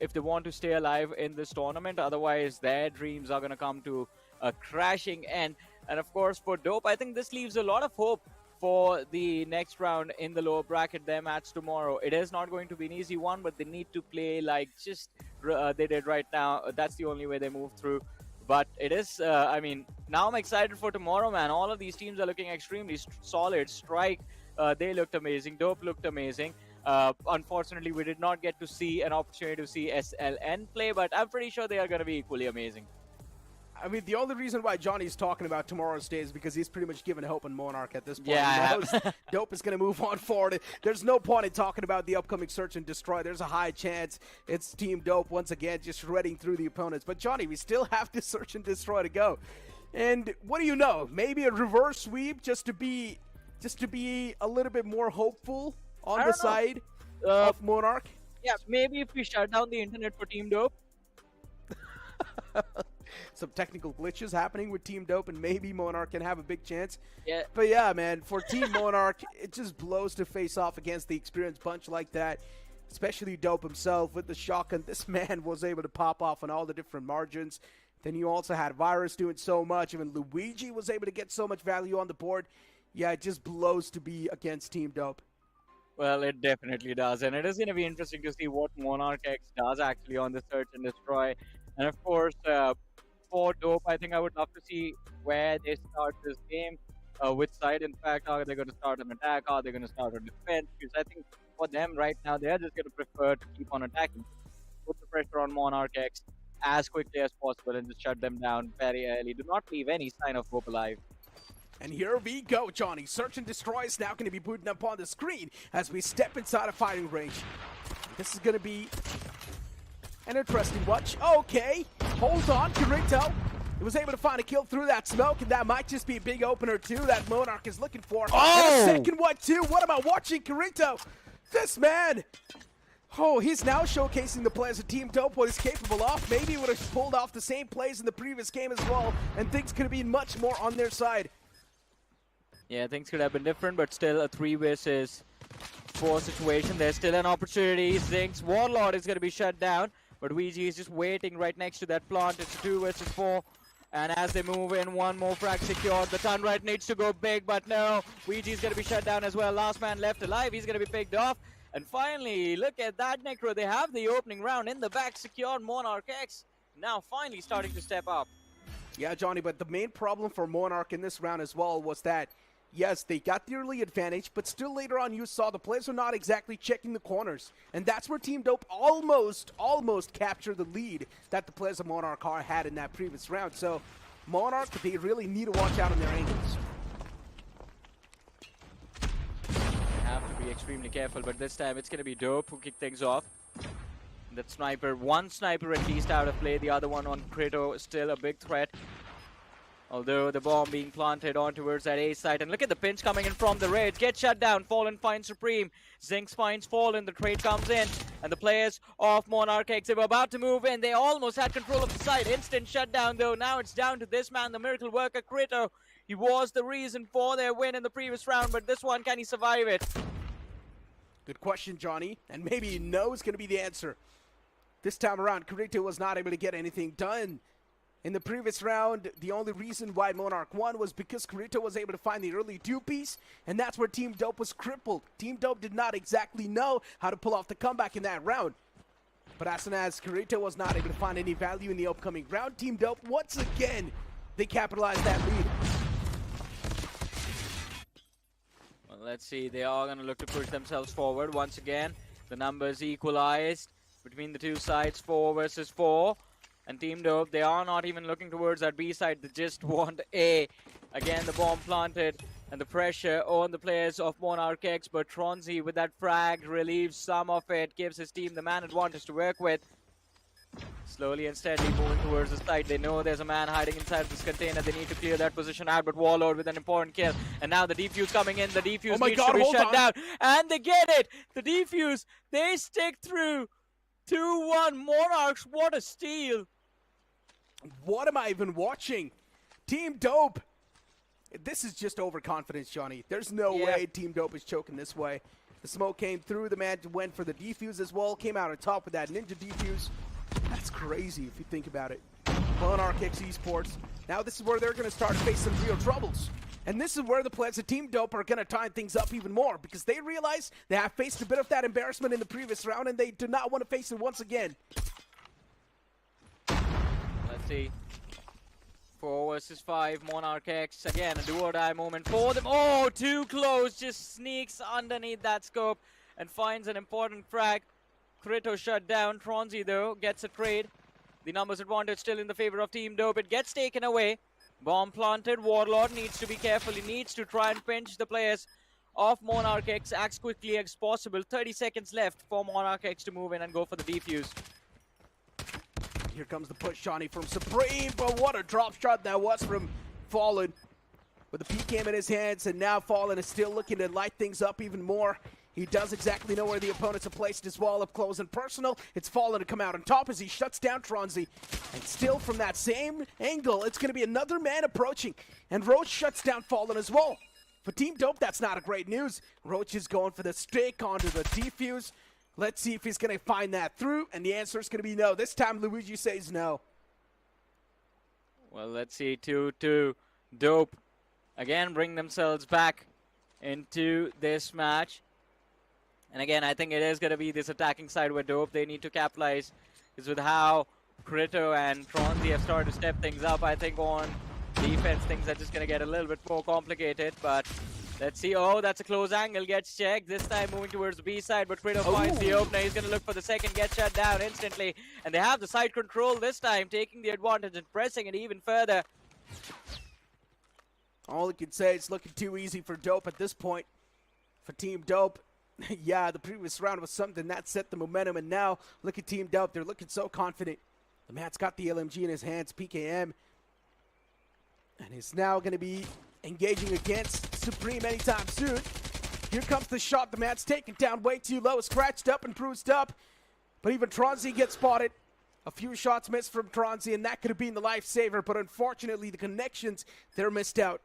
if they want to stay alive in this tournament. Otherwise, their dreams are going to come to a crashing end. And, of course, for Dope, I think this leaves a lot of hope for the next round in the lower bracket, their match tomorrow. It is not going to be an easy one, but they need to play like just they did right now. That's the only way they move through. But it is, I mean, now I'm excited for tomorrow, man. All of these teams are looking extremely solid. Strike, they looked amazing. Dope looked amazing. Unfortunately, we did not get to see an opportunity to see SLN play, but I'm pretty sure they are going to be equally amazing. I mean, the only reason why Johnny's talking about tomorrow's day is because he's pretty much given hope in Monarch at this point. Yeah, he knows Dope is going to move on forward. There's no point in talking about the upcoming Search and Destroy. There's a high chance it's Team Dope once again just shredding through the opponents. But Johnny, we still have to Search and Destroy to go. And what do you know? Maybe a reverse sweep just to be a little bit more hopeful on the side of Monarch. Yeah, maybe if we shut down the internet for Team Dope. Some technical glitches happening with Team Dope, and maybe Monarch can have a big chance. Yeah. But yeah, man, for Team Monarch, it just blows to face off against the experienced bunch like that, especially Dope himself with the shotgun. This man was able to pop off on all the different margins. Then you also had Virus doing so much. Even Luigi was able to get so much value on the board. Yeah, it just blows to be against Team Dope. Well, it definitely does, and it is going to be interesting to see what MonarchX does actually on the Search and Destroy. And of course, for Dope, I think I would love to see where they start this game, which side, in fact, are they going to start an attack, are they going to start a defense? Because I think for them right now, they're just going to prefer to keep on attacking. Put the pressure on MonarchX as quickly as possible and just shut them down very early. Do not leave any sign of hope alive. And here we go, Johnny. Search and Destroy is now going to be booting up on the screen as we step inside a fighting range. This is going to be an interesting watch. Okay, hold on, Kirito. He was able to find a kill through that smoke, and that might just be a big opener, too, that Monarch is looking for. Oh! And a second one, too. What am I watching, Kirito? This man. Oh, he's now showcasing the players of Team Dope, what he's capable of. Maybe he would have pulled off the same plays in the previous game as well, and things could have been much more on their side. Yeah, things could have been different, but still a 3 versus 4 situation. There's still an opportunity. Zinx Warlord is going to be shut down, but Luigi is just waiting right next to that plant. It's a 2 versus 4. And as they move in, one more frag secured. The Tunrite needs to go big, but no. Luigi is going to be shut down as well. Last man left alive. He's going to be picked off. And finally, look at that, Necro. They have the opening round in the back secured. MonarchX now finally starting to step up. Yeah, Johnny, but the main problem for Monarch in this round as well was that, yes, they got the early advantage, but still later on you saw the players were not exactly checking the corners. And that's where Team Dope almost captured the lead that the players of Monarch had in that previous round. So Monarch, they really need to watch out on their angles. They have to be extremely careful, but this time it's going to be Dope who kick things off. That sniper, one sniper at least out of play, the other one on Krito, still a big threat. Although the bomb being planted on towards that A site. And look at the pinch coming in from the Rage. Get shut down. Fallen finds Supreme. Zinc finds Fallen. The trade comes in. And the players of MonarchX, they were about to move in. They almost had control of the site. Instant shutdown though. Now it's down to this man, the miracle worker, Krito. He was the reason for their win in the previous round. But this one, can he survive it? Good question, Johnny. And maybe no is going to be the answer. This time around, Krito was not able to get anything done. In the previous round, the only reason why Monarch won was because Krito was able to find the early 2-piece, and that's where Team Dope was crippled. Team Dope did not exactly know how to pull off the comeback in that round. But as soon as Krito was not able to find any value in the upcoming round, Team Dope, once again, they capitalized that lead. Well, let's see. They are going to look to push themselves forward once again. The numbers equalized between the two sides, 4 versus 4. And Team Dope, they are not even looking towards that B side. They just want A. Again, the bomb planted and the pressure on the players of MonarchX. But Tronzy, with that frag, relieves some of it, gives his team the man advantage to work with. Slowly and steadily moving towards the side. They know there's a man hiding inside of this container. They need to clear that position out. But Warlord with an important kill. And now the defuse coming in. The defuse needs to be shut down. And they get it. The defuse, they stick through. 2-1 Monarchs. What a steal. What am I even watching? Team Dope. This is just overconfidence, Johnny. There's no way Team Dope is choking this way. The smoke came through. The man went for the defuse as well. Came out on top with that ninja defuse. That's crazy if you think about it. MonarchX Esports. Now this is where they're going to start facing real troubles. And this is where the players of Team Dope are going to tie things up even more, because they realize they have faced a bit of that embarrassment in the previous round, and they do not want to face it once again. Let's see. 4 versus 5, MonarchX. Again, a do-or-die moment for them. Oh, too close. Just sneaks underneath that scope and finds an important frag. Krito shut down. Tronzy, though, gets a trade. The numbers advantage still in the favor of Team Dope. It gets taken away. Bomb planted. Warlord needs to be careful. He needs to try and pinch the players of MonarchX as quickly as possible. 30 seconds left for MonarchX to move in and go for the defuse. Here comes the push, Johnny, from Supreme, but what a drop shot that was from Fallen. With the PKM in his hands, and now Fallen is still looking to light things up even more. He does exactly know where the opponents have placed his wall up close and personal. It's Fallen to come out on top as he shuts down Tronzy. And still from that same angle, it's going to be another man approaching. And Roach shuts down Fallen as well. For Team Dope, that's not a great news. Roach is going for the stick onto the defuse. Let's see if he's going to find that through, and the answer is going to be no. This time, Luigi says no. Well, let's see. 2-2. Dope again bring themselves back into this match. And again, I think it is going to be this attacking side where Dope, they need to capitalize. Because with how Krito and Tronzy have started to step things up, I think on defense, things are just going to get a little bit more complicated. But let's see. Oh, that's a close angle. Gets checked. This time moving towards the B side, but Krito finds the opener. He's going to look for the second. Gets shut down instantly. And they have the side control this time, taking the advantage and pressing it even further. All I can say, it's looking too easy for Dope at this point. For Team Dope, yeah, the previous round was something that set the momentum. And now, look at Team Dope. They're looking so confident. The man's got the LMG in his hands, PKM. And he's now going to be engaging against Supreme anytime soon. Here comes the shot. The man's taken down way too low, scratched up and bruised up. But even Tronzy gets spotted. A few shots missed from Tronzy, and that could have been the lifesaver. But unfortunately, the connections, they're missed out.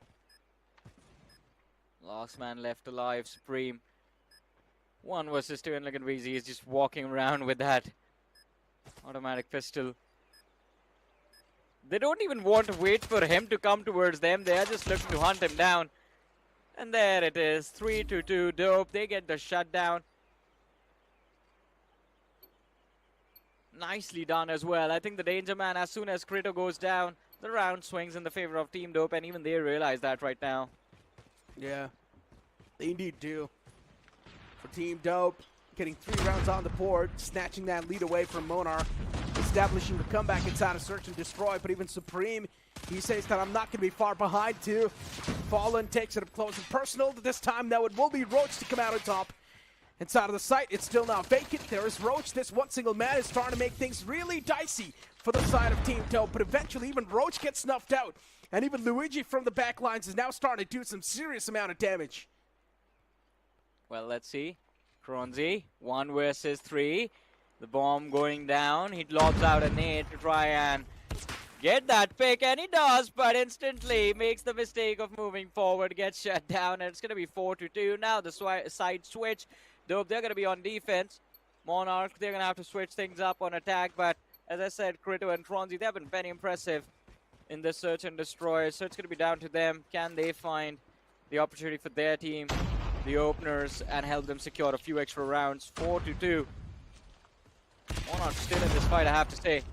Last man left alive, Supreme. 1 versus 2, and look at Weezy. He's just walking around with that automatic pistol. They don't even want to wait for him to come towards them. They are just looking to hunt him down. And there it is. 3-2. Dope. They get the shutdown. Nicely done as well. I think the danger man, as soon as Krito goes down, the round swings in the favor of Team Dope, and even they realize that right now. Yeah, they indeed do. For Team Dope, getting 3 rounds on the board, snatching that lead away from Monarch, establishing the comeback inside of Search and Destroy. But even Supreme, he says that I'm not going to be far behind too. Fallen takes it up close and personal. This time, though, it will be Roach to come out on top. Inside of the site, it's still now vacant. There is Roach. This one single man is starting to make things really dicey for the side of Team Dope. But eventually, even Roach gets snuffed out. And even Luigi from the back lines is now starting to do some serious amount of damage. Well, let's see. Kronzi, 1 versus 3. The bomb going down. He lobs out a nade to try and get that pick, and he does, but instantly makes the mistake of moving forward, gets shut down, and it's going to be 4-2. Now the side switch. Dope, they're going to be on defense. Monarch, they're going to have to switch things up on attack, but as I said, Krito and Tronzi, they've been very impressive in this search and destroy, so it's going to be down to them. Can they find the opportunity for their team, the openers, and help them secure a few extra rounds? 4-2. Monarch still in this fight, I have to say.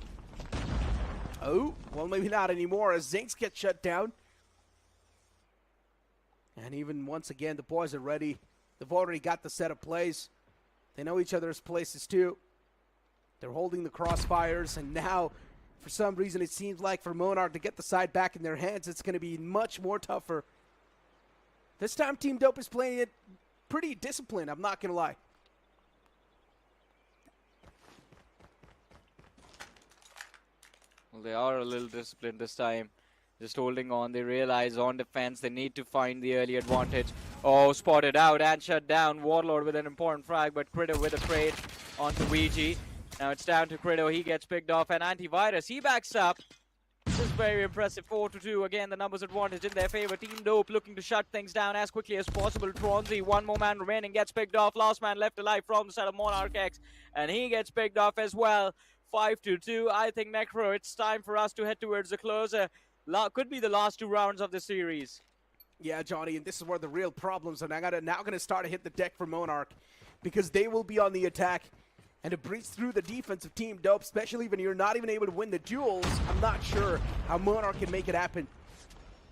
Oh, well, maybe not anymore as Zinx gets shut down. And even once again, the boys are ready. They've already got the set of plays. They know each other's places too. They're holding the crossfires, and now, for some reason, it seems like for Monarch to get the side back in their hands, it's going to be much more tougher. This time, Team Dope is playing it pretty disciplined, I'm not going to lie. Well, they are a little disciplined this time. Just holding on. They realize on defense they need to find the early advantage. Oh, spotted out and shut down. Warlord with an important frag, but Krito with a trade onto Ouija. Now it's down to Krito. He gets picked off, and Antivirus, he backs up. This is very impressive. 4-2. Again, the numbers advantage in their favor. Team Dope looking to shut things down as quickly as possible. Tronzi, one more man remaining, gets picked off. Last man left alive from the side of MonarchX, and he gets picked off as well. 5-2. I think, Necro, it's time for us to head towards the closer. Could be the last 2 rounds of the series. Yeah, Johnny, and this is where the real problems are now going to start to hit the deck for Monarch, because they will be on the attack. And to breach through the defense of Team Dope, especially when you're not even able to win the duels, I'm not sure how Monarch can make it happen.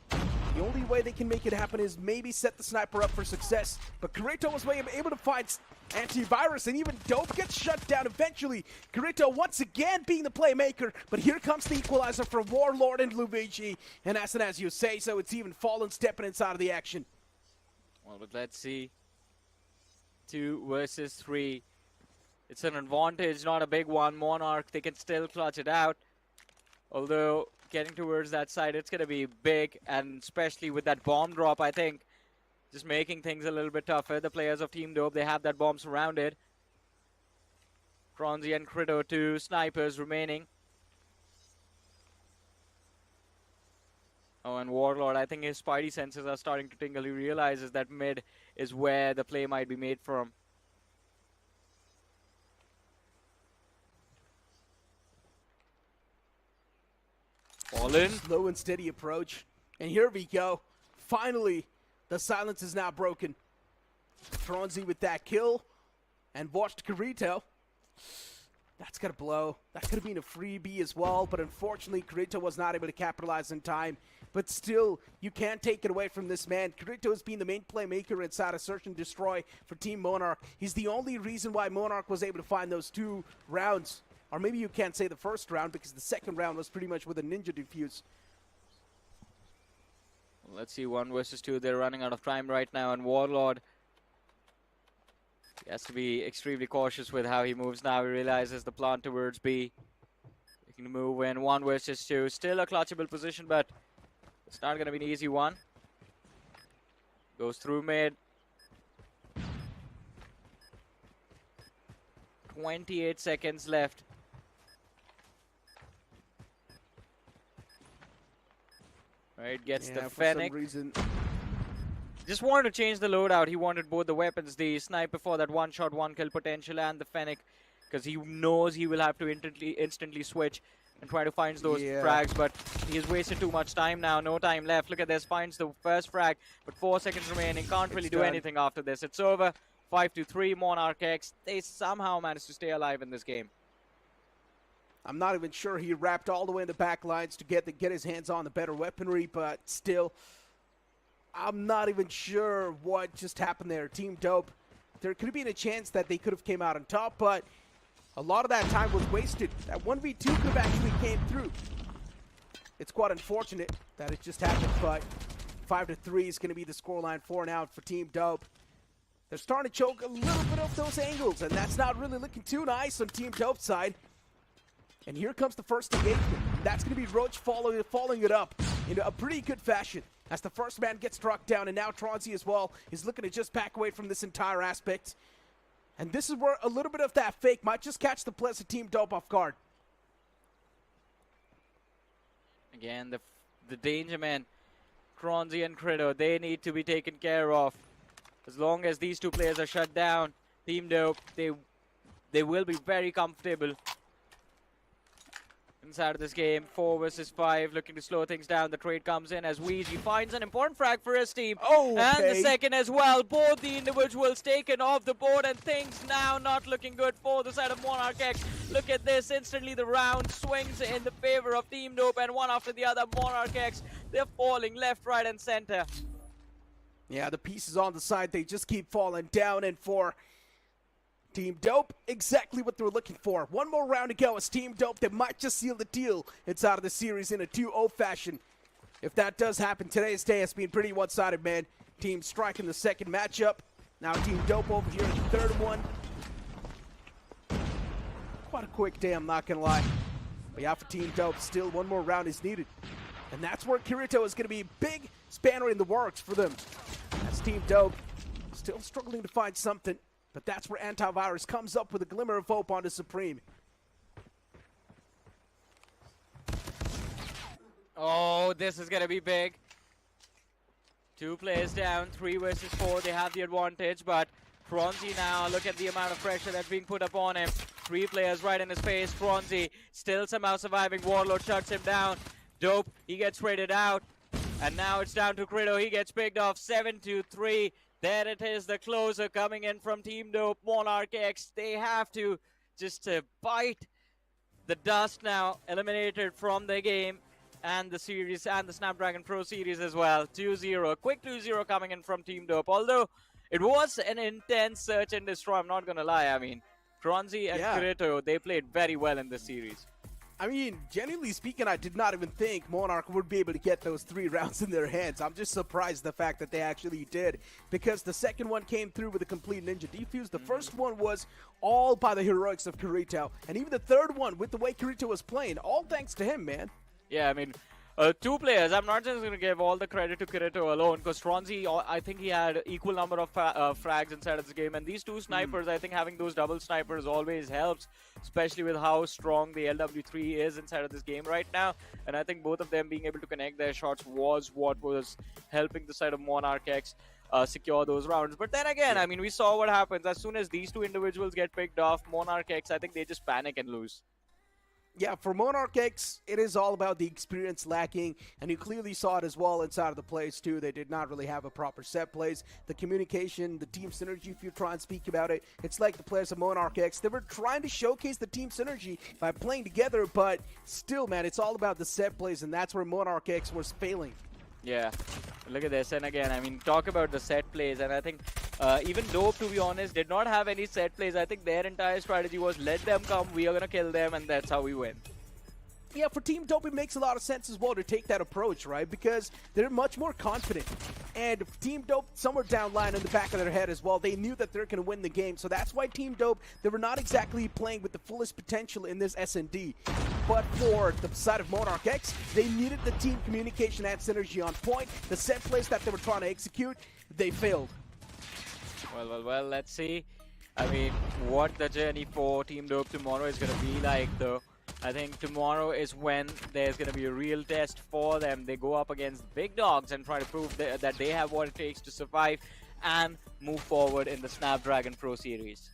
The only way they can make it happen is maybe set the sniper up for success. But Kirito was able to find Antivirus, and even Dope gets shut down eventually. Kirito once again being the playmaker, but here comes the equalizer for Warlord and Luigi. And as you say so, it's even Fallen stepping inside of the action. Well, but let's see. 2 versus 3. It's an advantage, not a big one. Monarch, they can still clutch it out. Although, getting towards that side, it's going to be big, and especially with that bomb drop, I think, just making things a little bit tougher. The players of Team Dope, they have that bomb surrounded. Kronzi and Krito, 2 snipers remaining. Oh, and Warlord, I think his spidey senses are starting to tingle. He realizes that mid is where the play might be made from. Fallen. Slow and steady approach. And here we go. Finally, the silence is now broken. Tronzi with that kill. And watched Kirito. That's going to blow. That could have been a freebie as well. But unfortunately, Kirito was not able to capitalize in time. But still, you can't take it away from this man. Kirito has been the main playmaker inside of Search and Destroy for Team Monarch. He's the only reason why Monarch was able to find those 2 rounds. Or maybe you can't say the first round, because the second round was pretty much with a ninja defuse. Let's see, 1 versus 2. They're running out of time right now, and Warlord, he has to be extremely cautious with how he moves now. He realizes the plant towards B. He can move in 1 versus 2. Still a clutchable position, but it's not going to be an easy one. Goes through mid. 28 seconds left. Right, gets the Fennec. For some reason. Just wanted to change the loadout. He wanted both the weapons, the sniper for that 1-shot, 1-kill potential, and the Fennec, because he knows he will have to instantly switch and try to find those frags, but he has wasted too much time now. No time left. Look at this. Finds the first frag, but 4 seconds remaining. Can't really do anything after this. It's over. 5-3. MonarchX. They somehow managed to stay alive in this game. I'm not even sure he wrapped all the way in the back lines to get his hands on the better weaponry, but still, I'm not even sure what just happened there. Team Dope, there could have been a chance that they could have came out on top, but a lot of that time was wasted. That 1v2 could have actually came through. It's quite unfortunate that it just happened, but 5-3 is going to be the scoreline for now for Team Dope. They're starting to choke a little bit of those angles, and that's not really looking too nice on Team Dope's side. And here comes the first engagement. That's going to be Roach following it up in a pretty good fashion as the first man gets struck down, and now Tronzy as well is looking to just back away from this entire aspect. And this is where a little bit of that fake might just catch the players of Team Dope off guard. Again, the danger man, Tronzy and Credo, they need to be taken care of. As long as these two players are shut down, Team Dope, they will be very comfortable inside of this game. 4 versus 5, looking to slow things down. The trade comes in as Ouija finds an important frag for his team. Oh, and the second as well. Both the individuals taken off the board, and things now not looking good for the side of MonarchX. Look at this. Instantly the round swings in the favor of Team Dope, and one after the other, MonarchX, they're falling left, right, and center. Yeah, the pieces on the side, they just keep falling down, and for Team Dope, exactly what they're looking for. One more round to go as Team Dope, they might just seal the deal inside of the series in a 2-0 fashion. If that does happen, today's day has been pretty one-sided, man. Team Strike in the second matchup. Now Team Dope over here in the third one. Quite a quick day, I'm not going to lie. But yeah, for Team Dope, still one more round is needed. And that's where Kirito is going to be a big spanner in the works for them. As Team Dope still struggling to find something. But that's where Antivirus comes up with a glimmer of hope on the Supreme. Oh, this is going to be big. 2 players down, 3 versus 4. They have the advantage, but Tronzy now, look at the amount of pressure that's being put upon him. 3 players right in his face. Tronzy still somehow surviving. Warlord shuts him down. Dope, he gets raided out. And now it's down to Credo. He gets picked off 7-3. There it is, the closer coming in from Team Dope. MonarchX, they have to just bite the dust now. Eliminated from the game and the series and the Snapdragon Pro Series as well. 2-0, a quick 2-0 coming in from Team Dope. Although it was an intense search and destroy, I'm not going to lie. I mean, Tronzy and Kirito, they played very well in this series. I mean, genuinely speaking, I did not even think Monarch would be able to get those 3 rounds in their hands. I'm just surprised the fact that they actually did, because the second one came through with a complete ninja defuse. The first one was all by the heroics of Kirito, and even the third one, with the way Kirito was playing, all thanks to him, man. Yeah, I mean, 2 players. I'm not just going to give all the credit to Kirito alone, because Tronzy, I think he had equal number of frags inside of this game. And these 2 snipers, I think having those double snipers always helps, especially with how strong the LW3 is inside of this game right now. And I think both of them being able to connect their shots was what was helping the side of MonarchX secure those rounds. But then again, I mean, we saw what happens. As soon as these 2 individuals get picked off, MonarchX, I think they just panic and lose. Yeah, for MonarchX, it is all about the experience lacking, and you clearly saw it as well inside of the plays, too. They did not really have a proper set plays. The communication, the team synergy, if you try and speak about it, it's like the players of MonarchX. They were trying to showcase the team synergy by playing together, but still, man, it's all about the set plays, and that's where MonarchX was failing. Yeah, look at this. And again, I mean, talk about the set plays, and I think even Dope, to be honest, did not have any set plays. I think their entire strategy was let them come, we are going to kill them, and that's how we win. Yeah, for Team Dope, it makes a lot of sense as well to take that approach, right? Because they're much more confident. And Team Dope, somewhere down line in the back of their head as well, they knew that they're going to win the game. So that's why Team Dope, they were not exactly playing with the fullest potential in this S&D. But for the side of MonarchX, they needed the team communication and synergy on point. The set plays that they were trying to execute, they failed. Well, let's see. I mean, what the journey for Team Dope tomorrow is going to be like, though. I think tomorrow is when there's going to be a real test for them. They go up against big dogs and try to prove that they have what it takes to survive and move forward in the Snapdragon Pro Series.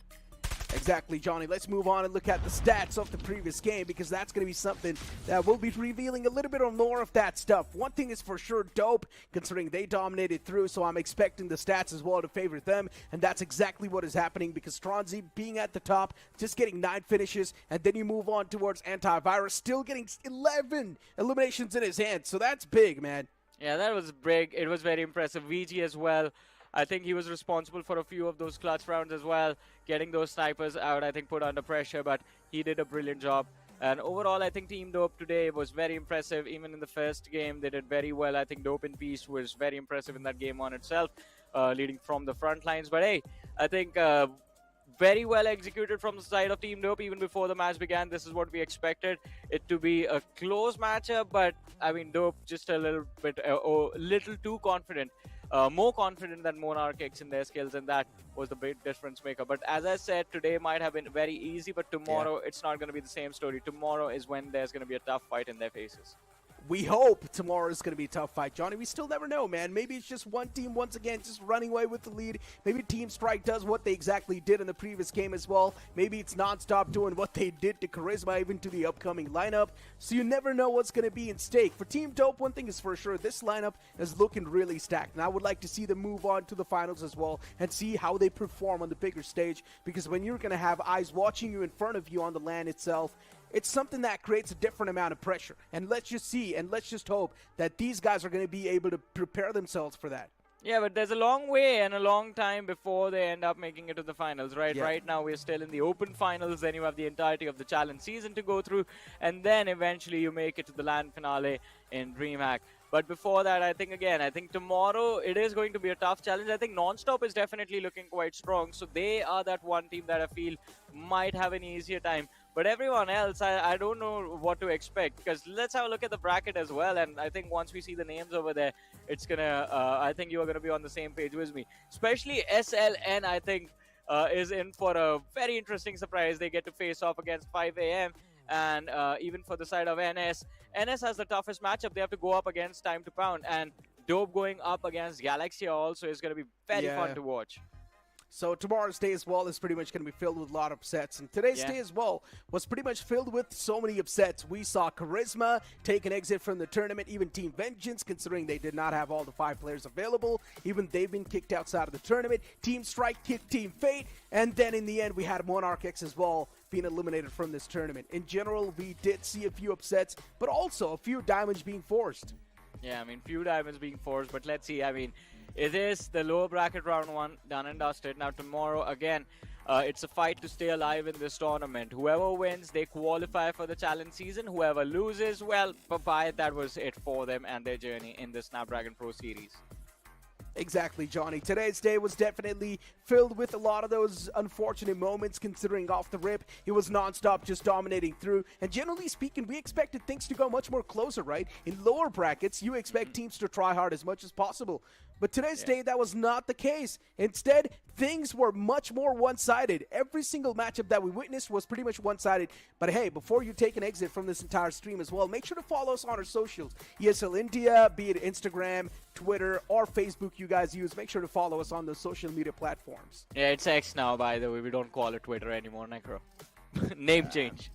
Exactly, Johnny. Let's move on and look at the stats of the previous game, because that's going to be something that will be revealing a little bit more of that stuff. One thing is for sure Dope, considering they dominated through, so I'm expecting the stats as well to favor them, and that's exactly what is happening, because Tronzy being at the top, just getting 9 finishes, and then you move on towards Antivirus, still getting 11 eliminations in his hand, so that's big, man. Yeah, that was big. It was very impressive. VG as well. I think he was responsible for a few of those clutch rounds as well, getting those snipers out, I think, put under pressure, but he did a brilliant job. And overall, I think Team Dope today was very impressive. Even in the first game, they did very well. I think Dope in Peace was very impressive in that game on itself. leading from the front lines. But hey, I think very well executed from the side of Team Dope. Even before the match began, this is what we expected it to be, a close matchup. But I mean, Dope just a little bit, little too confident. More confident than MonarchX in their skills, and that was the big difference maker. But as I said, today might have been very easy, but tomorrow it's not going to be the same story. Tomorrow is when there's going to be a tough fight in their faces. We hope tomorrow is going to be a tough fight, Johnny. We still never know, man. Maybe it's just one team once again just running away with the lead. Maybe Team Strike does what they exactly did in the previous game as well. Maybe it's NonStop doing what they did to Karizzma, even to the upcoming lineup. So you never know what's going to be in stake. For Team Dope, one thing is for sure, this lineup is looking really stacked. And I would like to see them move on to the finals as well and see how they perform on the bigger stage. Because when you're going to have eyes watching you in front of you on the LAN itself, it's something that creates a different amount of pressure. And let's just see and let's just hope that these guys are going to be able to prepare themselves for that. Yeah, but there's a long way and a long time before they end up making it to the finals, right? Yeah. Right now, we're still in the open finals. Then you have the entirety of the challenge season to go through. And then eventually you make it to the LAN finale in DreamHack. But before that, I think tomorrow it is going to be a tough challenge. I think NonStop is definitely looking quite strong. So they are that one team that I feel might have an easier time. But everyone else, I don't know what to expect, because let's have a look at the bracket as well. And I think once we see the names over there, it's gonna. I think you are gonna be on the same page with me. Especially SLN, I think, is in for a very interesting surprise. They get to face off against 5 AM. And even for the side of NS has the toughest matchup. They have to go up against Time to Pound. And Dope going up against Galaxia also is going to be very fun to watch. So tomorrow's day as well is pretty much going to be filled with a lot of upsets. And today's day as well was pretty much filled with so many upsets. We saw Karizzma take an exit from the tournament. Even Team Vengeance, considering they did not have all the 5 players available. Even they've been kicked outside of the tournament. Team Strike kicked Team Fate. And then in the end, we had MonarchX as well being eliminated from this tournament. In general, we did see a few upsets, but also a few diamonds being forced. Yeah, I mean, few diamonds being forced, but let's see. I mean, it is the lower bracket round 1 done and dusted. Now tomorrow, again, it's a fight to stay alive in this tournament. Whoever wins, they qualify for the challenge season. Whoever loses, well, bye-bye. That was it for them and their journey in the Snapdragon Pro Series. Exactly, Johnny. Today's day was definitely filled with a lot of those unfortunate moments, considering off the rip, it was NonStop just dominating through. And generally speaking, we expected things to go much more closer, right? In lower brackets, you expect teams to try hard as much as possible. But today's day, that was not the case. Instead, things were much more one-sided. Every single matchup that we witnessed was pretty much one-sided. But hey, before you take an exit from this entire stream as well, make sure to follow us on our socials. ESL India, be it Instagram, Twitter, or Facebook you guys use. Make sure to follow us on those social media platforms. Yeah, it's X now, by the way. We don't call it Twitter anymore, Necro. Name change.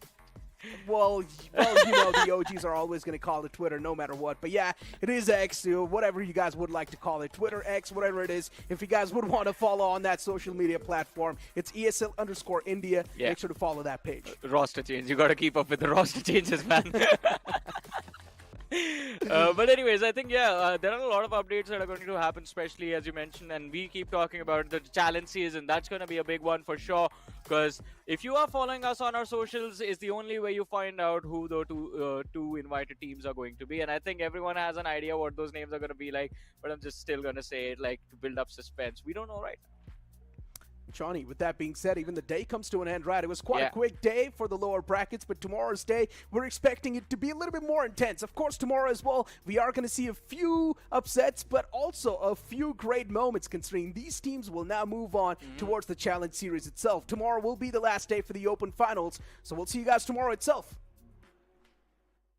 Well, you know, the OGs are always going to call it Twitter no matter what. But yeah, it is X, whatever you guys would like to call it. Twitter, X, whatever it is. If you guys would want to follow on that social media platform, it's ESL_India. Yeah. Make sure to follow that page. Roster change. You got to keep up with the roster changes, man. But anyways, I think, there are a lot of updates that are going to happen, especially as you mentioned, and we keep talking about the challenge season. That's going to be a big one for sure, because if you are following us on our socials, is the only way you find out who the two invited teams are going to be. And I think everyone has an idea what those names are going to be like, but I'm just still going to say it, like, to build up suspense. We don't know right now. Johnny, with that being said, even the day comes to an end, right? It was quite a quick day for the lower brackets, but tomorrow's day, we're expecting it to be a little bit more intense. Of course, tomorrow as well, we are going to see a few upsets, but also a few great moments, considering these teams will now move on towards the Challenge Series itself. Tomorrow will be the last day for the Open Finals, so we'll see you guys tomorrow itself.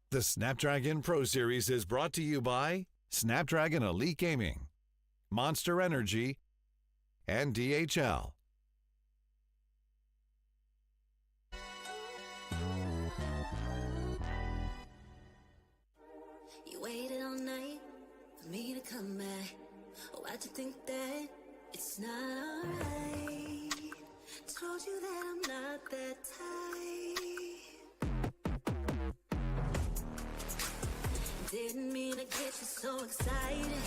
The Snapdragon Pro Series is brought to you by Snapdragon Elite Gaming, Monster Energy, and DHL. You waited all night for me to come back. Why'd you think that it's not alright? Told you that I'm not that type. Didn't mean to get you so excited.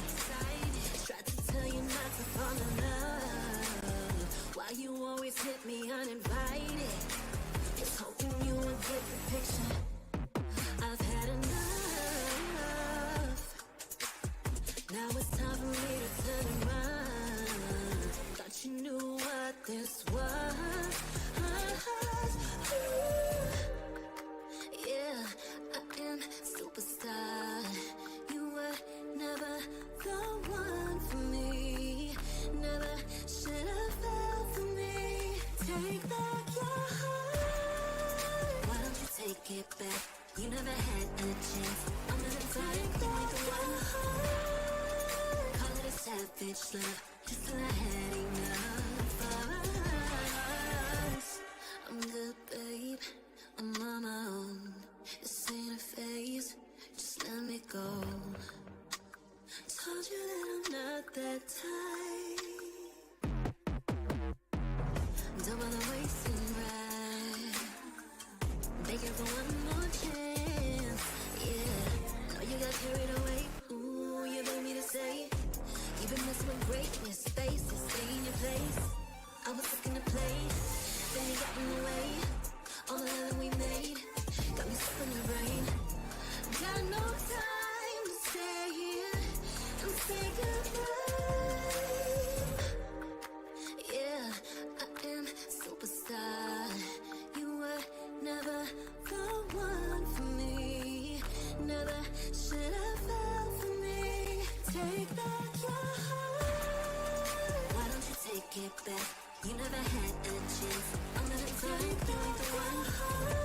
Tried to tell you not to fall in love. Why you always hit me uninvited? Just hoping you would get the picture. I've had enough. Now it's time for me to turn around. Take back your heart. Why don't you take it back? You never had a chance. I'm gonna take back your heart. Call it a savage love, just till I had enough of us. I'm good, babe. I'm on my own. This ain't a phase. Just let me go. Told you that I'm not that type. Don't bother wasting breath. Begging for one more chance. Yeah, know you got carried away. Ooh, you made me to say you've been messing with greatness. Faces, stay in your place. I was looking to play, then you got in the way. All the love that we made got me stuck in the brain. Got no time to stay here and say goodbye. Yeah, I am superstar. You were never the one for me. Never should have fell for me. Take back your heart. Why don't you take it back? You never had a chance. I'm gonna take back the one heart.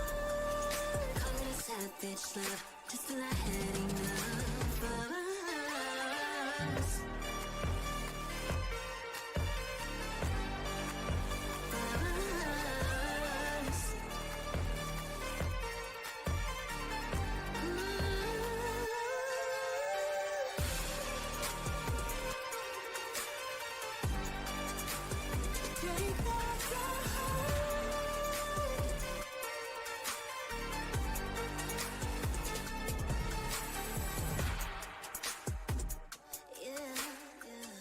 Call it a savage love, just till I had enough of us. Take back your heart. Yeah, yeah.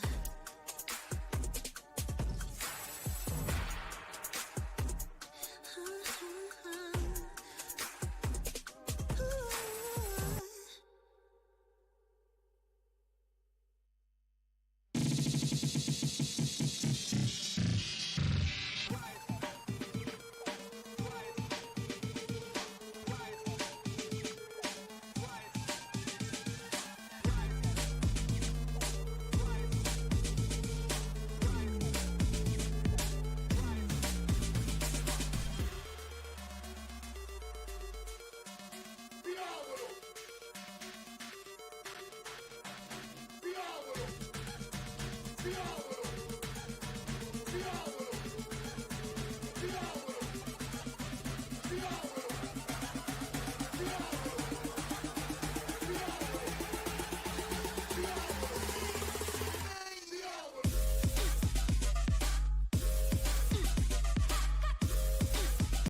Be all with 'em.